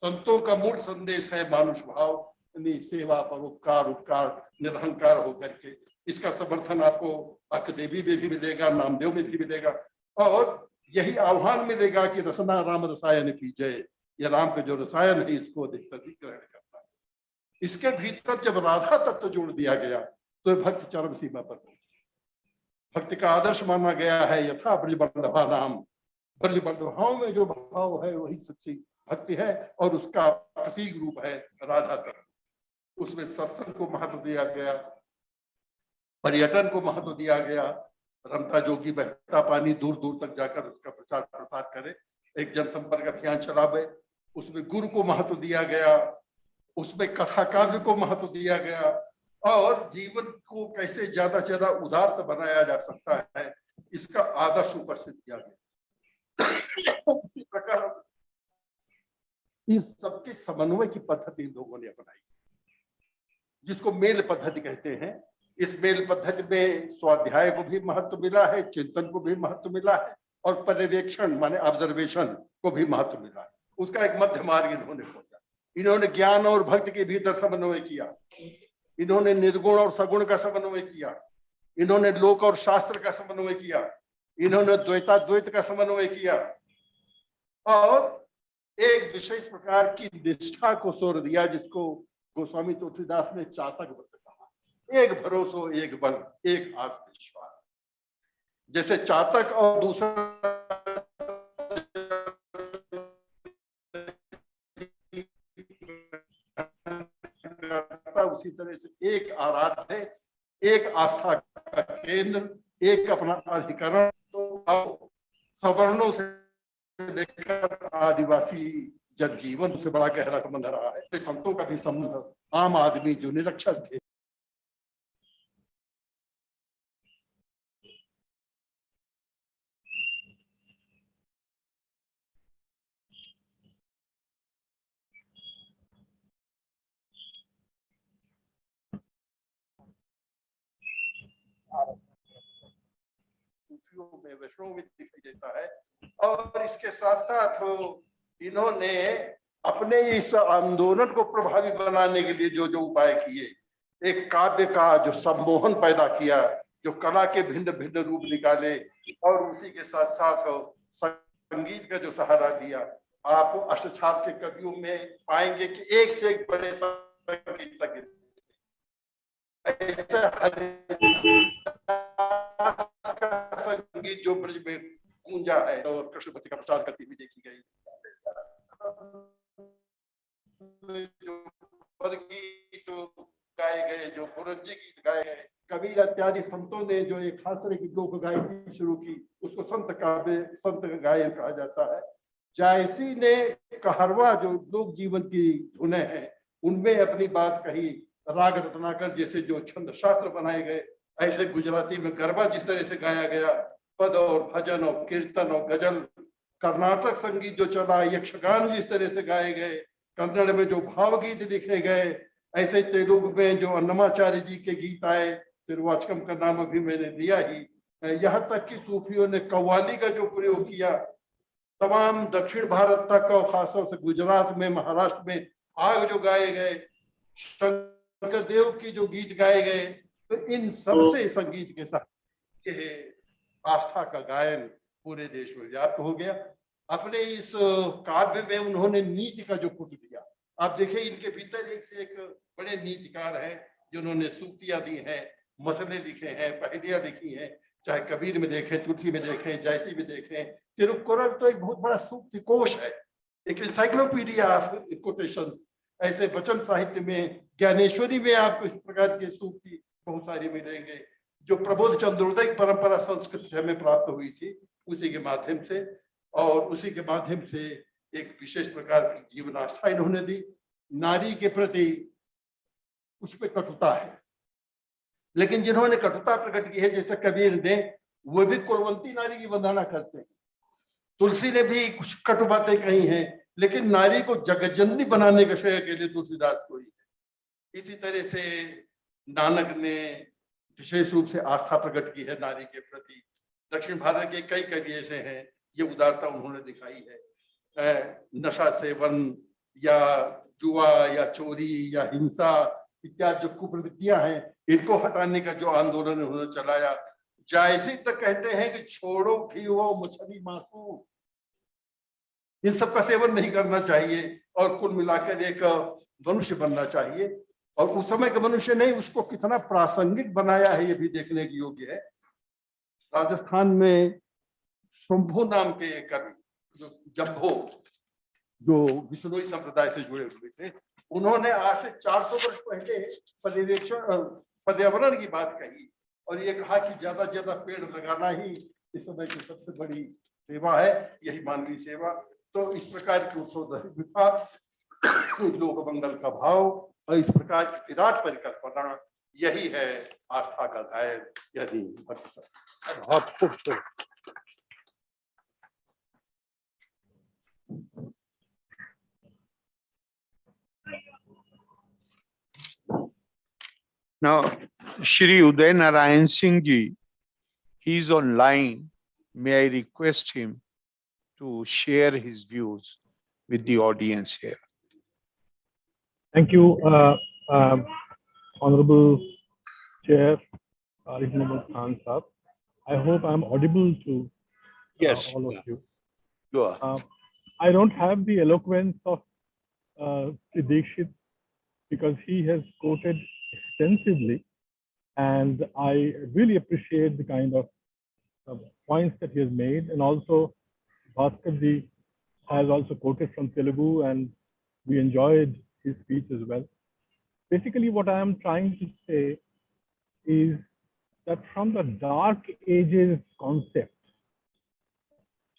संतों का मूल संदेश है मानुष भाव, यानी सेवा, परोपकार, उपकार, निरहंकार होकर के। इसका समर्थन आपको अकदेवी में भी मिलेगा, नामदेव में भी मिलेगा। और यही आह्वान मिलेगा कि रसना राम रसायन की जय। यह राम का जो रसायन है, इसको अधिक से अधिक ग्रहण करता है। इसके भीतर जब राधा तत्व जोड़ दिया गया तो भक्ति चरम सीमा पर पहुंची। भक्ति का आदर्श माना गया है यथा ब्रज बल्लभा नाम। ब्रज बल्लभाओं में जो भाव है वही सच्ची भक्ति है और उसका प्रतीक रूप है राधा तत्व। उसमें सत्संग को महत्व दिया गया, पर्यटन को महत्व दिया गया। रमता जोगी बहता पानी दूर दूर तक जाकर उसका प्रचार प्रसार करे, एक जनसंपर्क अभियान चलावे। उसमें गुरु को महत्व दिया गया, उसमें कथा काव्य को महत्व दिया गया और जीवन को कैसे ज्यादा से ज्यादा उदार बनाया जा सकता है, इसका आदर्श उपस्थित किया गया। इसी प्रकार इस सबके समन्वय की पद्धति लोगों ने अपनाई, जिसको मेल पद्धति कहते हैं। इस मेल पद्धति में स्वाध्याय को भी महत्व मिला है, चिंतन को भी महत्व मिला है और पर्यवेक्षण माने ऑब्जर्वेशन को भी महत्व मिला है। उसका एक मध्य मार्ग इन्होंने खोजा। इन्होंने ज्ञान और भक्ति के भीतर समन्वय किया, इन्होंने निर्गुण और सगुण का समन्वय किया, इन्होंने लोक और शास्त्र का समन्वय किया, इन्होंने द्वैताद्वैत का समन्वय किया और एक विशेष प्रकार की निष्ठा को सोर दिया, जिसको गोस्वामी तुलसीदास ने चातक व्रत कहा। एक भरोसो, एक बल, एक आस विश्वास। जैसे चातक और दूसरा उसी तरह से एक आराध्य है, एक आस्था का केंद्र, एक अपना अधिकरण। तो सवर्णों से लेकर आदिवासी जनजीवन से बड़ा गहरा संबंध रहा है। संतों का भी संबंध, आम आदमी जो निरक्षर थे, में वैष्णव में दिखाई देता है। और इसके साथ साथ इन्होंने अपने इस आंदोलन को प्रभावी बनाने के लिए जो जो उपाय किए, एक काव्य का जो सम्मोहन पैदा किया, जो कला के भिन्न भिन्न रूप निकाले और उसी के साथ साथ संगीत का जो सहारा दिया। आप अष्टछाप के कवियों में पाएंगे कि एक से एक बड़े संगीतज्ञ, संगीत जो ब्रज में गूंजा है और कृष्ण भक्ति का प्रचार करती हुई देखी गई। जो गीत गाए गए, जो पुरंजी गीत गाए गए, कबीर इत्यादि संतों ने जो एक खास तरह की लोक गायकी शुरू की, उसको संत काव्य, संत गायन कहा जाता है। जायसी ने कहरवा जो लोक जीवन की धुनें हैं उनमें अपनी बात कही। राग रत्नाकर जैसे जो छंद शास्त्र बनाए गए, ऐसे गुजराती में गरबा जिस तरह से गाया गया, पद और भजन और कीर्तन और गजल, कर्नाटक संगीत जो चला, यक्षगान जिस तरह से गाए गए, कन्नड़ में जो भावगीत लिखे गए, ऐसे तेलुगु में जो अन्नमाचार्य जी के गीत आए, तिरुवाचकम का नाम अभी मैंने दिया ही, यहाँ तक कि सूफियों ने कव्वाली का जो प्रयोग किया, तमाम दक्षिण भारत तक और खासतौर से गुजरात में, महाराष्ट्र में आग जो गाए गए, शंकर देव की जो गीत गाए गए, तो इन सबसे संगीत के साथ आस्था का गायन पूरे देश में व्याप्त हो गया। अपने इस काव्य में उन्होंने नीति का जो पुट दिया, आप देखिए इनके भीतर एक से एक बड़े नीतिकार हैं जिन्होंने सूक्तियां दी हैं, मसले लिखे हैं, पहेलियां लिखी हैं, चाहे कबीर में देखें, तुलसी में देखें, जैसी में देखें। तिरुक्कुरल तो एक बहुत बड़ा सूक्ति कोश है, एक इंसाइक्लोपीडिया ऑफ कोटेशंस। ऐसे वचन साहित्य में, ज्ञानेश्वरी में आपको इस प्रकार के सूक्ति बहुत सारी मिलेंगे, जो प्रबोध चंद्रोदय परंपरा संस्कृत से हमें प्राप्त हुई थी, उसी के माध्यम से, और उसी के माध्यम से एक विशेष प्रकार की जीवन आस्था इन्होंने दी। नारी के प्रति उस पर कटुता है, लेकिन जिन्होंने कटुता प्रकट की है, जैसे कबीर ने, वो भी कुलवंती नारी की वंदना करते हैं। तुलसी ने भी कुछ कटु बातें कही हैं, लेकिन नारी को जगज्जननी बनाने का श्रेय के लिए तुलसीदास को ही है। इसी तरह से नानक ने विशेष रूप से आस्था प्रकट की है नारी के प्रति। दक्षिण भारत के कई कवि ऐसे हैं, ये उदारता उन्होंने दिखाई है। नशा सेवन या जुआ या चोरी या हिंसा इत्यादि जो कुप्रवृत्तियां हैं, इनको हटाने का जो आंदोलन उन्होंने चलाया। जायसी तक कहते हैं कि छोड़ो घीवो मछली मांसू, इन सब का सेवन नहीं करना चाहिए और कुल मिलाकर एक मनुष्य बनना चाहिए। और उस समय का मनुष्य नहीं, उसको कितना प्रासंगिक बनाया है ये भी देखने की योग्य है। राजस्थान में शंभो नाम के एक कवि, जो जम्भो, जो विष्णुई संप्रदाय से जुड़े हुए थे, उन्होंने आज से 400 वर्ष पहले पर्यावरण की बात कही और ये कहा कि ज्यादा से ज्यादा पेड़ लगाना ही इस समय की सबसे बड़ी सेवा है, यही मानवीय सेवा। तो इस प्रकार की उत्सव लोक मंगल का भाव और इस प्रकार की विराट परिकल्पना, यही है आस्था का गायन, यदि भक्ति। बहुत खूबसूरत। Now, Shri Uday Narayan Singh ji, he is online. May I request him to share his views with the audience here? Thank you, Honorable Chair, Reasonable Khan Sahab. I hope I'm audible to Yes, all of you. go ahead. I don't have the eloquence of Dikshit because he has quoted extensively, and I really appreciate the kind of points that he has made. And also, Bhaskar ji has also quoted from Telugu, and we enjoyed his speech as well. Basically, what I am trying to say is that from the Dark Ages concept,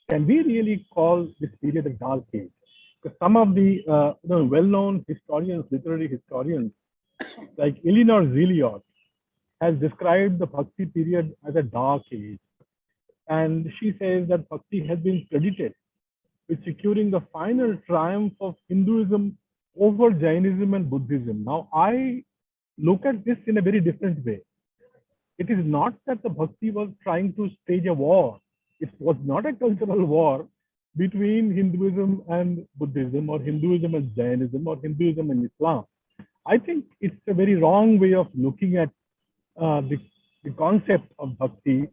can we really call this period a Dark Age? Because some of the well-known historians, literary historians, like Eleanor Zeliot, has described the Bhakti period as a Dark Age. And she says that Bhakti has been credited with securing the final triumph of Hinduism over Jainism and Buddhism. Now, I look at this in a very different way. It is not that the Bhakti was trying to stage a war. It was not a cultural war between Hinduism and Buddhism, or Hinduism and Jainism, or Hinduism and Islam. I think it's a very wrong way of looking at the concept of Bhakti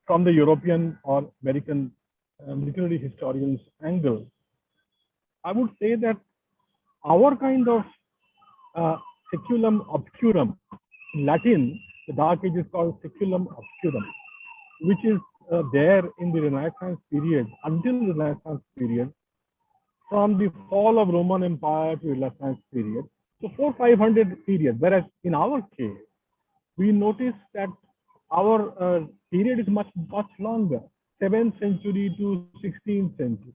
from the European or American literary historians' angle. I would say that our kind of saeculum obscurum, in Latin, the Dark Age is called saeculum obscurum, which is there in the Renaissance period, until the Renaissance period, from the fall of Roman Empire to the Renaissance period. So 400-500 period, whereas in our case, we notice that our period is much longer, 7th century to 16th century.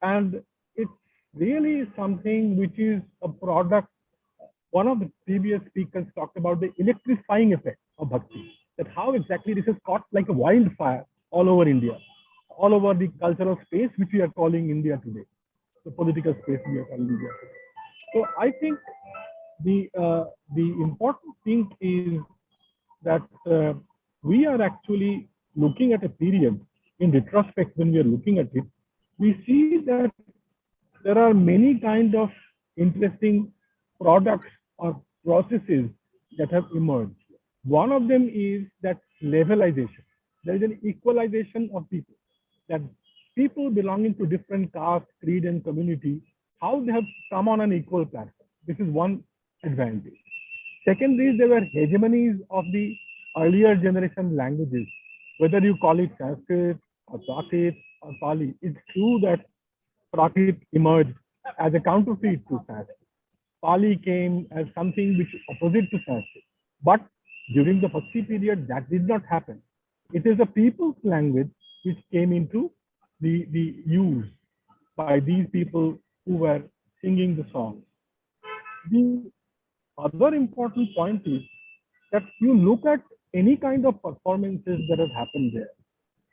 And it's really something which is a product. One of the previous speakers talked about the electrifying effect of bhakti, that how exactly this is caught like a wildfire all over India, all over the cultural space which we are calling India today, the political space we are calling India today. So I think the important thing is that we are actually looking at a period in retrospect. When we are looking at it, we see that there are many kind of interesting products or processes that have emerged. One of them is that levelization. There is an equalization of people, that people belonging to different caste, creed, and community, how they have come on an equal platform. This is one advantage. Second is there were hegemonies of the earlier generation languages, whether you call it Sanskrit or Prakrit or Pali. It's true that Prakrit emerged as a counterfeit to Sanskrit. Pali came as something which is opposite to Sanskrit. But during the Bhakti period, that did not happen. It is a people's language which came into the use by these people who were singing the songs. The other important point is that you look at any kind of performances that have happened there.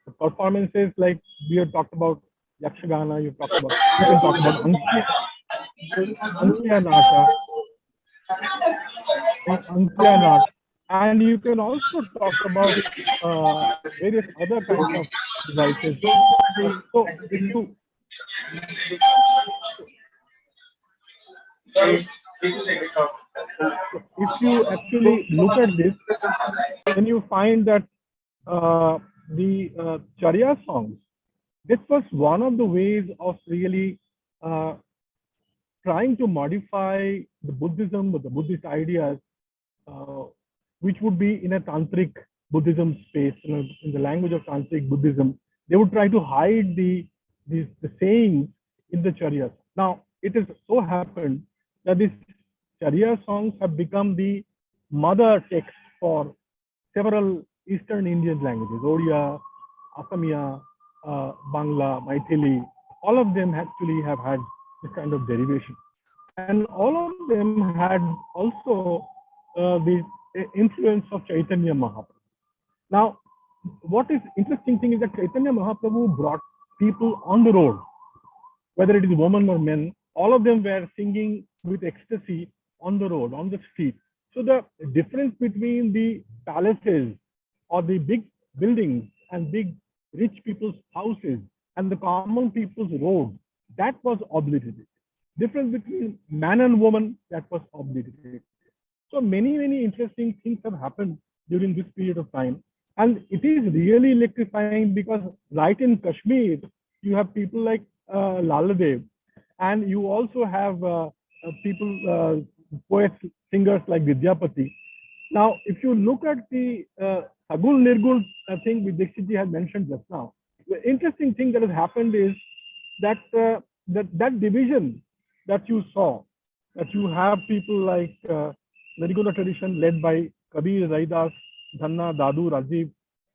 The performances like we have talked about Yakshagana, you can talk about Ankiya Nata, and you can also talk about various other kinds of devices. So if you actually look at this, then you find that the Sharia songs, this was one of the ways of really trying to modify the Buddhism or the Buddhist ideas, which would be in a tantric Buddhism space, in the language of tantric Buddhism. They would try to hide the sayings in the Sharia. Now, it has so happened that these Sharia songs have become the mother text for several Eastern Indian languages, Odia, Assamia, Bangla, Maithili. All of them actually have had this kind of derivation. And all of them had also the influence of Chaitanya Mahaprabhu. Now, what is interesting thing is that Chaitanya Mahaprabhu brought people on the road, whether it is women or men, all of them were singing with ecstasy on the road, on the street. So the difference between the palaces or the big buildings and big rich people's houses and the common people's road, that was obliterated. Difference between man and woman, that was obliterated. So many interesting things have happened during this period of time. And it is really electrifying because right in Kashmir, you have people like Laladev, and you also have people, poets, singers like Vidyapati. Now, if you look at the Sagul Nirgul thing which Dikshitji had mentioned just now, the interesting thing that has happened is that that division that you saw, that you have people like Nirgula tradition led by Kabir, Raidas, Dhanna, Dadu, Rajiv,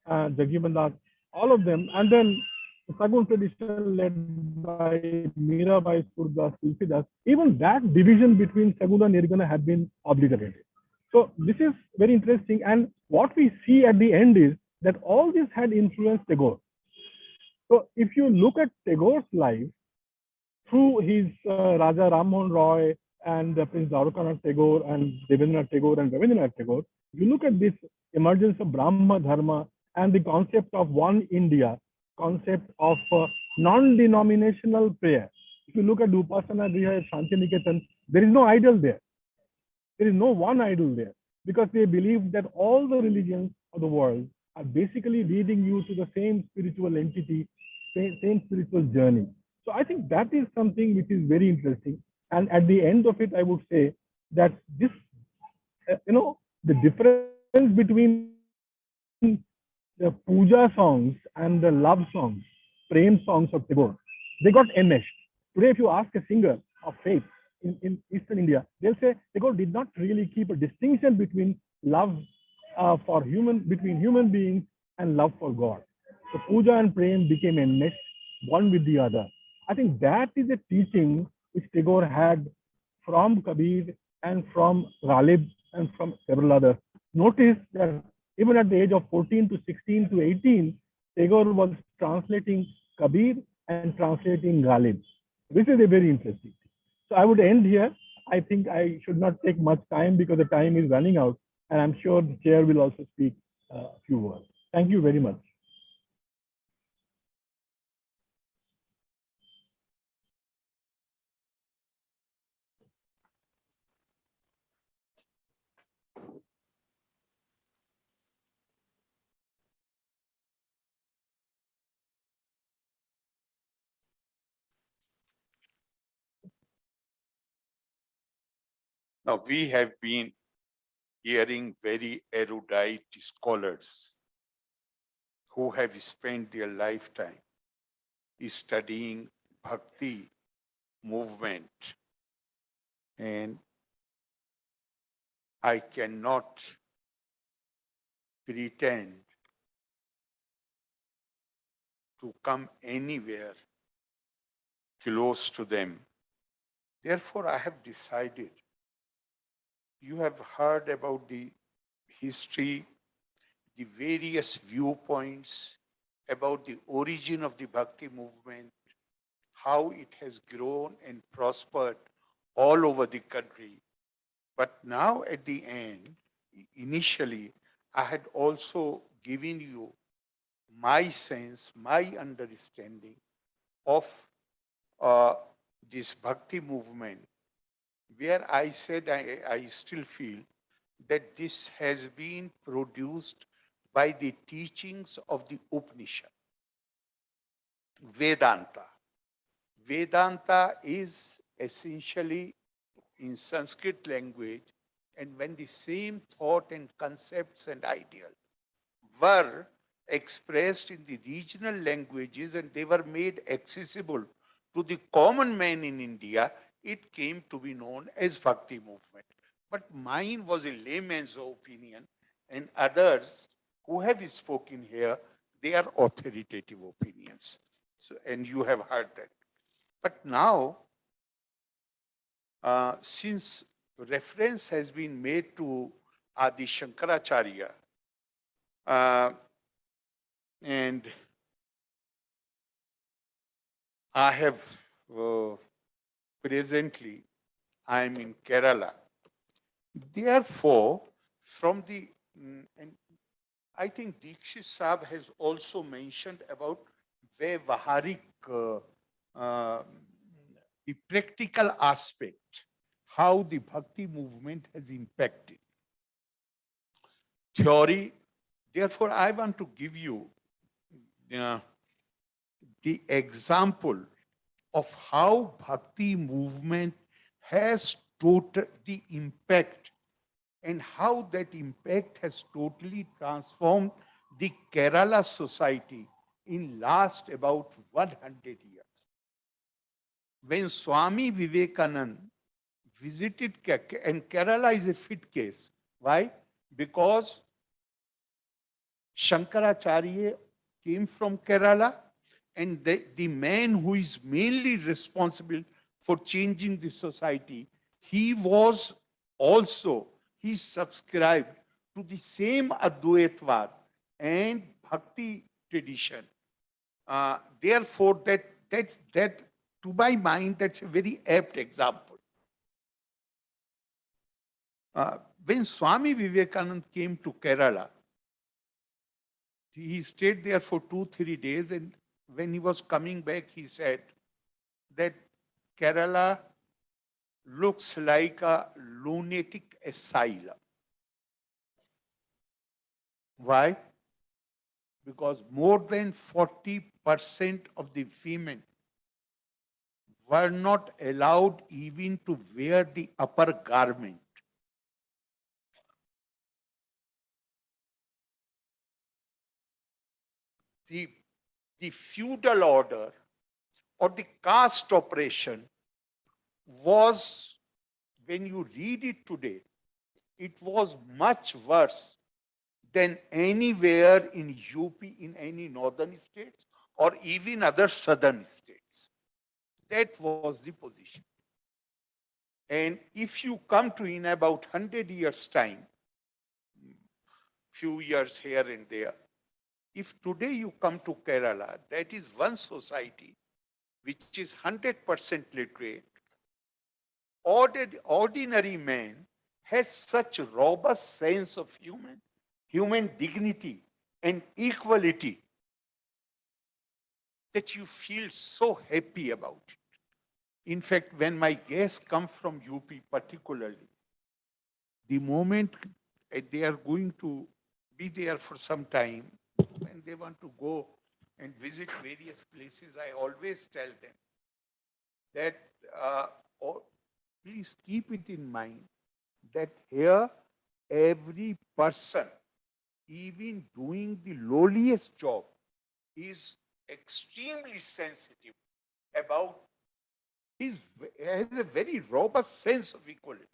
Jagibandas, all of them, and then the Sagun tradition led by Mirabai, Surdas, Tulsidas, even that division between Saguna and Nirguna have been obliterated. So this is very interesting. And what we see at the end is that all this had influenced Tagore. So if you look at Tagore's life through his Raja Ram Mohan Roy and Prince Dwarkanath Tagore and Devendranath Tagore and Rabindranath Tagore, you look at this emergence of Brahma Dharma and the concept of one India, concept of non-denominational prayer. If you look at Upasana Griha at Shantiniketan, there is no idol there. There is no one idol there because they believe that all the religions of the world are basically leading you to the same spiritual entity, same spiritual journey. So I think that is something which is very interesting. And at the end of it, I would say that this, the difference between the puja songs and the love songs, prem songs of Tagore, they got enmeshed. Today, if you ask a singer of faith in Eastern India, they'll say Tagore did not really keep a distinction between love between human beings and love for God. So puja and prem became enmeshed one with the other. I think that is a teaching which Tagore had from Kabir and from Ghalib and from several others. Notice that even at the age of 14 to 16 to 18, Tagore was translating Kabir and translating Ghalib. This is a very interesting thing. So I would end here. I think I should not take much time because the time is running out, and I'm sure the chair will also speak a few words. Thank you very much. Now, we have been hearing very erudite scholars who have spent their lifetime studying Bhakti movement. And I cannot pretend to come anywhere close to them. Therefore, I have decided. You have heard about the history, the various viewpoints about the origin of the Bhakti movement, how it has grown and prospered all over the country. But now at the end, initially, I had also given you my sense, my understanding of this Bhakti movement, where I said I still feel that this has been produced by the teachings of the Upanishad, Vedanta. Vedanta is essentially in Sanskrit language, and when the same thought and concepts and ideals were expressed in the regional languages and they were made accessible to the common man in India, it came to be known as Bhakti movement. But mine was a layman's opinion, and others who have spoken here, they are authoritative opinions. So, and you have heard that. But now, since reference has been made to Adi Shankaracharya, and I have presently, I am in Kerala. Therefore, from the, and I think Dikshit Saab has also mentioned about Vyavaharik, the practical aspect, how the Bhakti movement has impacted. Theory, therefore, I want to give you the example of how Bhakti movement has the impact and how that impact has totally transformed the Kerala society in last about 100 years. When Swami Vivekananda visited, and Kerala is a fit case. Why? Because Shankaracharya came from Kerala, and the man who is mainly responsible for changing the society, he was also, he subscribed to the same Advaitvad and Bhakti tradition. Therefore, that to my mind, that's a very apt example. When Swami Vivekananda came to Kerala, he stayed there for 2-3 days, and when he was coming back, he said that Kerala looks like a lunatic asylum. Why? Because more than 40% of the women were not allowed even to wear the upper garment. The feudal order or the caste oppression was, when you read it today, it was much worse than anywhere in UP, in any northern states, or even other southern states. That was the position. And if you come to in about 100 years' time, few years here and there, if today you come to Kerala, that is one society which is 100% literate. Ordinary man has such a robust sense of human dignity and equality that you feel so happy about it. In fact, when my guests come from UP particularly, the moment they are going to be there for some time, when they want to go and visit various places, I always tell them that please keep it in mind that here every person, even doing the lowliest job, is extremely sensitive about has a very robust sense of equality,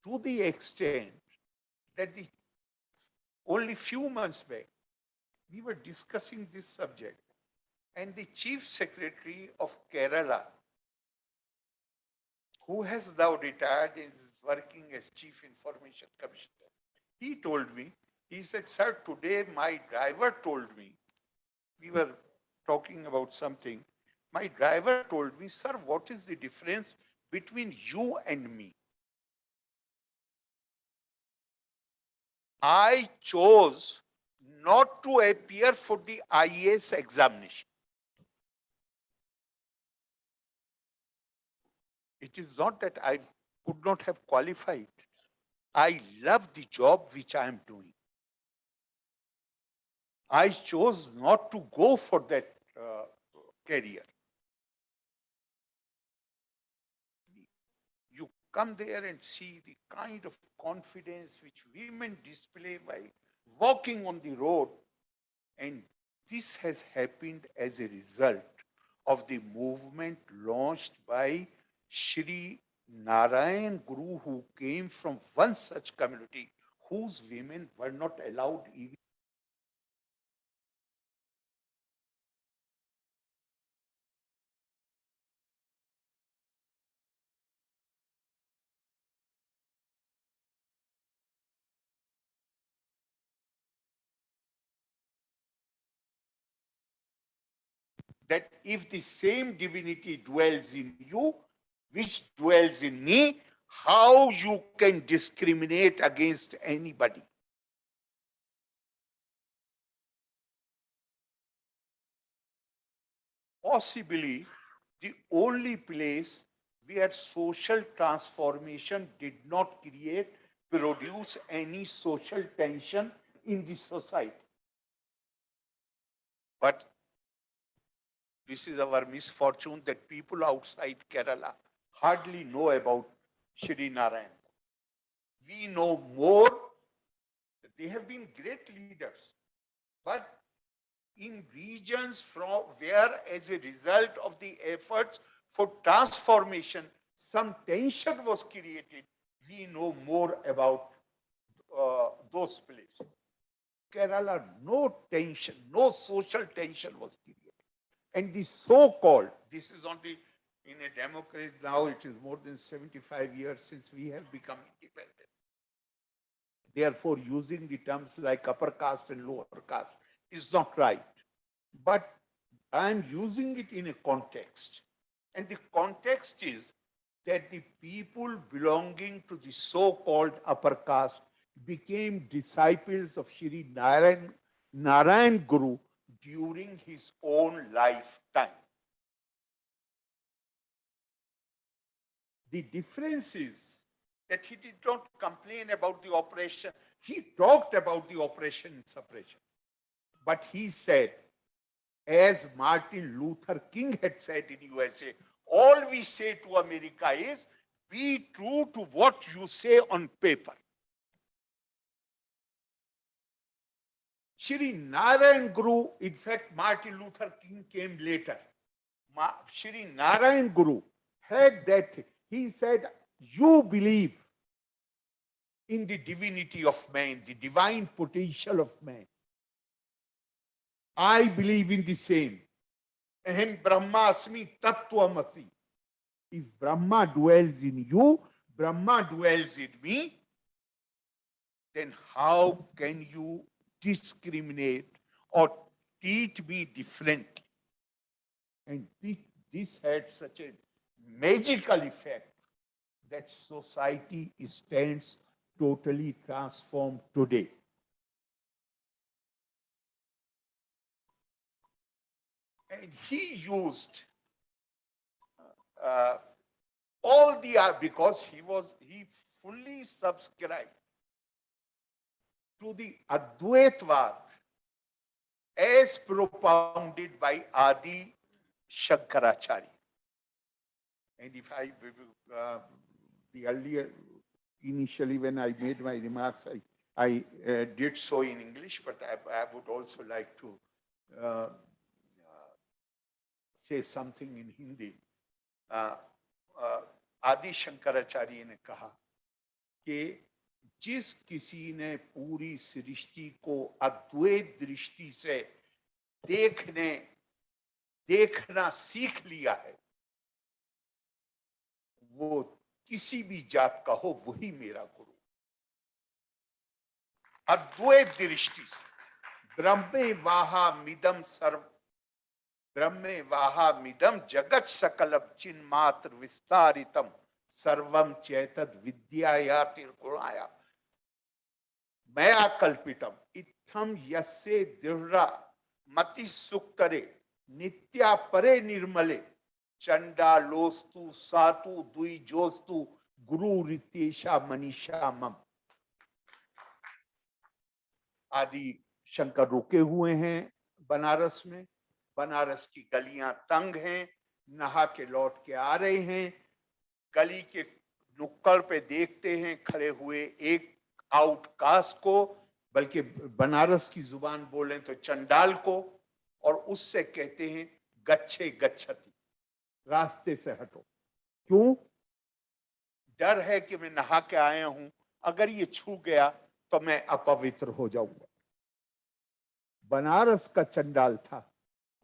to the extent that only few months back, we were discussing this subject, and the Chief Secretary of Kerala, who has now retired and is working as Chief Information Commissioner, he told me, he said, sir, today my driver told me, we were talking about something, my driver told me, sir, what is the difference between you and me? I chose not to appear for the IAS examination. It is not that I could not have qualified. I love the job which I am doing. I chose not to go for that career. You come there and see the kind of confidence which women display by walking on the road, and this has happened as a result of the movement launched by Shri Narayan Guru, who came from one such community whose women were not allowed even. That if the same divinity dwells in you, which dwells in me, how you can discriminate against anybody? Possibly the only place where social transformation did not produce any social tension in the society. But this is our misfortune that people outside Kerala hardly know about Shri Narayan. We know more. They have been great leaders. But in regions from where, as a result of the efforts for transformation, some tension was created, we know more about those places. Kerala, no tension, no social tension was created. And the so-called, this is on the, in a democracy now, it is more than 75 years since we have become independent. Therefore, using the terms like upper caste and lower caste is not right. But I am using it in a context. And the context is that the people belonging to the so-called upper caste became disciples of Shri Narayan Guru during his own lifetime. The difference is that he did not complain about the oppression. He talked about the oppression and suppression. But he said, as Martin Luther King had said in USA, all we say to America is, be true to what you say on paper. Shri Narayan Guru, in fact, Martin Luther King came later. Shri Narayan Guru had that, he said, you believe in the divinity of man, the divine potential of man. I believe in the same. Aham Brahmasmi Tattvamasi. If Brahma dwells in you, Brahma dwells in me, then how can you discriminate or treat me differently? And this had such a magical effect that society stands totally transformed today. And he used all the, because he fully subscribed to the Advaitvad as propounded by Adi Shankaracharya. And if the earlier, initially when I made my remarks, I did so in English, but I would also like to say something in Hindi. आदि शंकराचार्य ने कहा कि जिस किसी ने पूरी सृष्टि को अद्वैत दृष्टि से देखना सीख लिया है, वो किसी भी जात का हो, वही मेरा गुरु। अद्वैत दृष्टि से ब्रह्मे वाहामिदं सर्व, ब्रह्मे वाहामिदं जगत सकलम चिन्मात्र विस्तारितम सर्वम चैतद विद्यायाति गुणाया मया कल्पितम इत्थम यस्ये दृढ़ा मति सुक्तरे नित्या परे निर्मले चंडालोस्तु सातु द्विजोस्तु गुरु रितेशा मनीषा मम। आदि शंकर रुके हुए हैं बनारस में, बनारस की गलियां तंग हैं, नहा के लौट के आ रहे हैं, गली के नुक्कड़ पे देखते हैं खड़े हुए एक आउटकास्ट को, बल्कि बनारस की जुबान बोलें तो चंडाल को, और उससे कहते हैं गच्छे गच्छति, रास्ते से हटो। क्यों? डर है कि मैं नहा के आया हूं, अगर ये छू गया तो मैं अपवित्र हो जाऊंगा। बनारस का चंडाल था,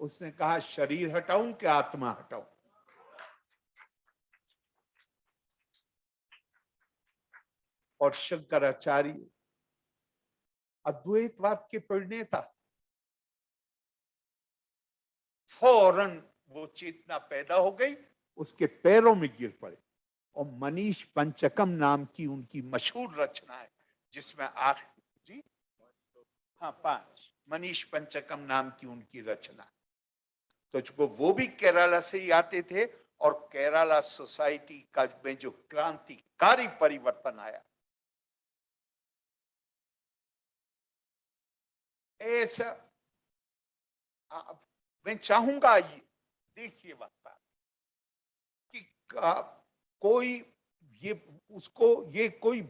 उसने कहा शरीर हटाऊं कि आत्मा हटाऊं? और शंकराचार्य अद्वैतवाद के प्रणेता, फौरन वो चेतना पैदा हो गई, उसके पैरों में गिर पड़े। और मनीष पंचकम नाम की उनकी मशहूर रचना है, जिसमें जी हाँ 5 मनीष पंचकम नाम की उनकी रचना। तो जो वो भी केरला से ही आते थे, और केरला सोसाइटी का में जो क्रांतिकारी परिवर्तन आया, ऐसा मैं चाहूंगा ये देखिए वक्ता कि कोई ये कोई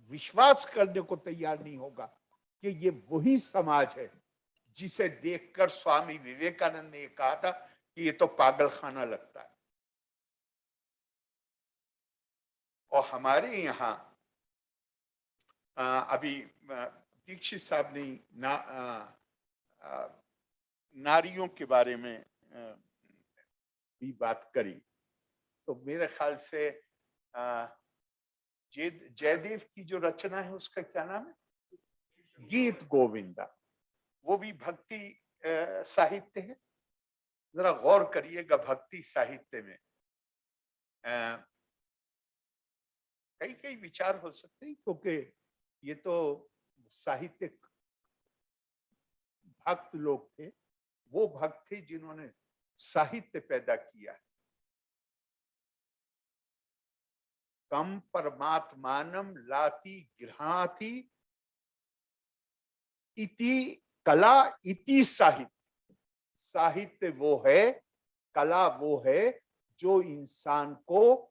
विश्वास करने को तैयार नहीं होगा कि ये वही समाज है जिसे देखकर स्वामी विवेकानंद ने कहा था कि ये तो पागल खाना लगता है। और हमारे यहाँ अभी दीक्षित साहब ने नारियों के बारे में भी बात करी, तो मेरे ख्याल से जयदेव की जो रचना है उसका क्या नाम है? गीत गोविंदा। वो भी भक्ति साहित्य है। जरा गौर करिएगा, भक्ति साहित्य में कई विचार हो सकते हैं, क्योंकि ये तो साहित्यिक भक्त लोग थे, वो भक्त थे जिन्होंने साहित्य पैदा किया। कम परमात्मानम लाति गृहाति इति कला इति साहित्य। साहित्य वो है, कला वो है जो इंसान को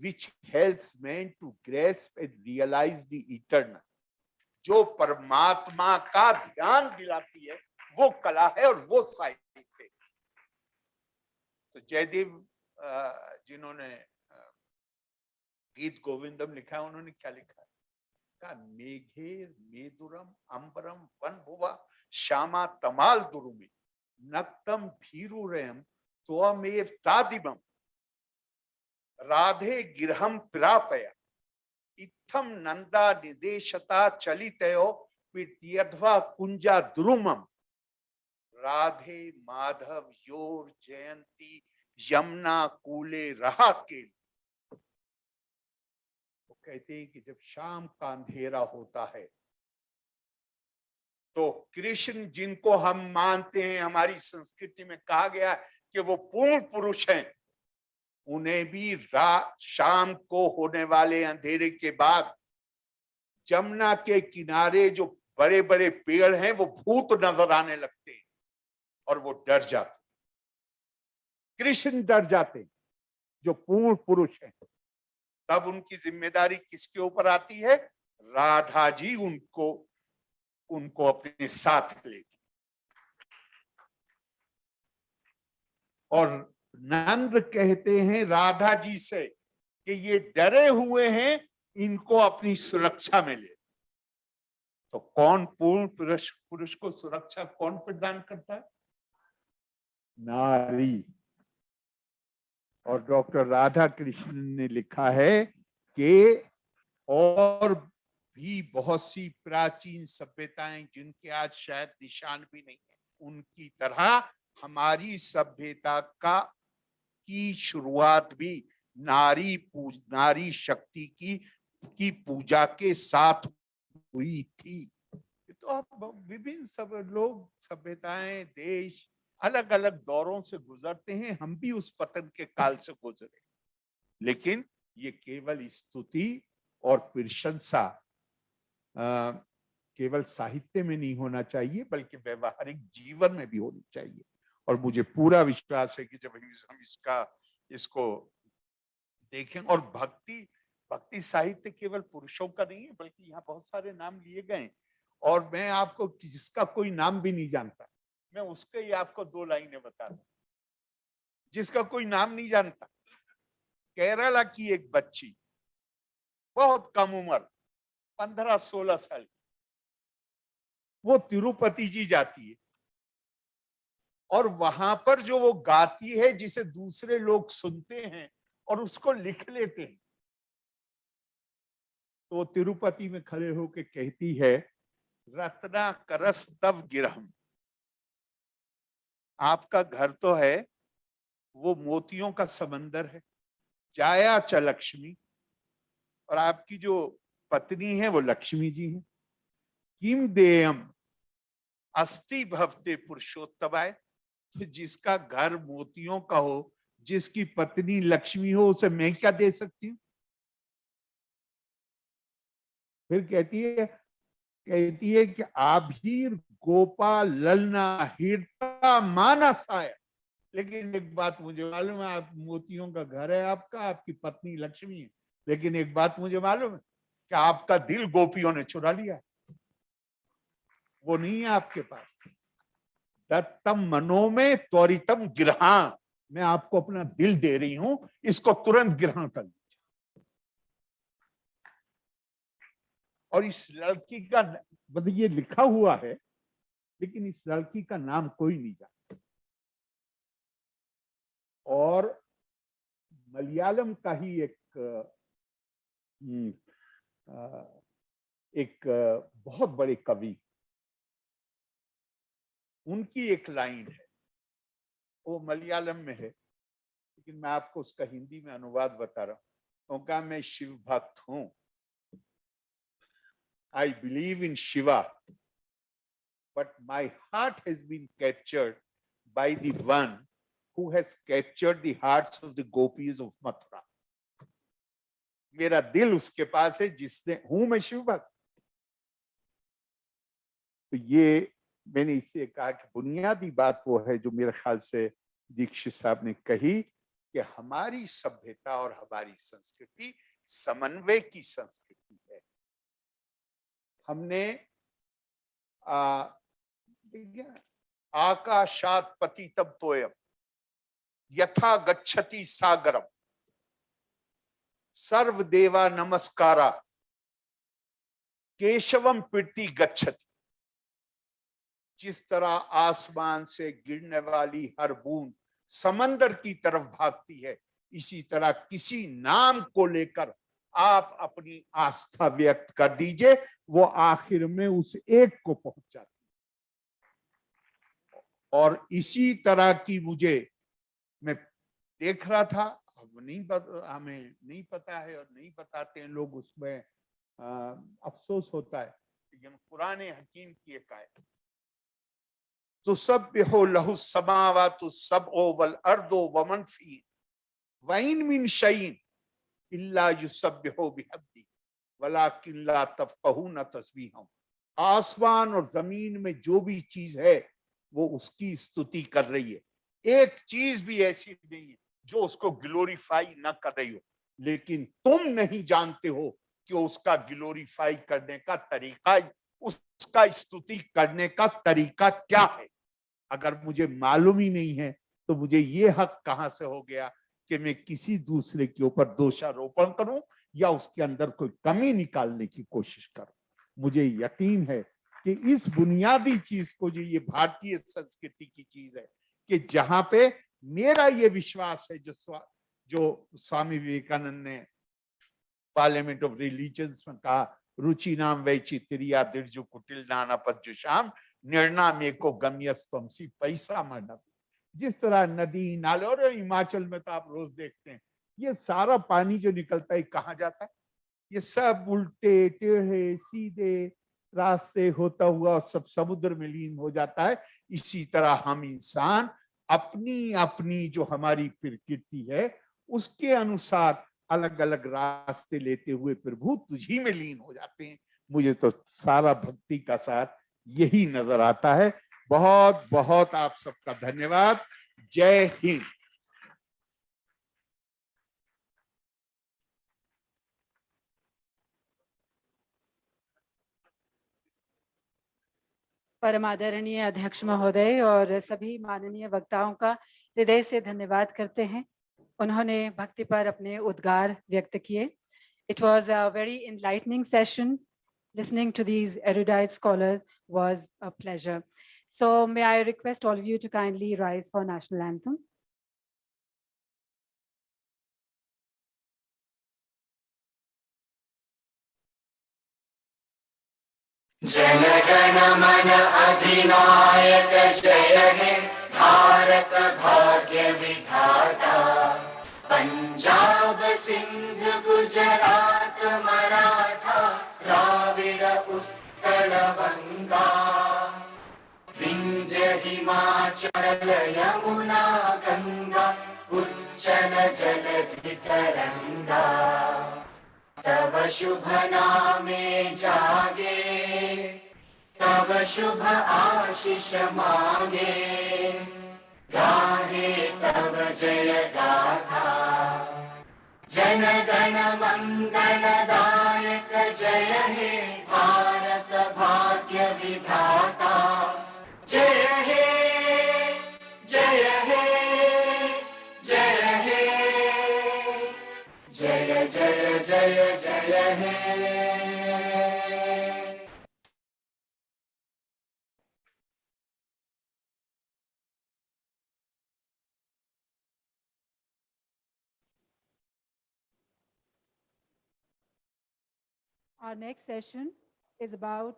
which helps man to grasp and realize the eternal, जो परमात्मा का ध्यान दिलाती है, वो कला है और वो साहित्य है। तो जयदेव जिन्होंने गीत गोविंदम लिखा है, उन्होंने क्या लिखा है? कहा मेघे मेदुरम अंबरम वन भुवा श्यामा तमाल दुरुमि नक्तम भीरुरयम त्वमेव तादिबम राधे गिरहम प्रापया इत्थम नंदा निदेशता चलितयो पित्यध्वा कुंजा द्रुमम राधे माधव योर जयंती यमुना कूले रहा के। वो कहते हैं कि जब शाम का अंधेरा होता है तो कृष्ण, जिनको हम मानते हैं, हमारी संस्कृति में कहा गया है कि वो पूर्ण पुरुष हैं, उन्हें भी शाम को होने वाले अंधेरे के बाद जमुना के किनारे जो बड़े बड़े पेड़ हैं वो भूत नजर आने लगते हैं और वो डर जाते। कृष्ण डर जाते जो पूर्ण पुरुष हैं। तब उनकी जिम्मेदारी किसके ऊपर आती है? राधा जी उनको अपने साथ लेती और नंद कहते हैं राधा जी से कि ये डरे हुए हैं, इनको अपनी सुरक्षा में ले। तो कौन पूर्ण पुरुष को सुरक्षा कौन प्रदान करता है? नारी। और डॉक्टर राधा कृष्ण ने लिखा है कि और भी बहुत सी प्राचीन सभ्यताएं जिनके आज शायद निशान भी नहीं है, उनकी तरह हमारी सभ्यता की शुरुआत भी नारी शक्ति की पूजा के साथ हुई थी। तो अब विभिन्न सब लोग, सभ्यताएं, देश अलग अलग दौरों से गुजरते हैं। हम भी उस पतन के काल से गुजरे, लेकिन ये केवल स्तुति और प्रशंसा केवल साहित्य में नहीं होना चाहिए, बल्कि व्यवहारिक जीवन में भी होनी चाहिए। और मुझे पूरा विश्वास है कि जब हम इसको देखें, और भक्ति साहित्य केवल पुरुषों का नहीं है, बल्कि यहाँ बहुत सारे नाम लिए गए। और मैं आपको जिसका कोई नाम भी नहीं जानता, मैं उसके ही आपको 2 लाइनें बता दूं। जिसका कोई नाम नहीं जानता, केरला की एक बच्ची, बहुत कम उम्र, 15-16 साल की, वो तिरुपति जी जाती है और वहां पर जो वो गाती है, जिसे दूसरे लोग सुनते हैं और उसको लिख लेते हैं, तो वो तिरुपति में खड़े होकर कहती है, रत्ना करस तव गिरहम। आपका घर तो है, वो मोतियों का समंदर है, जाया च लक्ष्मी, और आपकी जो पत्नी है वो लक्ष्मी जी है। किम देयम अस्ति भवते पुरुषोत्तमाय। तो जिसका घर मोतियों का हो, जिसकी पत्नी लक्ष्मी हो, उसे मैं क्या दे सकती हूँ? फिर कहती है कि आभीर गोपा ललना हिरता मानसाय। लेकिन एक बात मुझे मालूम है, आप मोतियों का घर है आपका, आपकी पत्नी लक्ष्मी है, लेकिन एक बात मुझे मालूम है कि आपका दिल गोपियों ने चुरा लिया, वो नहीं है आपके पास। दत्तम मनो में त्वरितम ग्रहण। मैं आपको अपना दिल दे रही हूं, इसको तुरंत ग्रहण कर लीजिए। और इस लड़की का मतलब ये लिखा हुआ है, लेकिन इस लड़की का नाम कोई नहीं जानता। और मलयालम का ही एक बहुत बड़े कवि, उनकी एक लाइन है, वो मलयालम में है, लेकिन मैं आपको उसका हिंदी में अनुवाद बता रहा हूं। उनका, मैं शिव भक्त हूं, I believe in Shiva, but my heart has been captured by the one who has captured the hearts of the gopis of Mathura. मेरा दिल उसके पास है जिसने, हूं मैं शिव भक्त। तो ये मैंने इससे कहा कि बुनियादी बात वो है जो मेरे ख्याल से दीक्षित साहब ने कही कि हमारी सभ्यता और हमारी संस्कृति समन्वय की संस्कृति है। हमने आकाशात पतितम तोयम यथा गच्छति सागरम सर्वदेवा नमस्कारा केशवम प्रीति गच्छति। जिस तरह आसमान से गिरने वाली हर बूंद समंदर की तरफ भागती है, इसी तरह किसी नाम को लेकर आप अपनी आस्था व्यक्त कर दीजिए, वो आखिर में उस एक को पहुंच जाती है। और इसी तरह की मुझे, मैं देख रहा था, अब हमें नहीं पता है और नहीं बताते हैं लोग, उसमें अफसोस होता है, लेकिन पुराने हकीम की एक आयत, तो सब हो लहु समावातु सबओ वल अर्दो वमन फी वइन मिन शयइन इल्ला युसब्बिहु बिहम्दी वलाकिन ला तफक़हून तस्बीहहुम। आसमान और जमीन में जो भी चीज है वो उसकी स्तुति कर रही है, एक चीज भी ऐसी नहीं है जो उसको ग्लोरीफाई न कर रही हो, लेकिन तुम नहीं जानते हो कि उसका ग्लोरीफाई करने का तरीका, उसका स्तुति करने का तरीका क्या है। अगर मुझे मालूम ही नहीं है तो मुझे ये हक कहां से हो गया कि मैं किसी दूसरे के ऊपर दोषारोपण करूं या उसके अंदर कोई कमी निकालने की कोशिश करूं। मुझे यकीन है कि इस बुनियादी चीज को, जो ये भारतीय संस्कृति की चीज है, कि जहां पे मेरा ये विश्वास है, जो स्वामी विवेकानंद ने पार्लियामेंट ऑफ रिलीजन्स में कहा, रुचि नाम वैचित्रिया दिर्जु कुटिल नाना पज्जुशाम निर्णा में को गम्यस्तमसी पैसा मरना। जिस तरह नदी नाले, और हिमाचल में तो आप रोज देखते हैं, ये सारा पानी जो निकलता है कहाँ जाता है, ये सब उल्टे टेढ़े सीधे रास्ते होता हुआ सब समुद्र में लीन हो जाता है। इसी तरह हम इंसान अपनी अपनी जो हमारी प्रकृति है उसके अनुसार अलग अलग रास्ते लेते हुए प्रभु तुझी में लीन हो जाते हैं। मुझे तो सारा भक्ति का सार यही नजर आता है। बहुत बहुत आप सबका धन्यवाद। जय हिंद। परम आदरणीय अध्यक्ष महोदय और सभी माननीय वक्ताओं का हृदय से धन्यवाद करते हैं। उन्होंने भक्ति पर अपने उद्गार व्यक्त किए। It was a very enlightening session. Listening to these erudite scholars was a pleasure. So may I request all of you to kindly rise for national anthem. जनगण मन अधिनायक जय हे भारत भाग्य विधाता। पंजाब सिंध गुजरात मराठा द्राविड़ उत्कल बंगा। विंध्य हिमाचल यमुना गंगा उच्चल जलधि तरंगा। तव शुभ नामे जागे तव शुभ आशीष मांगे। गाहे तव जय गाथा जन गण मंगल दायक जय हे भारत भाग्य विधाता। जय हे जय हे जय हे जय जय जय जय हे। Our next session is about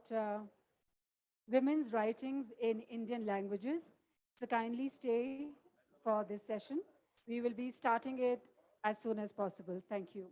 women's writings in Indian languages. So kindly stay for this session. We will be starting it as soon as possible. Thank you.